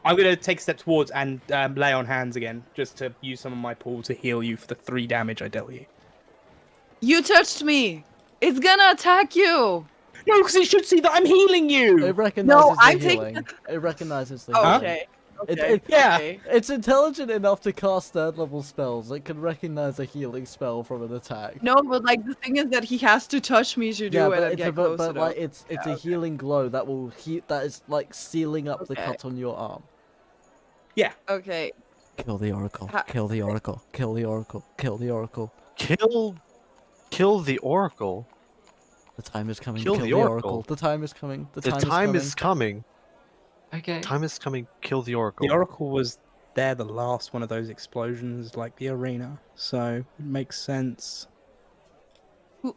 I'm gonna take a step towards and lay on hands again, just to use some of my pool to heal you for the 3 damage I dealt you.
You touched me. It's gonna attack you.
No, because it should see that I'm healing you.
It recognizes
I'm
the
taking
healing. It recognizes the
Oh,
healing.
okay.
It-
Okay.
it-
yeah.
Okay.
It's intelligent enough to cast 3rd level spells. It can recognize a healing spell from an attack.
No, but like the thing is that he has to touch me to do
Yeah,
it
but
and
it's
get
but,
closer.
like it's a
okay.
healing glow that will that is like sealing up the
Okay.
cut on your arm.
Okay.
Kill the oracle.
Ha-
Kill the oracle. Kill the oracle. Kill the oracle.
Kill the oracle.
The time is coming.
Kill
Kill
the
the
oracle.
oracle. The time is coming. The
The
time,
time
is
is coming.
Okay.
Time is coming. Kill the oracle.
The oracle was there the last one of those explosions, like the arena, so it makes sense.
He's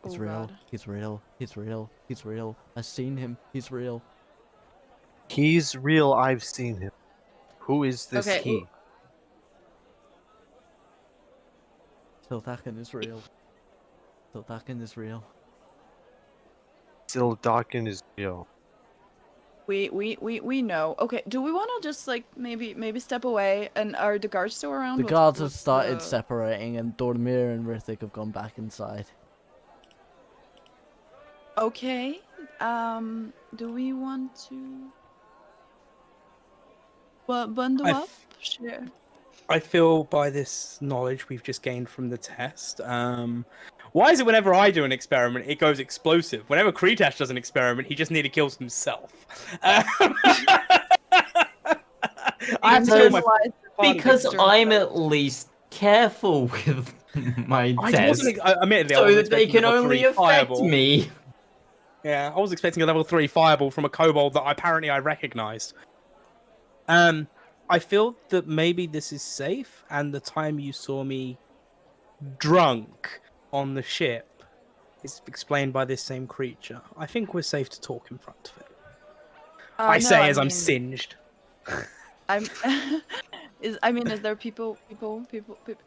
Oh,
real.
God.
He's real. He's real. He's real. I've seen him. He's real.
He's real. I've seen him. Who is this
Okay,
he?
Syldakken is real. Syldakken is real.
Syldakken is real.
We know. Okay, do we want to just like maybe step away? And are the guards still around?
The
What's-
guards have
what's
started
the-
separating, and Dormir and Rithik have gone back inside.
Okay. Do we want to? Well, bundle
I
up.
f-
Sure.
I feel by this knowledge we've just gained from the test. Why is it whenever I do an experiment, it goes explosive? Whenever Kretash does an experiment, he just nearly kills himself. I have to kill my
Because
Extra
I'm
credit.
at least careful with my
I
test,
wasn't. Admittedly, I
so
wasn't
that they
expecting
can
a level
only
3
affect
fireball.
me.
Yeah, I was expecting a level 3 fireball from a kobold that apparently I recognized. I feel that maybe this is safe, and the time you saw me drunk on the ship is explained by this same creature. I think we're safe to talk in front of it. I
no,
say as I'm
mean,
singed.
I'm. Is there people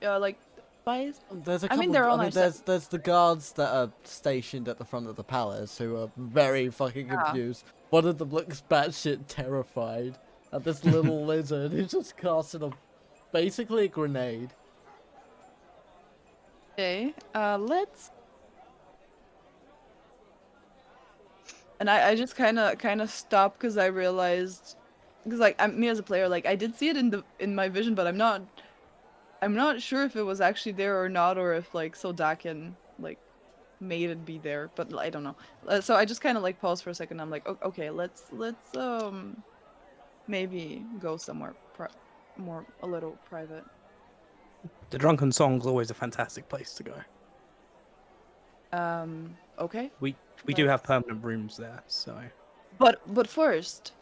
like spies?
There's a
I
couple.
mean, they're on our side.
there's the guards that are stationed at the front of the palace who are very fucking
Yeah.
confused. One of them looks batshit terrified at this little lizard who's just casting basically a grenade.
Okay. Let's. And I just kind of stopped because I realized, because like me as a player, like I did see it in my vision, but I'm not sure if it was actually there or not, or if like Syldakken like made it be there, but I don't know. So I just kind of like paused for a second. I'm like, okay, let's maybe go somewhere a little private.
The Drunken Song's always a fantastic place to go.
Okay.
We do have permanent rooms there, so.
But first,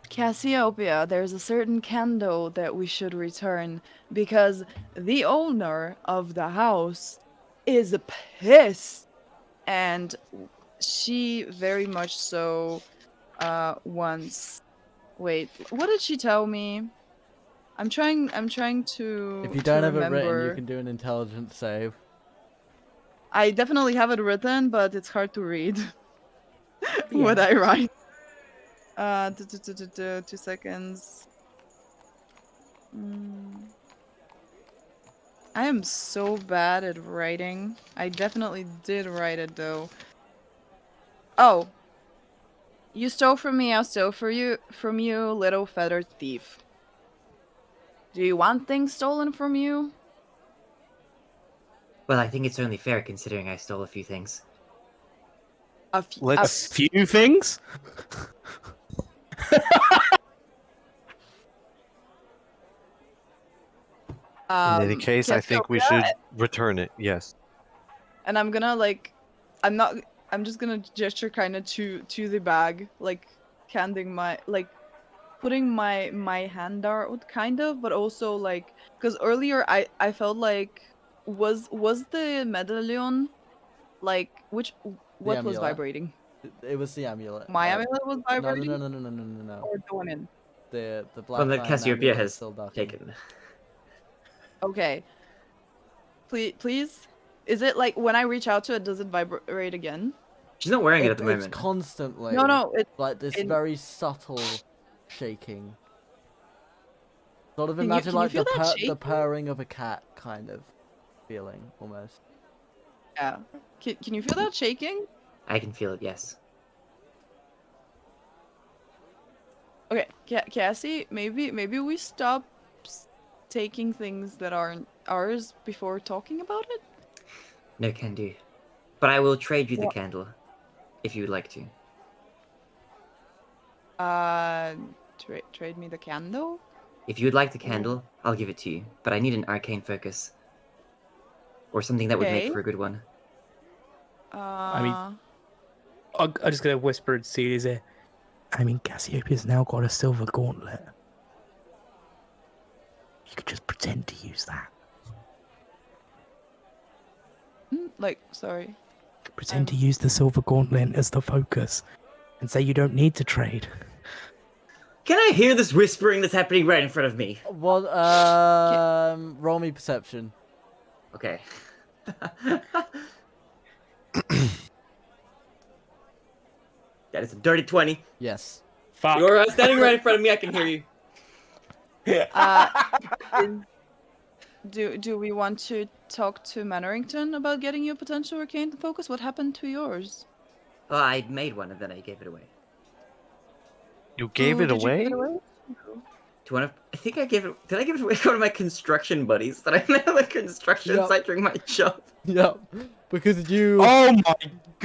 Cassiopeia, there's a certain candle that we should return because the owner of the house is pissed, and she very much so wants. Wait, what did she tell me? I'm trying to.
If you don't have it written,
remember.
you can do an intelligence save.
I definitely have it written, but it's hard to read what I write. 2 seconds. I am so bad at writing. I definitely did write it though. Oh. You stole from me, I'll steal from you, little feathered thief. Do you want things stolen from you?
Well, I think it's only fair considering I stole a few things.
A
A few things?
In any case, I think we should return it. Yes.
And I'm gonna I'm just gonna gesture kind of to the bag, like handing my putting my hand out kind of, but also like because earlier I felt like was the medallion like what was
amulet.
vibrating?
It was the amulet.
My amulet was vibrating.
No.
Or the one in.
The black.
Well, the
Lion
Cassiopeia
amulet
has
Syldakken.
taken.
Okay. Please. Is it like when I reach out to it, does it vibrate again?
She's not wearing it at the
It's
moment.
constantly.
No, it's
like this very subtle shaking. Sort of
Can you-
imagine
can you
like
feel that
the
shaking?
purring of a cat kind of feeling almost.
yeah. Can you feel that shaking?
I can feel it, yes.
Okay, Cassie, maybe we stop taking things that aren't ours before talking about it.
No can do. But I will trade you the
What?
candle, if you would like to.
Trade me the candle.
If you would like the candle, I'll give it to you. But I need an arcane focus. Or something that would make
Okay.
for a good one.
Uh,
I'm just gonna whisper in Seelia's ear. I mean, Cassiopeia's now got a silver gauntlet. You could just pretend to use that.
like, sorry.
Pretend to use the silver gauntlet as the focus, and say you don't need to trade.
Can I hear this whispering that's happening right in front of me?
Well, roll me perception.
Okay. That is a dirty 20.
Yes.
Fuck.
You're standing right in front of me, I can hear you.
Do we want to talk to Mannerington about getting you a potential arcane focus? What happened to yours?
Oh, I made one and then I gave it away.
You gave it
Did you
away?
give it away?
To one of, I think I gave it, did I give it away to one of my construction buddies that I met at the construction
Yep.
site during my job?
Yep. Because you.
Oh my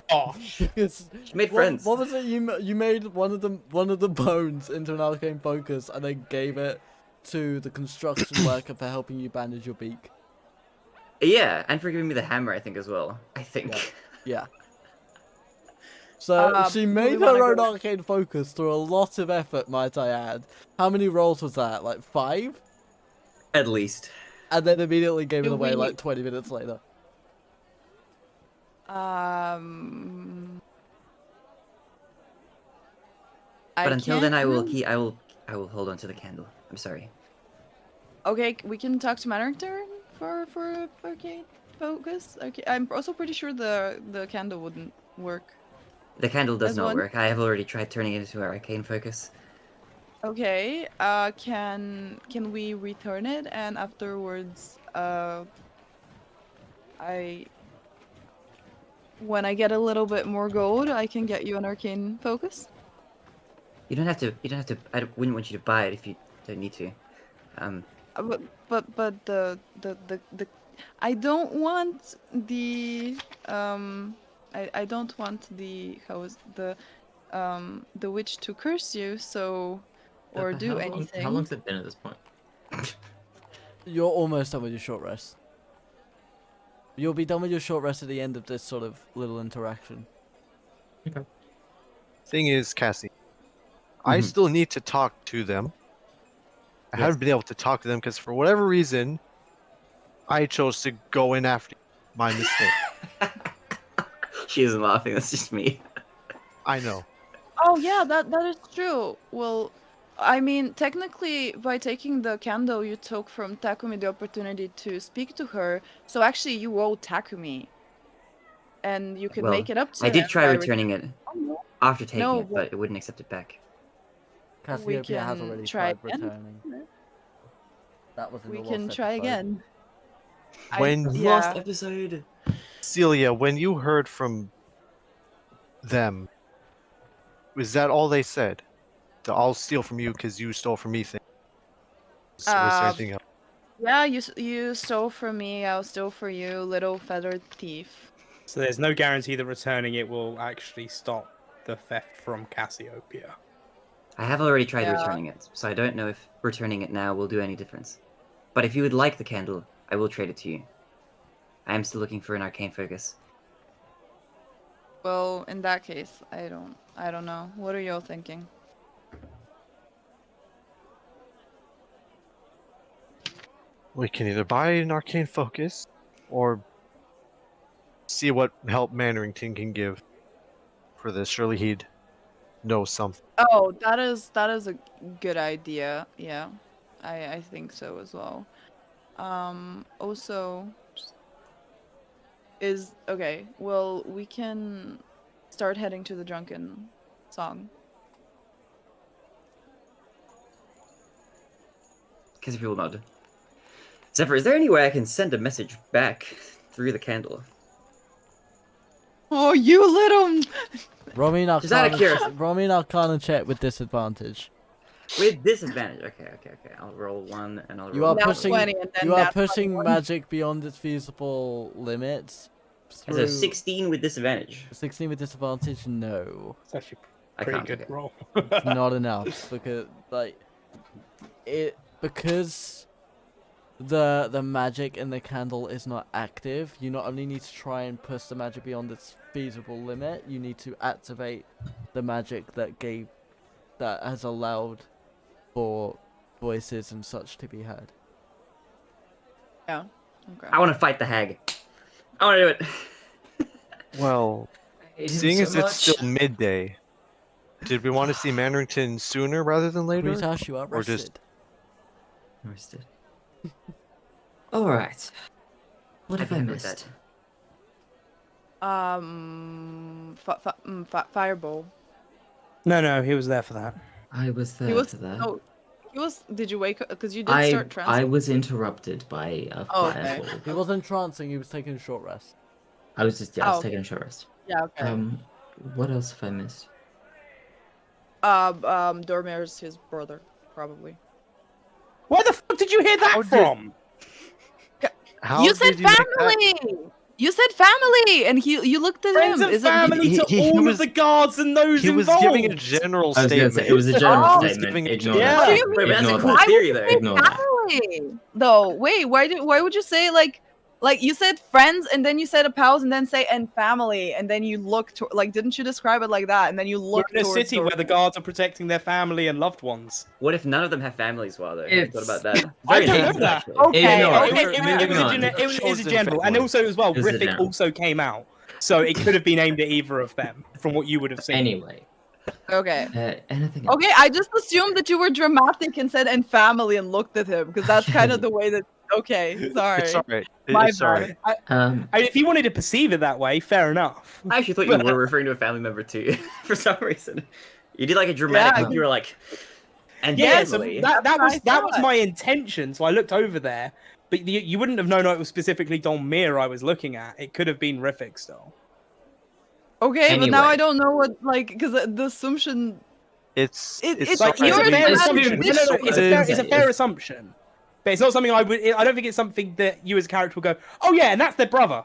gosh!
because
She made friends.
What was it? You made one of the bones into an arcane focus and then gave it to the construction worker for helping you bandage your beak.
Yeah, and for giving me the hammer, I think, as well. I think.
Yeah. So she
do we
made
wanna
her own
go-
arcane focus through a lot of effort, might I add. How many rolls was that? Like 5?
At least.
And then immediately gave it
Do
away
we-
like 20 minutes later.
But until then, I will hold on to the candle. I'm sorry.
Okay, we can talk to Mannerington for arcane focus. Okay, I'm also pretty sure the candle wouldn't work.
The candle does
As
not
one?
work. I have already tried turning it into an arcane focus.
Okay, can we return it and afterwards, when I get a little bit more gold, I can get you an arcane focus.
You don't have to. I wouldn't want you to buy it if you don't need to.
But the I don't want the I don't want the the witch to curse you, so or do anything.
How long's it been at this point?
You're almost done with your short rest. You'll be done with your short rest at the end of this sort of little interaction.
Thing is, Cassie, I
Mhm.
still need to talk to them. I haven't been able to talk to them because for whatever reason, I chose to go in after you. My mistake.
She isn't laughing. That's just me.
I know.
Oh yeah, that is true. Well, I mean, technically, by taking the candle, you took from Takumi the opportunity to speak to her. So actually, you owe Takumi, and you could
Well,
make it up to
I did
him
try
by
returning it
Oh, no.
after taking
No,
it, but it wouldn't accept it back.
Cassiopeia has already
try
tried
again.
returning. That was in
We
the
can
last
try
episode.
again.
When
Last episode.
Celia, when you heard from them, was that all they said? The "I'll steal from you because you stole from me" thing? Was there anything else?
Yeah, you stole from me, I'll steal for you, little feathered thief.
So there's no guarantee that returning it will actually stop the theft from Cassiopeia.
I have already tried
Yeah.
returning it, so I don't know if returning it now will do any difference. But if you would like the candle, I will trade it to you. I am still looking for an arcane focus.
Well, in that case, I don't know. What are y'all thinking?
We can either buy an arcane focus, or see what help Mannerington can give for this. Surely he'd know something.
Oh, that is a good idea. Yeah, I think so as well. Also, is okay. Well, we can start heading to the drunken song.
Because people nod. Zephyr, is there any way I can send a message back through the candle?
Oh, you little.
Roll me an
Just out of curiosity.
Arcana check with disadvantage.
With disadvantage. Okay. I'll roll one and I'll roll
You are
Nat
pushing.
20 and then
You are
nat
pushing
21.
magic beyond its feasible limits.
So
Through
16 with disadvantage.
16 with disadvantage. No,
It's actually
I
a pretty
can't,
good
okay.
roll.
not enough because because the magic in the candle is not active. You not only need to try and push the magic beyond its feasible limit, you need to activate the magic that has allowed for voices and such to be heard.
Yeah. Okay.
I want to fight the hag. I want to do it.
Well,
I hate him
seeing
so
as it's
much.
still midday, did we want to see Mannerington sooner rather than later?
Kretash, you are
Or just-
rested.
Roasted. Alright. What
I'd
have
be
I
happy with
missed?
Fireball.
No, he was there for that.
I was there
He was.
for that.
Oh, he was. Did you wake up? Because you did start
I
transferring.
was interrupted by a
Oh, okay.
fireball.
He wasn't trancing, he was taking a short rest.
I was just
Oh,
taking a short rest.
Yeah. Okay.
What else have I missed?
Dormir's his brother, probably.
Where the fuck did you hear that
How did-
from?
How
You said
did you make that-
family. You said family, and you looked at
Friends
him.
and
Is it?
family
he-
to
he
all
was-
of the guards and those
He was
involved.
giving a general
I was gonna
statement.
say it was a general
Oh.
statement.
Giving a
Ignore
Yeah.
that.
What do you mean?
Wait, but that's a
Ignore
cool
that.
theory, though.
Ignore that.
Family, though. Wait, why would you say like you said friends and then you said a pals and then say and family and then you look to like didn't you describe it like that and then you
We're
look
in a
towards
city where the
Dormir?
guards are protecting their family and loved ones.
What if none of them have families, though? Have you thought about that?
I
Very
don't know
enhanced,
that.
actually.
Okay,
Ignore it.
okay.
It was a general, and also as well,
It was a
Riffic
general.
also came out, so it could have been aimed at either of them, from what you would have seen.
Anyway,
Okay.
anything else?
Okay, I just assumed that you were dramatic and said and family and looked at him because that's kind of the way that. Okay, sorry.
It's alright.
My
It's alright.
bad.
If you wanted to perceive it that way, fair enough.
I actually thought you were referring to a family member too, for some reason. You did like a dramatic.
Yeah,
You were like, and
Yeah, so
family.
that was
I thought.
my intention. So I looked over there, but you wouldn't have known it was specifically Dolmir I was looking at. It could have been Riffic still.
Okay, but now
Anyway.
I don't know what because the assumption.
It's
It's
Like,
like
it's a
you're
fair
in
assumption.
that
No, it's a fair, it's a
It's-
fair assumption. But it's not something I would. I don't think it's something that you as a character would go, "Oh yeah, and that's their brother."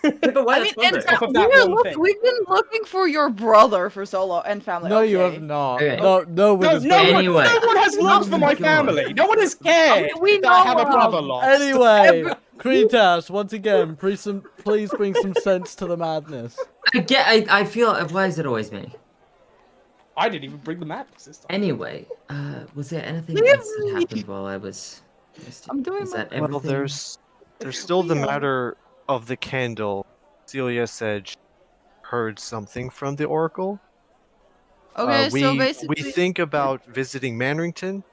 But why
I mean, and
Off of that one thing.
we've been looking for your brother for so long and family.
No, you
okay.
have not.
Okay.
No,
No,
one has
no,
been-
Anyway.
no one has looked for my
Come on.
family. No one has cared
We
that I have a
know
brother
of.
lost.
Anyway, Kretash, once again, please bring some sense to the madness.
I feel. Why is it always me?
I didn't even bring the madness this time.
Anyway, was there anything
Leave
else that
me.
happened while I was?
I'm doing
Is
my.
that everything?
Well, there's still the matter of the candle. Celia said she heard something from the Oracle.
Okay,
we
so basically,
we think about visiting Mannerington,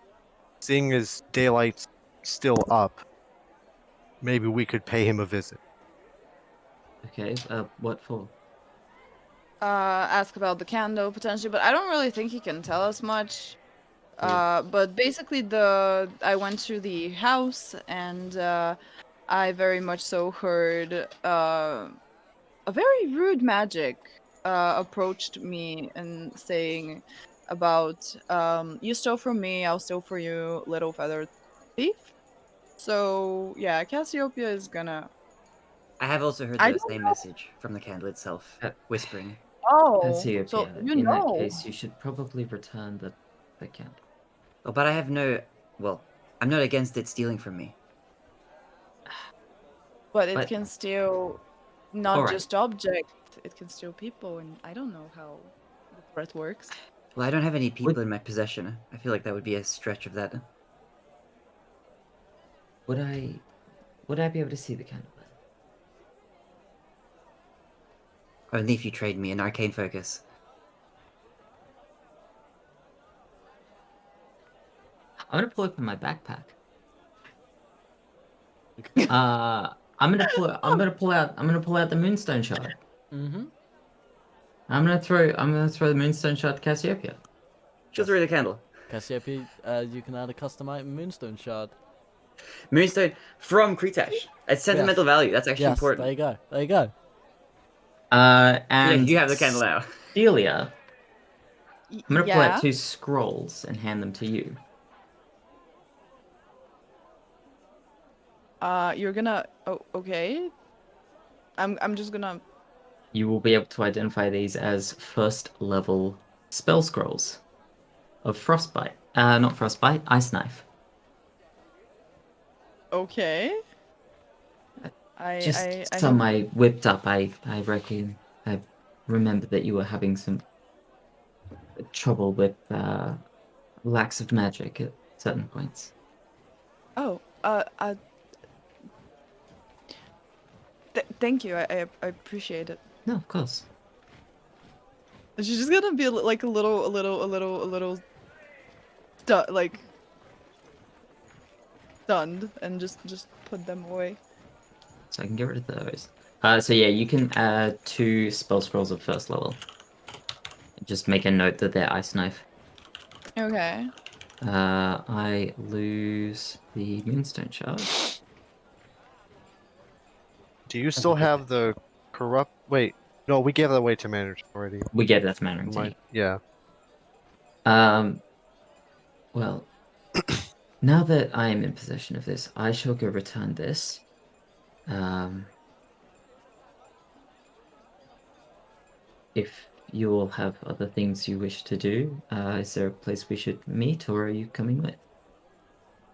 seeing as daylight's still up. Maybe we could pay him a visit.
Okay. What for?
ask about the candle potentially, but I don't really think he can tell us much. But basically, I went to the house and I very much so heard a very rude magic approached me and saying about you stole from me, I'll steal for you, little feathered thief. So yeah, Cassiopeia is gonna.
I have also heard
I
the
don't
same
know.
message from the candle itself, whispering.
Oh, so
Cassiopeia,
you
in that
know.
case, you should probably return the candle.
Oh, but I have no. Well, I'm not against it stealing from me.
But it
But-
can steal not
Alright.
just objects, it can steal people, and I don't know how the threat works.
Well, I don't have any people in my possession. I feel like that would be a stretch of that.
Would I be able to see the candle then?
Only if you trade me an arcane focus.
I'm gonna pull open my backpack. I'm gonna pull out the moonstone shard.
Mm-hmm.
I'm gonna throw the moonstone shard to Cassiopeia.
She'll throw the candle.
Cassiopeia, you can add a custom item Moonstone Shard.
Moonstone from Kretash. It's sentimental value. That's actually
Yes,
important.
there you go. There you go.
And
you have the candle now.
Seelia, I'm gonna pull
Yeah.
out 2 scrolls and hand them to you.
You're gonna. Oh, okay. I'm just gonna.
You will be able to identify these as first level spell scrolls of frostbite. Not frostbite, ice knife.
Okay.
Just
I
some
don't-
I whipped up. I remember that you were having some trouble with lacks of magic at certain points.
Oh, thank you. I appreciate it.
No, of course.
She's just gonna be like a little like stunned and just put them away.
So I can get rid of those. So yeah, you can add 2 spell scrolls of first level. Just make a note that they're ice knife.
Okay.
I lose the moonstone shard.
Do you still have the corrupt? Wait, no, we gave that away to manager already.
We gave that to Mandarin.
Yeah.
Well, now that I am in possession of this, I shall go return this. If you all have other things you wish to do, is there a place we should meet, or are you coming with?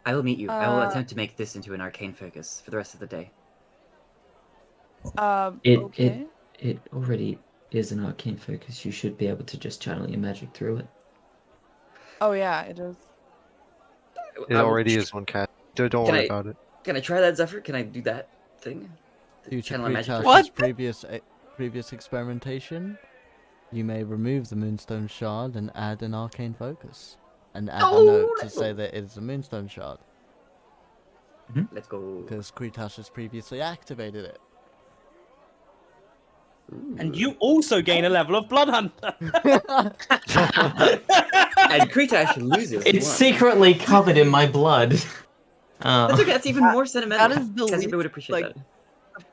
I will meet you. I will attempt to make this into an arcane focus for the rest of the day.
Okay.
It already is an arcane focus. You should be able to just channel your magic through it.
Oh yeah, it is.
It already is one cat. Don't worry about it.
Can I try that, Zephyr? Can I do that thing?
Due to
Channel magic.
Kretash's
What?
previous experimentation, you may remove the Moonstone Shard and add an arcane focus, and add a note to say that it is a Moonstone Shard,
Let's go.
because Kretash has previously activated it.
And you also gain a level of Blood Hunter.
And Kretash loses.
It's
one.
secretly covered in my blood.
That's okay. That's even more sentimental.
That is the
Cassiopeia
least,
would appreciate
like,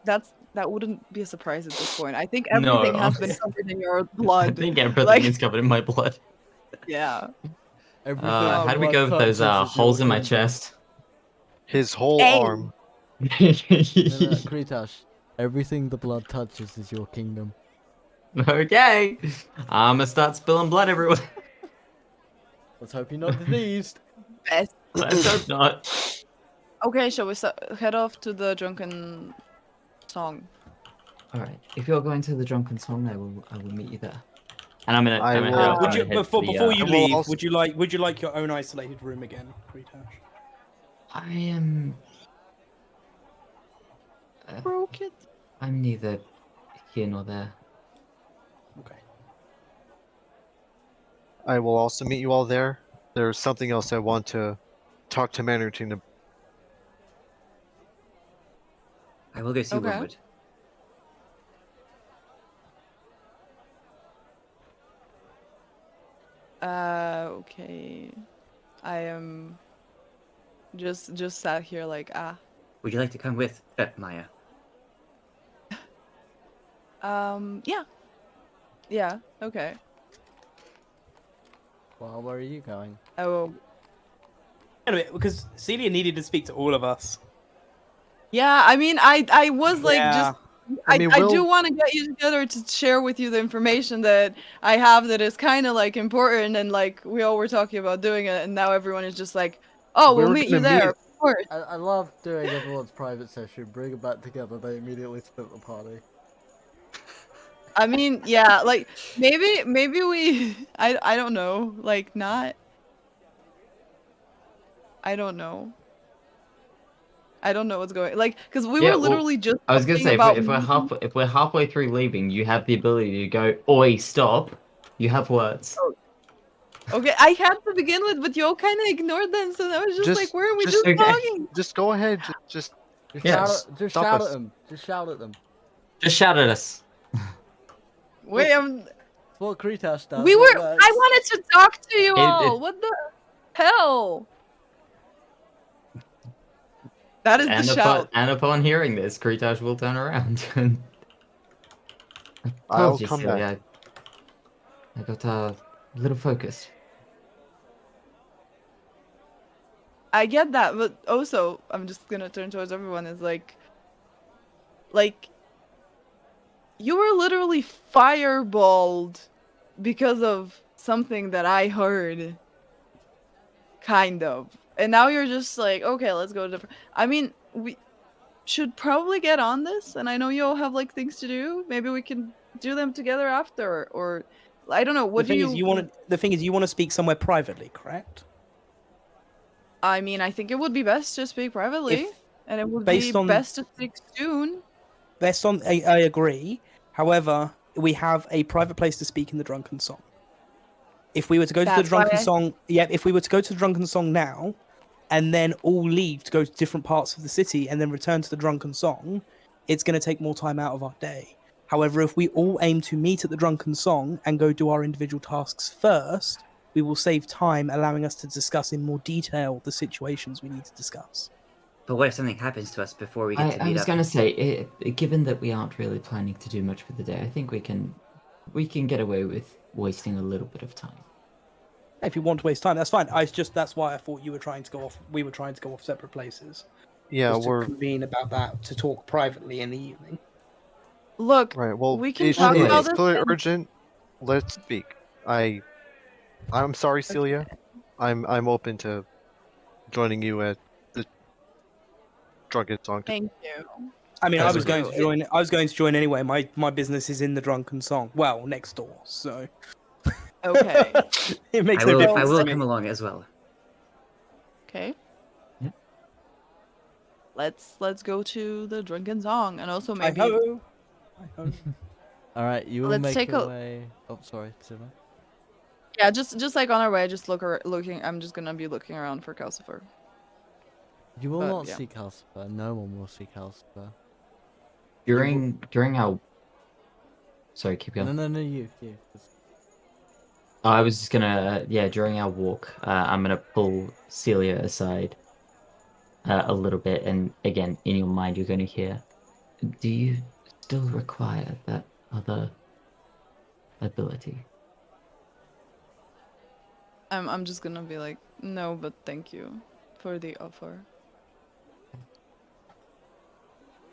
that.
that wouldn't be a surprise at this point. I think
No,
everything has been covered in your
I
blood.
think everything
Like-
is covered in my blood.
Yeah.
Everything
How do we
blood
go with those
touches is
holes
your
in my
kingdom.
chest?
His whole
Hey!
arm.
No, Kretash, everything the blood touches is your kingdom.
Okay, I'm gonna start spilling blood everywhere.
Let's hope you're not diseased.
Best.
Let's hope not.
Okay, shall we head off to the drunken song?
All right, if you're going to the drunken song, I will meet you there. And I'm gonna.
I
I'm gonna
will-
head off,
Would
I'm
you,
gonna head to
before
the,
you
I will
leave,
also-
would you like your own isolated room again, Kretash?
I am.
Broke it.
I'm neither here nor there.
Okay.
I will also meet you all there. There's something else I want to talk to manager about.
I will go see
Okay.
Wormwood.
Okay. I am just sat here like,
Would you like to come with Maya?
yeah. Yeah, okay.
Well, where are you going?
Oh,
Anyway, because Celia needed to speak to all of us.
yeah, I mean, I was like,
Yeah.
just,
I mean,
I do
we'll-
want to get you together to share with you the information that I have that is kind of like important, and like we all were talking about doing it, and now everyone is just like, oh,
We
we'll
were
meet you
gonna meet-
there, of course.
I love doing everyone's private session, bring it back together, they immediately split the party.
I mean, yeah, like maybe we, I don't know, like not. I don't know. I don't know what's going like because we
Yeah,
were
well,
literally just
I was gonna
talking
say
about
if we're halfway through leaving, you have the ability to go, "Oi, stop!" You have words.
Okay, I had to begin with, but you all kind of ignored them, so I was just like, where are we just
okay.
talking?
Just go ahead. Just
Just
Yeah,
stop
shout
us.
at them. Just shout at them.
Just shout at us.
Wait,
It's what Kretash does.
we
it
were.
works.
I wanted to talk to you
It-
all.
it-
What the hell? That is the shout.
And upon hearing this, Kretash will turn around. and
I'll
Apologies,
come
Celia.
back.
I got a little focused.
I get that, but also I'm just gonna turn towards everyone. Is like, you were literally fireballed because of something that I heard. Kind of. And now you're just like, okay, let's go to different. I mean, we should probably get on this, and I know you all have like things to do. Maybe we can do them together after, or I don't know. What do you?
The thing is, you want to speak somewhere privately, correct?
I mean, I think it would be best to speak privately,
If-
and it would be
based on-
best to speak soon.
I agree. However, we have a private place to speak in the Drunken Song. If we were to go to the
That's why
Drunken
I-
Song, yeah, if we were to go to the Drunken Song now, and then all leave to go to different parts of the city and then return to the Drunken Song, it's going to take more time out of our day. However, if we all aim to meet at the Drunken Song and go do our individual tasks first, we will save time, allowing us to discuss in more detail the situations we need to discuss.
But what if something happens to us before we get to meet
I was
up?
gonna say, given that we aren't really planning to do much for the day, I think we can get away with wasting a little bit of time.
If you want to waste time, that's fine. That's why I thought you were trying to go off. We were trying to go off separate places.
Yeah,
Just to
we're
convene about that to talk privately in the evening.
Look,
right. Well,
we can
it's,
talk
about
it's
this
clearly
and-
urgent. Let's speak. I'm sorry, Celia. I'm open to joining you at the Drunken Song.
Thank you.
I mean, I
That's
was going to
okay.
join. I was going to join anyway. My business is in the Drunken Song. Well, next door, so
Okay.
it makes
I
no
will,
difference
I will
to me.
come along as well.
Okay.
Yeah.
Let's go to the Drunken Song, and also maybe
Hi-ho. Hi-ho.
All right, you will
Let's
make
take
your
a-
way. Oh, sorry, Zuma.
yeah, just like on our way, just looking. I'm just gonna be looking around for Calcifer.
You will
But,
not
yeah.
see Calcifer. No one will see Calcifer.
During our sorry, keep going.
No, you.
I was just gonna, during our walk, I'm gonna pull Celia aside a little bit, and again, in your mind, you're gonna hear, do you still require that other ability?
I'm just gonna be like, no, but thank you for the offer.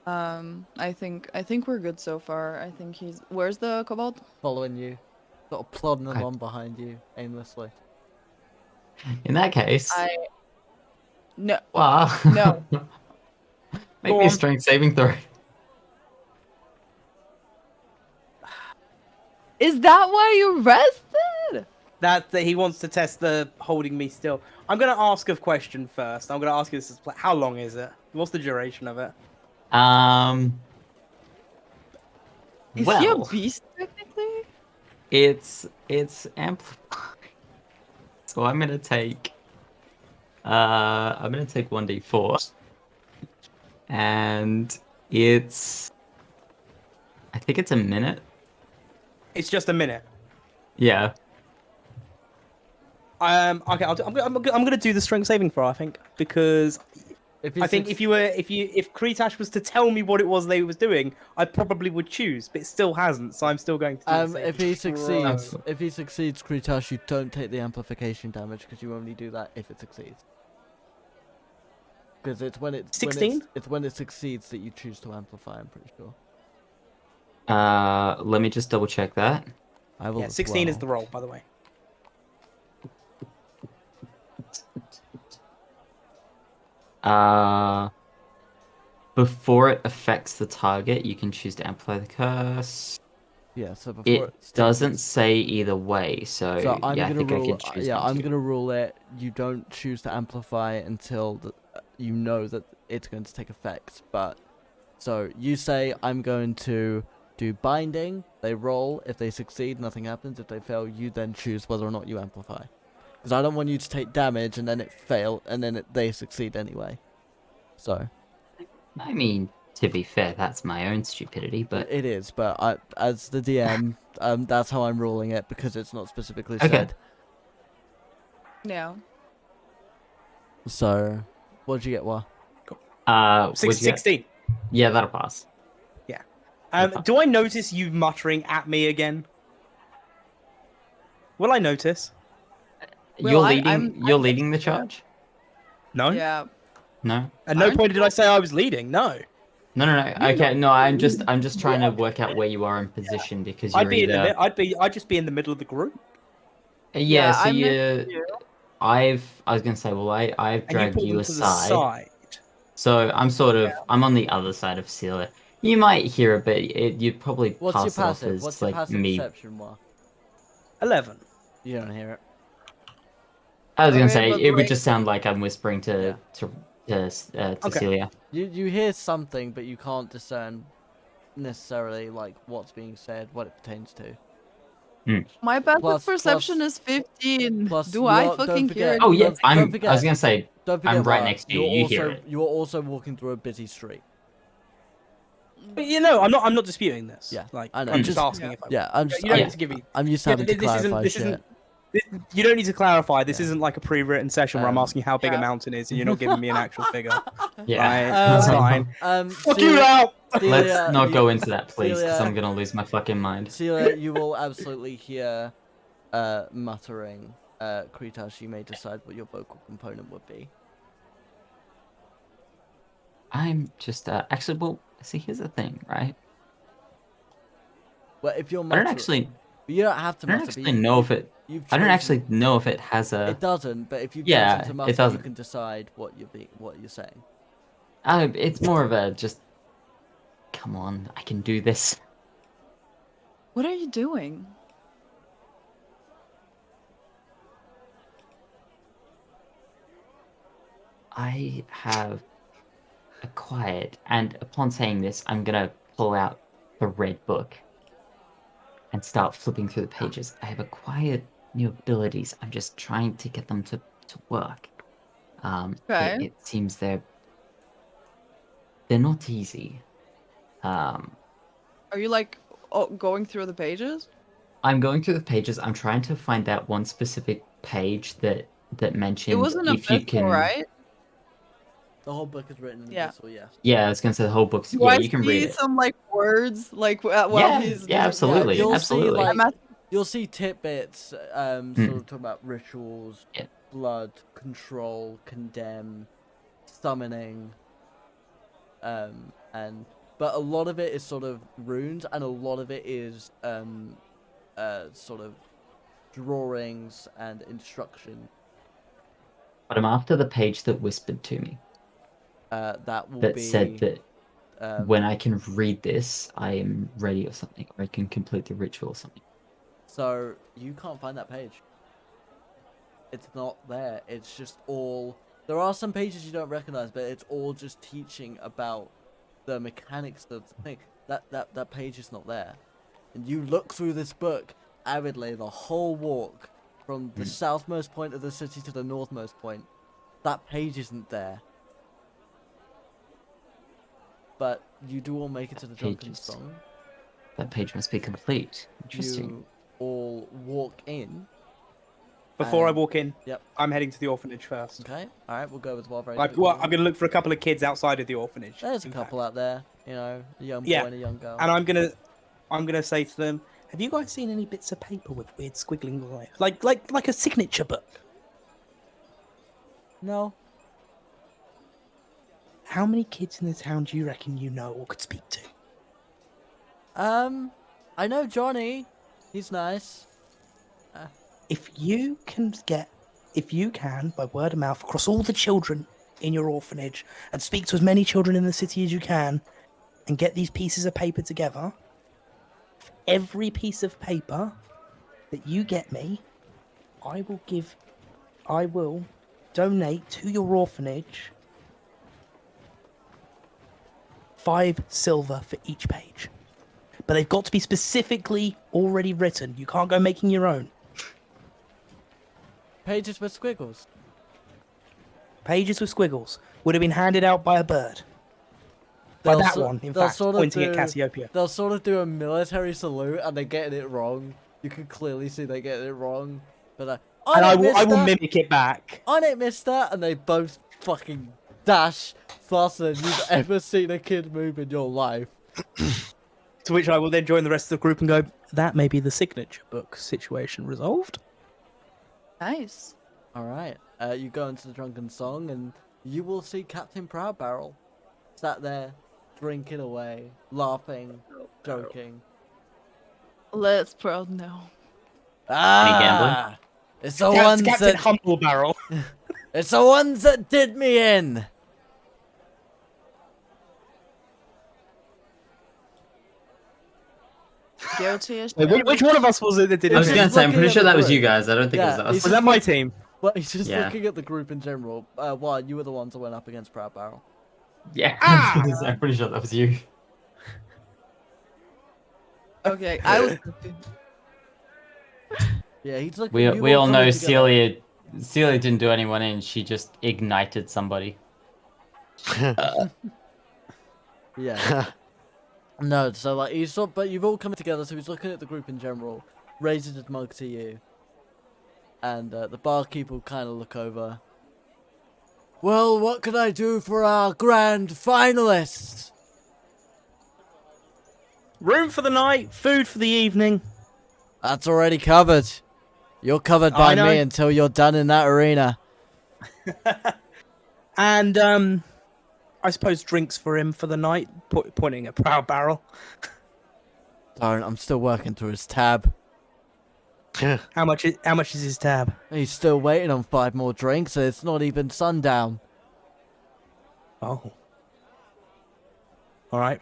I think we're good so far. I think he's. Where's the kobold?
Following you, sort of plodding
Okay.
along behind you aimlessly.
In that case,
No.
well,
No.
make
Go
me a
on.
strength saving throw.
Is that why you rested?
That he wants to test the holding me still. I'm gonna ask a question first. I'm gonna ask you this: how long is it? What's the duration of it?
Is he a
Well,
beast technically?
it's amplified. So I'm gonna take 1d4, and I think it's a minute.
It's just a minute.
Yeah.
Okay, I'm gonna do the strength saving throw. I think because I think if Kretash was to tell me what it was they was doing, I probably would choose, but it still hasn't, so I'm still going to. Do the
if he
saving
succeeds,
throw.
if he succeeds, Kretash, you don't take the amplification damage because you only do that if it succeeds. Because it's when it
16?
it's when it succeeds that you choose to amplify. I'm pretty sure.
Let me just double check that.
I will.
Yeah,
as
16 is
well.
the roll, by the way.
Before it affects the target, you can choose to amplify the curse.
Yeah. So before
It doesn't say either way, so,
So I'm
yeah, I
gonna
think I
rule.
can choose
Yeah,
not
I'm
to.
gonna rule it. You don't choose to amplify until you know that it's going to take effect. But so you say I'm going to do binding. They roll. If they succeed, nothing happens. If they fail, you then choose whether or not you amplify. Because I don't want you to take damage and then it fail and then they succeed anyway. So
I mean, to be fair, that's my own stupidity, but
it is. But as the DM, that's how I'm ruling it because it's not specifically
Okay.
said.
Yeah.
So what did you get? What?
what'd you get?
16.
Yeah, that'll pass.
Do I notice you muttering at me again? Will I notice?
Well,
You're
I'm-
leading. You're
I'm
leading the
next to her.
charge.
No.
Yeah.
No.
At no
Aren't
point did I say I was leading. No.
No. Okay. No, I'm just trying to work out where you are in position because you're
I'd be in the
either.
I'd just be in the middle of the group.
Yeah. So
I'm next
you.
to you.
I was gonna say. Well, I've
And you
dragged
pull
you
them to the
aside.
side.
So I'm sort of. I'm on the other side of Seelia. You might hear it, but you'd probably
What's your
pass it off
passive?
as
What's your
like
passive
me.
perception? What?
11.
You don't hear it.
I was gonna
Okay,
say
but
it would
like-
just sound like I'm whispering to
Okay.
Seelia.
You hear something, but you can't discern necessarily like what's being said, what it pertains to.
My passive
Plus-
perception
plus-
is 15.
plus
Do
you
I
don't
fucking
forget-
hear it?
Oh yeah,
Don't
I was
forget-
gonna say
Don't forget,
I'm right
Ra,
next to you.
you're
You
also,
hear it.
You're also walking through a busy street.
But I'm not disputing this.
Yeah,
Like
I know.
I'm just
Just-
asking if I.
Yeah, I'm just.
You don't
Yeah.
need to give me.
I'm used to
Yeah,
having to
this isn't-
clarify
this
shit.
isn't- You don't need to clarify. This
Yeah.
isn't like a pre-written session where I'm asking how big a
Yeah.
mountain is, and you're not giving me an actual figure.
Yeah,
Right, that's fine. Fuck you
Celia-
out.
Celia,
Let's not
you-
go into that, please, because
Celia-
I'm gonna lose my fucking mind.
Celia, you will absolutely hear muttering. Kretash, you may decide what your vocal component would be.
I'm just actually. Well, see, here's the thing, right?
Well, if you're
I
muttering,
don't actually.
you don't have to
I don't
mutter. but
actually
you-
know if it.
you've
I don't
chosen-
actually know if it has a.
It doesn't, but if you've
Yeah,
chosen to
it
mutter, you
doesn't.
can decide what you're saying.
It's more of a just. Come on, I can do this.
What are you doing?
I have acquired, and upon saying this, I'm gonna pull out the red book and start flipping through the pages. I have acquired new abilities. I'm just trying to get them to work.
Okay.
It seems they're not easy.
Are you like going through the pages?
I'm going through the pages. I'm trying to find that one specific page that mentioned
It wasn't a
if you
pistol,
can.
right?
The whole book is written in
Yeah.
this, or yes.
Yeah, I was gonna say the whole book's.
Do
Yeah,
I
you can read
see
it.
some like words like while
Yeah,
he's
yeah, absolutely,
you'll
absolutely.
See,
I'm
like,
asking-
you'll see tidbits, sort of talking about rituals,
Yeah.
blood, control, condemn, summoning, but a lot of it is sort of runes, and a lot of it is sort of drawings and instruction.
But I'm after the page that whispered to me
That will
that
be
said that
um,
when I can read this, I am ready or something, or I can complete the ritual or something.
So you can't find that page. It's not there. It's just all. There are some pages you don't recognize, but it's all just teaching about the mechanics of the thing. That page is not there. And you look through this book avidly the whole walk from the southmost point of the city to the northmost point. That page isn't there. But you do all make it to the Drunken
Pages.
Song.
That page must be complete. Interesting.
You all walk in,
Before I
And-
walk in,
Yep.
I'm heading to the orphanage first.
Okay. All right. We'll go with 12 very
Like,
quickly.
well, I'm gonna look for a couple of kids outside of the orphanage.
There's a
in
couple
fact.
out there. You know, a young boy
Yeah.
and a young girl.
And I'm gonna say to them, "Have you guys seen any bits of paper with weird squiggling lines, like a signature book?
No.
How many kids in the town do you reckon you know or could speak to?"
I know Johnny. He's nice.
If you can, by word of mouth, across all the children in your orphanage, and speak to as many children in the city as you can, and get these pieces of paper together, for every piece of paper that you get me, I will donate to your orphanage 5 silver for each page. But they've got to be specifically already written. You can't go making your own.
Pages with squiggles.
Pages with squiggles would have been handed out by a bird. By that one, in fact, pointing at Cassiopeia.
They'll sort of do a military salute and they're getting it wrong. You can clearly see they're getting it wrong. But
And I will mimic it back.
On it, mister! And they both fucking dash faster than you've ever seen a kid move in your life.
To which I will then join the rest of the group and go, that may be the signature book situation resolved.
Nice.
Alright, you go into the Drunken Song and you will see Captain Proudbarrel sat there, drinking away, laughing, joking.
Let's proud now.
Ah! It's the ones
Captain
that...
Humble Barrel.
It's the ones that did me in!
Guilty as
Which one of us was it that did it?
I was
He's
gonna say, I'm
looking
pretty
at
sure
the
that was
group.
you guys. I don't think
Yeah,
it was
he's
us.
Was that my team?
Well, he's just
Yeah.
looking at the group in general. Well, you were the ones that went up against Proudbarrel.
Yeah,
Ah!
I'm pretty sure that was you.
Okay, I was.
Yeah, he's looking.
We
you
we all know
coming together.
Seelia didn't do anyone in. She just ignited somebody.
Yeah. No, so like he's sort, but you've all come together. So he's looking at the group in general, raises his mug to you, and the barkeep will kind of look over. Well, what can I do for our grand finalists?
Room for the night, food for the evening.
That's already covered. You're covered by
I know.
me until you're done in that arena.
And I suppose drinks for him for the night, pointing at Proud Barrel.
Don't. I'm still working through his tab.
How much is his tab?
He's still waiting on 5 more drinks, and it's not even sundown.
Oh. All right.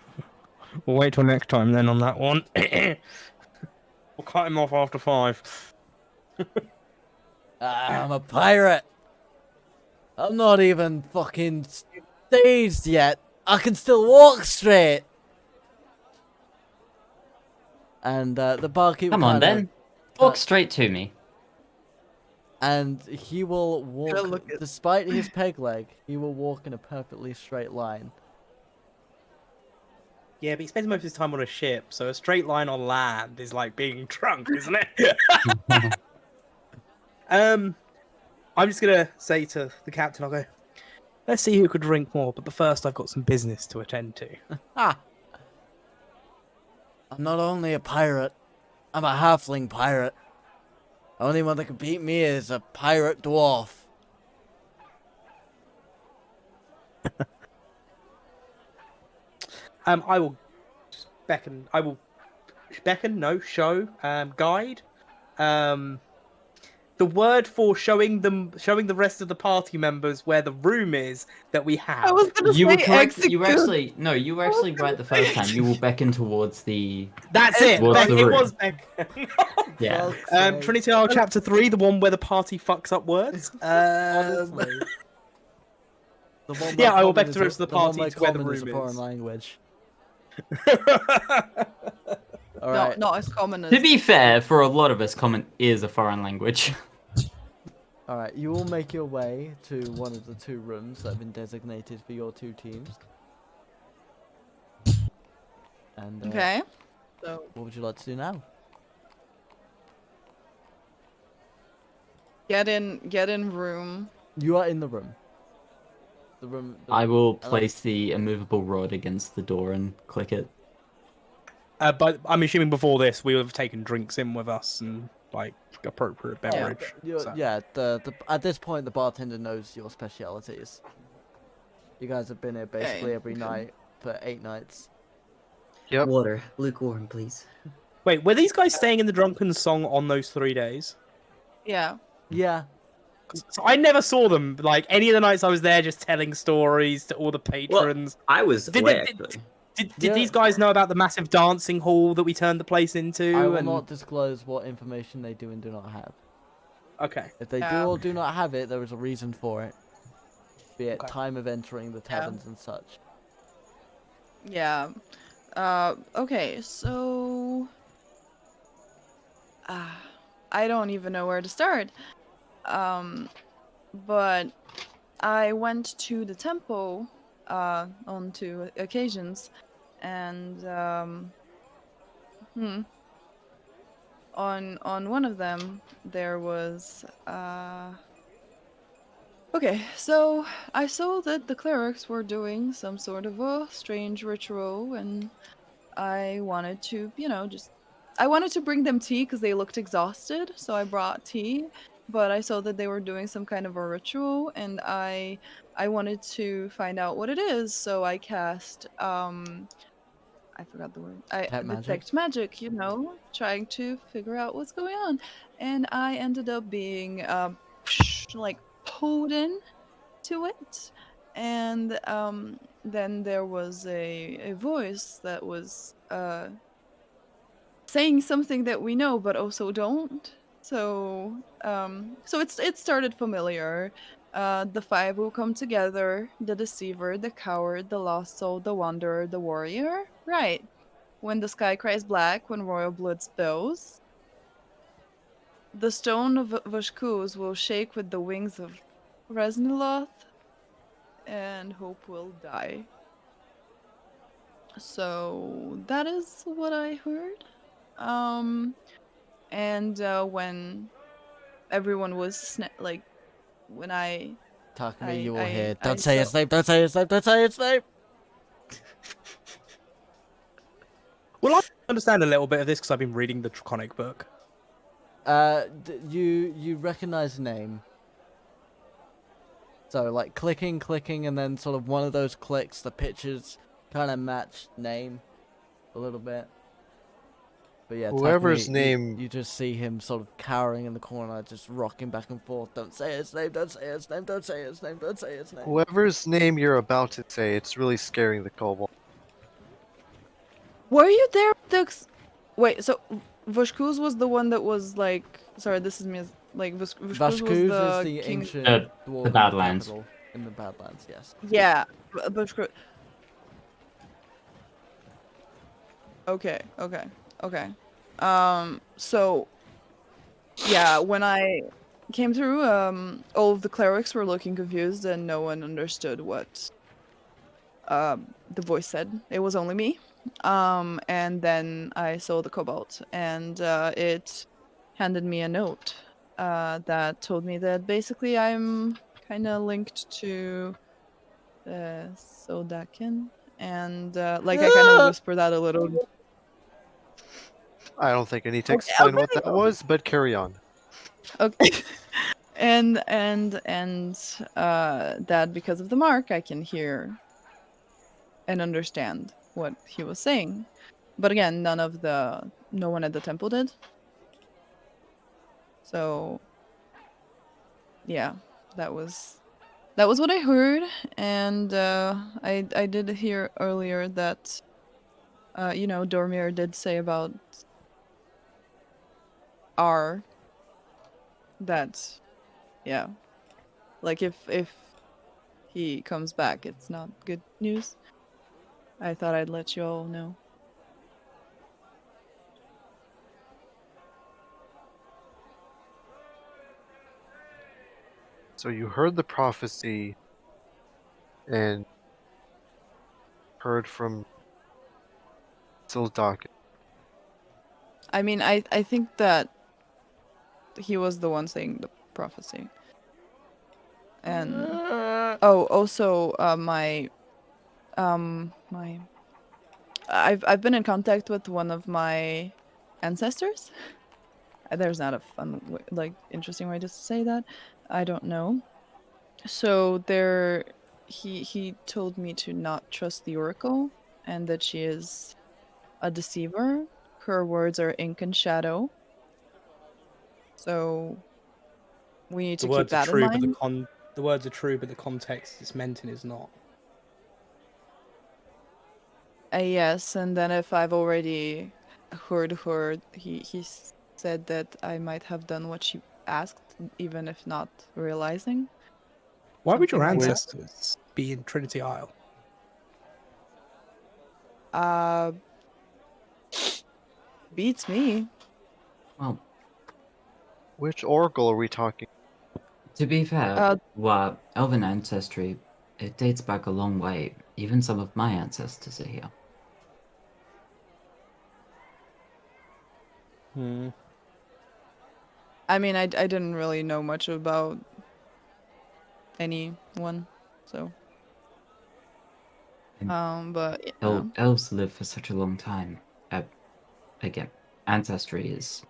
We'll wait till next time then on that one. We'll cut him off after 5.
I'm a pirate. I'm not even fucking dazed yet. I can still walk straight. And the barkeep.
Come on, then. Walk straight to me.
And he will
Gotta
walk,
look at-
despite his peg leg, he will walk in a perfectly straight line.
Yeah, but he spends most of his time on a ship, so a straight line on land is like being drunk, isn't it? I'm just gonna say to the captain, I'll go, let's see who could drink more, but first I've got some business to attend to.
Ah! I'm not only a pirate, I'm a halfling pirate. The only one that can beat me is a pirate dwarf.
I will show, guide. The word for showing the rest of the party members where the room is that we have.
I was gonna
You were
say
correct. You were
execute.
actually right the first time. You will beckon towards the.
That's it.
What's the
It
room?
was
Yeah.
Fuck's sake.
Trinity chapter 3, the one where the party fucks up words.
Honestly. The one
Yeah,
where
I will
common
back
is
to the rest of the
one
party
where
to where the
common is
room
a foreign
is.
language.
No,
Alright.
not as common as.
To be fair, for a lot of us, common is a foreign language.
Alright, you will make your way to one of the 2 rooms that have been designated for your 2 teams. And
Okay. So
what would you like to do now?
Get in room.
You are in the room. The room.
I will
and
place the immovable rod against the door and click it.
But I'm assuming before this, we would have taken drinks in with us and like appropriate beverage. so-
Yeah. The at this point, the bartender knows your specialities. You guys have been here basically
Okay,
every
good.
night for 8 nights.
Yep.
Water, lukewarm, please.
Wait, were these guys staying in the Drunken Song on those 3 days?
Yeah.
Yeah.
So I never saw them. Like any of the nights I was there, just telling stories to all the patrons.
I was
Did
away,
they-
actually.
Did
Yeah.
these guys know about the massive dancing hall that we turned the place into?
I will
and...
not disclose what information they do and do not have.
Okay.
If they do
Yeah.
or do not have it, there is a reason for it. Be it
Okay.
time of entering the taverns and such.
Yeah. Okay, so I don't even know where to start. But I went to the temple on 2 occasions, and on one of them there was okay, so I saw that the clerics were doing some sort of a strange ritual, and I wanted to, I wanted to bring them tea because they looked exhausted, so I brought tea. But I saw that they were doing some kind of a ritual, and I wanted to find out what it is, so I cast I forgot the word. I
Detect magic?
detect magic, trying to figure out what's going on, and I ended up being like pulled in to it, and then there was a voice that was saying something that we know but also don't. So it started familiar. The 5 will come together: the deceiver, the coward, the lost soul, the wanderer, the warrior. Right. When the sky cries black, when royal blood spills, the stone of Vashkuz will shake with the wings of Resniloth, and hope will die. So that is what I heard. And when everyone was when
Takumi, you will
I
hear.
I
Don't say
saw-
its name. Don't say its name. Don't say its name.
Well, I understand a little bit of this because I've been reading the Draconic book.
You recognize the name. So like clicking, and then sort of one of those clicks, the pictures kind of match name a little bit. But yeah,
Whoever's
Takumi,
name-
you just see him sort of cowering in the corner, just rocking back and forth. Don't say its name. Don't say its name. Don't say its name. Don't say its name.
Whoever's name you're about to say, it's really scaring the kobold.
Were you there? Wait, so Vashkuz was the one that was like. Sorry, this is me. Vashkuz was
Vashkuz
the
is the
king.
ancient
The
dwarven
Badlands.
capital in the Badlands. Yes.
Yeah, Vashkuz. Okay. So yeah, when I came through, all of the clerics were looking confused, and no one understood what the voice said. It was only me. And then I saw the cobalt, and it handed me a note that told me that basically I'm kind of linked to Syldakken, and like I kind of whisper that a little.
I don't think I need to
Okay,
explain what that was, but carry on.
Okay. and that because of the mark I can hear and understand what he was saying. But again, no one at the temple did. So yeah, that was what I heard, and I did hear earlier that Dormir did say about R that yeah, like if he comes back, it's not good news. I thought I'd let you all know.
So you heard the prophecy and heard from Syldakken.
I mean, I think that he was the one saying the prophecy. And also I've been in contact with one of my ancestors. There's not a fun interesting way to say that. I don't know. So he told me to not trust the oracle and that she is a deceiver. Her words are ink and shadow. So we need
The
to keep
words are
that in
true, but
mind.
the words are true, but the context it's meant in is not.
Yes, and then if I've already heard her, he said that I might have done what she asked, even if not realizing.
Why would your
Something like that.
ancestors be in Trinity Isle?
Uh, beats me.
Well,
Which oracle are we talking?
to be fair,
Uh,
elven ancestry, it dates back a long way. Even some of my ancestors are here.
I mean, I didn't really know much about anyone, so but yeah.
Elves live for such a long time. Again, ancestry is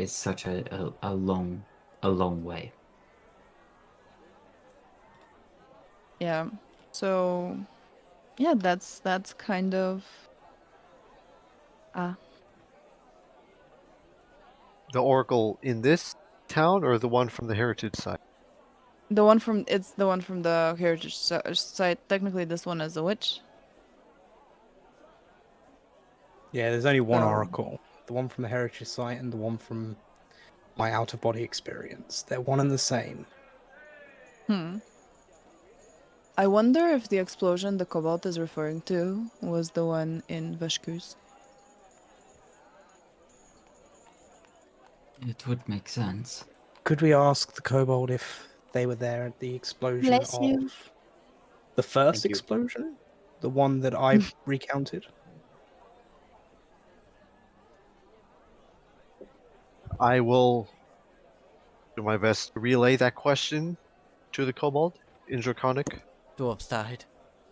such a long way.
Yeah. So yeah, that's kind of
The oracle in this town or the one from the heritage side?
the one from the heritage site. Technically, this one is a witch.
Yeah, there's only one
So
oracle. The one from the heritage site and the one from my out of body experience. They're one and the same.
I wonder if the explosion the Cobalt is referring to was the one in Vashkus.
It would make sense.
Could we ask the kobold if they were there at the explosion
Bless
of
you.
the first
Thank you.
explosion? The one that I recounted?
I will do my best to relay that question to the kobold in Draconic.
Dwarves died.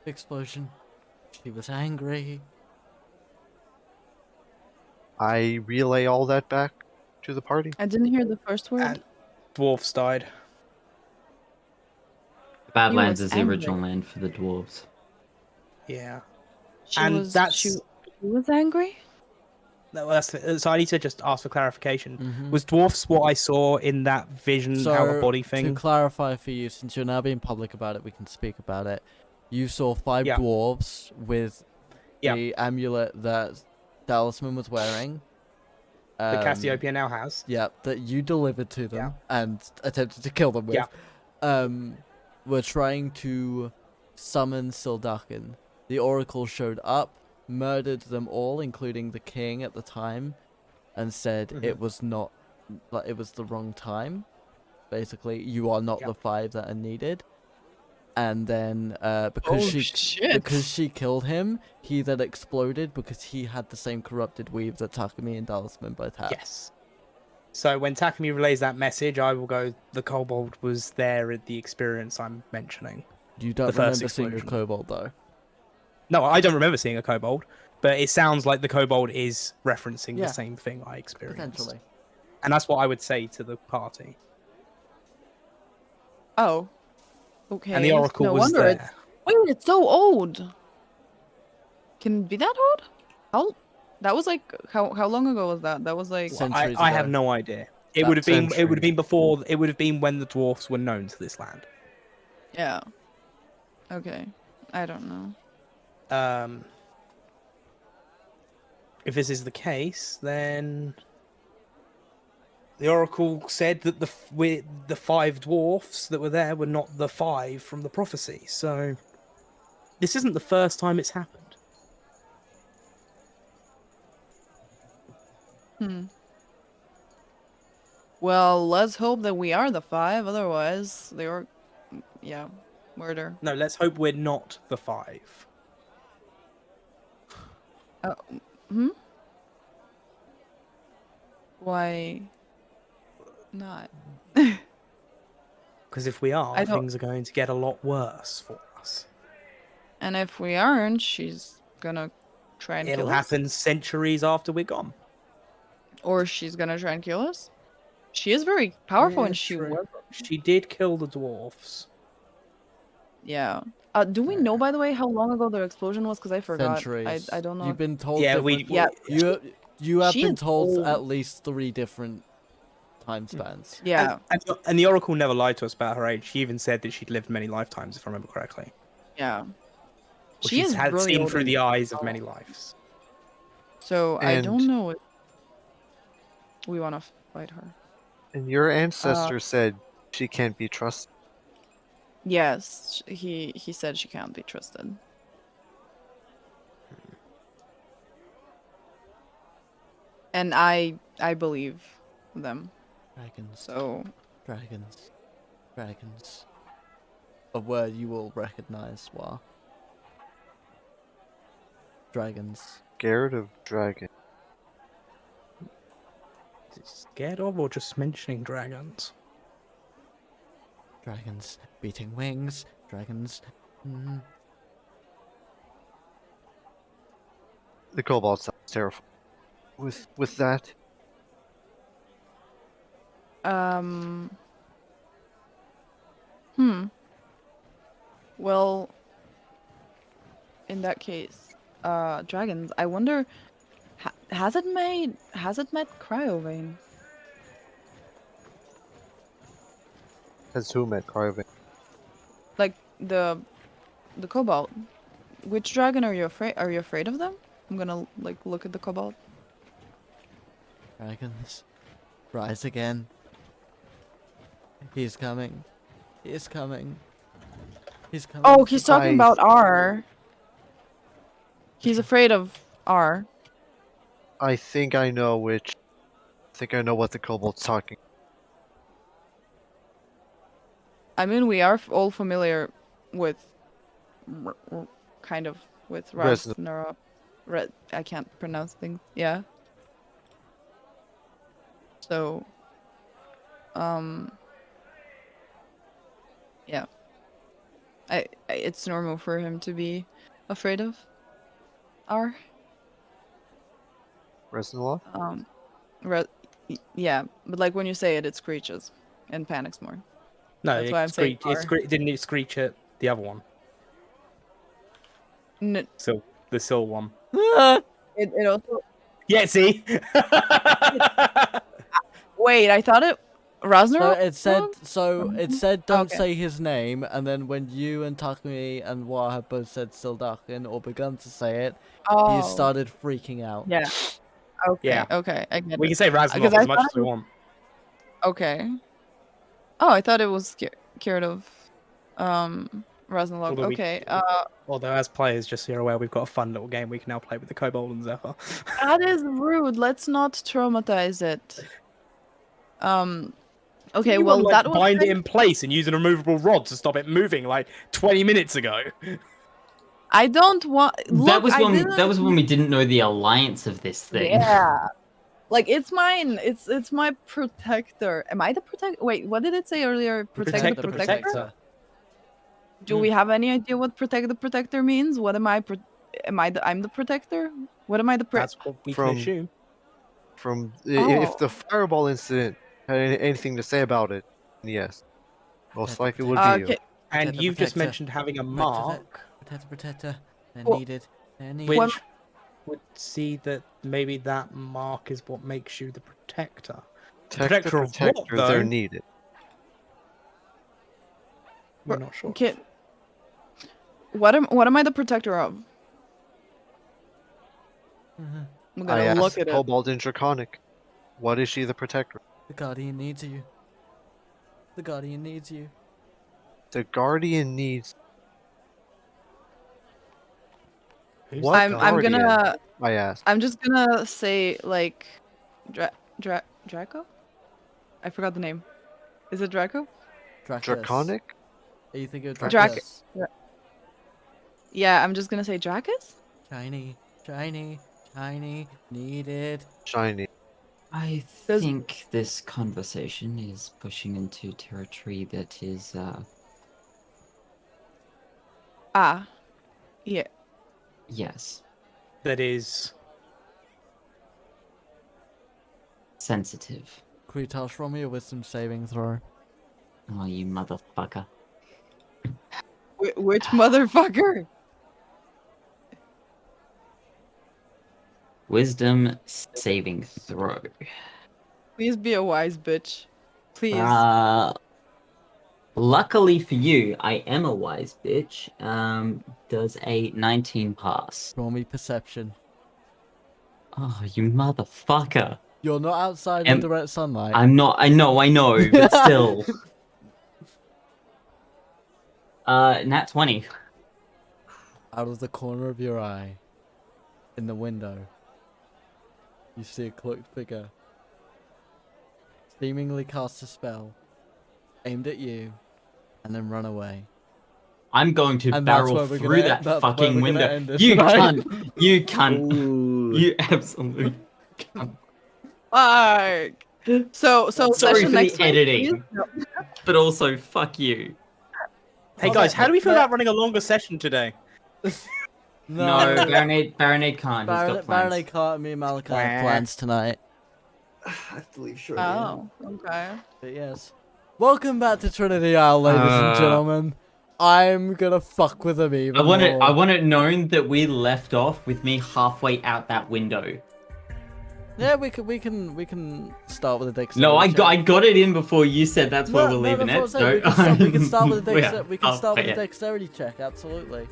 Explosion. She was angry.
I relay all that back to the party.
I didn't hear the first word.
And dwarfs died.
The Badlands
was
is the
angry.
original land for the dwarves.
Yeah.
She
And
was
that's
she was angry.
no, that's so I need to just ask for clarification.
Mhm.
Was dwarfs what I saw in that vision out of body
To
thing?
clarify for you, since you're now being public about it, we can speak about it. You saw 5
Yeah.
dwarves with
Yeah.
the amulet that Dalisman was wearing.
That Cassiopeia now has.
Yeah, that you delivered to them
Yeah.
and attempted to kill them with.
Yeah.
Were trying to summon Syldakken. The oracle showed up, murdered them all, including the king at the time, and said it was not, like, it was the wrong time. Basically, you are not
Yeah.
the 5 that are needed. And then, because
Oh, shit.
she killed him, he then exploded because he had the same corrupted weave that Takumi and Dalisman both have.
Yes. So when Takumi relays that message, I will go, the kobold was there at the experience I'm mentioning.
You don't
The first
remember seeing a
explosion.
kobold though.
No, I don't remember seeing a kobold, but it sounds like the kobold is referencing
Yeah.
the same thing I experienced.
Potentially.
And that's what I would say to the party.
Oh. Okay.
And the oracle
no
was
wonder
there.
it's so old. Can it be that old? That was like how long ago was that? That was like
Centuries
I
ago.
have no idea. It
That
would have been
century.
before, it would have been when the dwarfs were known to this land.
yeah. Okay. I don't know.
If this is the case, then the oracle said that the 5 dwarfs that were there were not the 5 from the prophecy. So this isn't the first time it's happened.
Well, let's hope that we are the 5. Otherwise, they were, murder.
No, let's hope we're not the 5.
Why? not.
Because if we are,
I don't-
things are going to get a lot worse for us.
And if we aren't, she's gonna try and
It'll
kill us.
happen centuries after we're gone.
Or she's gonna try and kill us. She is very powerful,
Yeah,
and she
true.
was.
She did kill the dwarfs.
Yeah. Do we know, by the way, how long ago the explosion was? Because I forgot.
Centuries.
I don't know.
You've been told
Yeah,
different...
Yeah.
You have
She
been
is
told
old.
at least 3 different time spans.
Yeah.
And the Oracle never lied to us about her age. She even said that she'd lived many lifetimes, if I remember correctly.
Yeah.
Or
She
she's
is
had
really
seen
old
through
and-
the eyes of many lives.
So I
And-
don't know if we want to fight her.
And your ancestor said she can't be trusted.
Yes, he said she can't be trusted. And I believe them.
Dragons.
So
Dragons. Dragons. A word you will recognize, Wa. Dragons.
Scared of dragon.
Scared of or just mentioning dragons?
Dragons. Beating wings. Dragons. Mm.
The kobold sounds terrifying. With that,
Well, in that case, dragons. I wonder, has it met Cryovane?
has who met Carving?
Like the cobalt. Which dragon are you afraid? Are you afraid of them? I'm gonna like look at the cobalt.
Dragons. Rise again. He's coming. He's coming. He's coming.
Oh, he's talking
Surprise.
about R. He's afraid of R.
I think I know which. I think I know what the kobold's talking.
I mean, we are all familiar with kind of with
Resonant.
Rasnara. I can't pronounce things. Yeah. So, yeah. It's normal for him to be afraid of R.
Resonant?
Yeah, but like when you say it, it screeches and panics more.
No,
That's
it
why I'm saying
didn't it screech at the other one? So the Sil one.
It also.
Yeah, see?
Wait, I thought it.
So
Rasnara?
it said don't
Okay.
say his name, and then when you and Takumi and Wa have both said Syldakken or begun to say it,
Oh.
he started freaking out.
Yeah. Okay.
Yeah.
Okay, I get
We
it.
can say Razumov
Because I
as much
thought
as we want.
Okay. Oh, I thought it was scared of Rasnalog.
Although we-
Okay.
Although as players, just so you're aware, we've got a fun little game we can now play with the Kobold and Zephyr.
That is rude. Let's not traumatize it. Okay,
You
well
wanna,
that was
bind it
kind-
in place and use an immovable rod to stop it moving like 20 minutes ago.
I don't want Look,
that was
I
when
didn't...
that was when we didn't know the alliance of this thing.
Yeah. Like it's mine. It's my protector. Am I the protector? Wait, what did it say earlier? Protect the protector? Do we have any idea what protect the protector means? What am I? I'm the protector. What am I the?
That's what we
From-
can assume.
From
Oh.
if the fireball incident had anything to say about it, yes, most
Protect
likely would
the
be
Okay.
you.
And
Protect the
you've just
protector.
mentioned having a
Protect the
mark,
Protect the protector. They're
Well,
needed. They're needed.
which
Well-
would see that maybe that mark is what makes you the protector.
Protect the
Protector of what,
protector,
though?
they're needed.
We're not sure.
Okay. What am I the protector of?
Mhm.
I'm
I
gonna
asked
look at it.
Kobold and Draconic. What is she the protector?
The Guardian needs you. The Guardian needs you.
The Guardian needs.
Who's
What
I'm
Guardian?
gonna.
I asked.
I'm just gonna say like, Draco. I forgot the name. Is it Draco?
Dracus.
Draconic?
Are you thinking of
Drac-
Dracus?
Yeah, I'm just gonna say Dracus.
Shiny, shiny, shiny, needed.
Shiny.
I
Does-
think this conversation is pushing into territory that is,
Ah. Yeah.
yes,
That is.
sensitive.
Kretash, roll me a wisdom saving throw.
Oh, you motherfucker.
Which motherfucker?
Wisdom saving throw.
Please be a wise bitch. Please.
Luckily for you, I am a wise bitch. Does a 19 pass?
Roll me perception.
Oh, you motherfucker.
You're not outside in direct sunlight.
I'm not, I know, but still. Nat 20.
Out of the corner of your eye, in the window, you see a cloaked figure seemingly cast a spell aimed at you and then run away.
I'm going to
And that's
barrel
where we're
through
gonna-
that
that's where
fucking
we're gonna
window.
end this
You
tonight.
cunt! You cunt!
Ooh.
You absolute cunt.
Fuck. So
Sorry
session
for
next
the
week,
editing,
please?
but also fuck you.
Hey
Oh,
guys, how do we feel
but-
about running a longer session today?
No, Baronade can't. He's got plans.
Baronade can't. Me and Malachi have
Wah.
plans tonight.
I have to leave short.
Oh, okay.
But yes. Welcome back to Trinity Isle, ladies and gentlemen. I'm gonna fuck with them even
I want it.
more.
I want it known that we left off with me halfway out that window.
Yeah, we can start with a dexterity.
No, I
check.
got it in before you said that's where we're leaving
that's
it.
what I'm saying. We can start with a
We
dexterity
are-
dexterity check. Absolutely.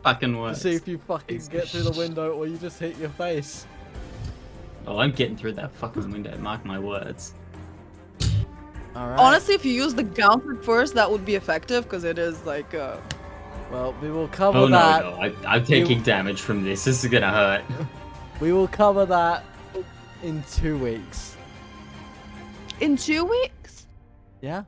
fucking
To
works.
see if you fucking get through the window or you just hit your face.
Oh, I'm getting through that fucking window. Mark my words.
All right.
Honestly, if you use the gauntlet first, that would be effective because it is like
Well, we will cover
Oh
that.
no, I'm taking damage from this. This is gonna hurt.
We will cover that in 2 weeks.
in 2 weeks.
Yeah.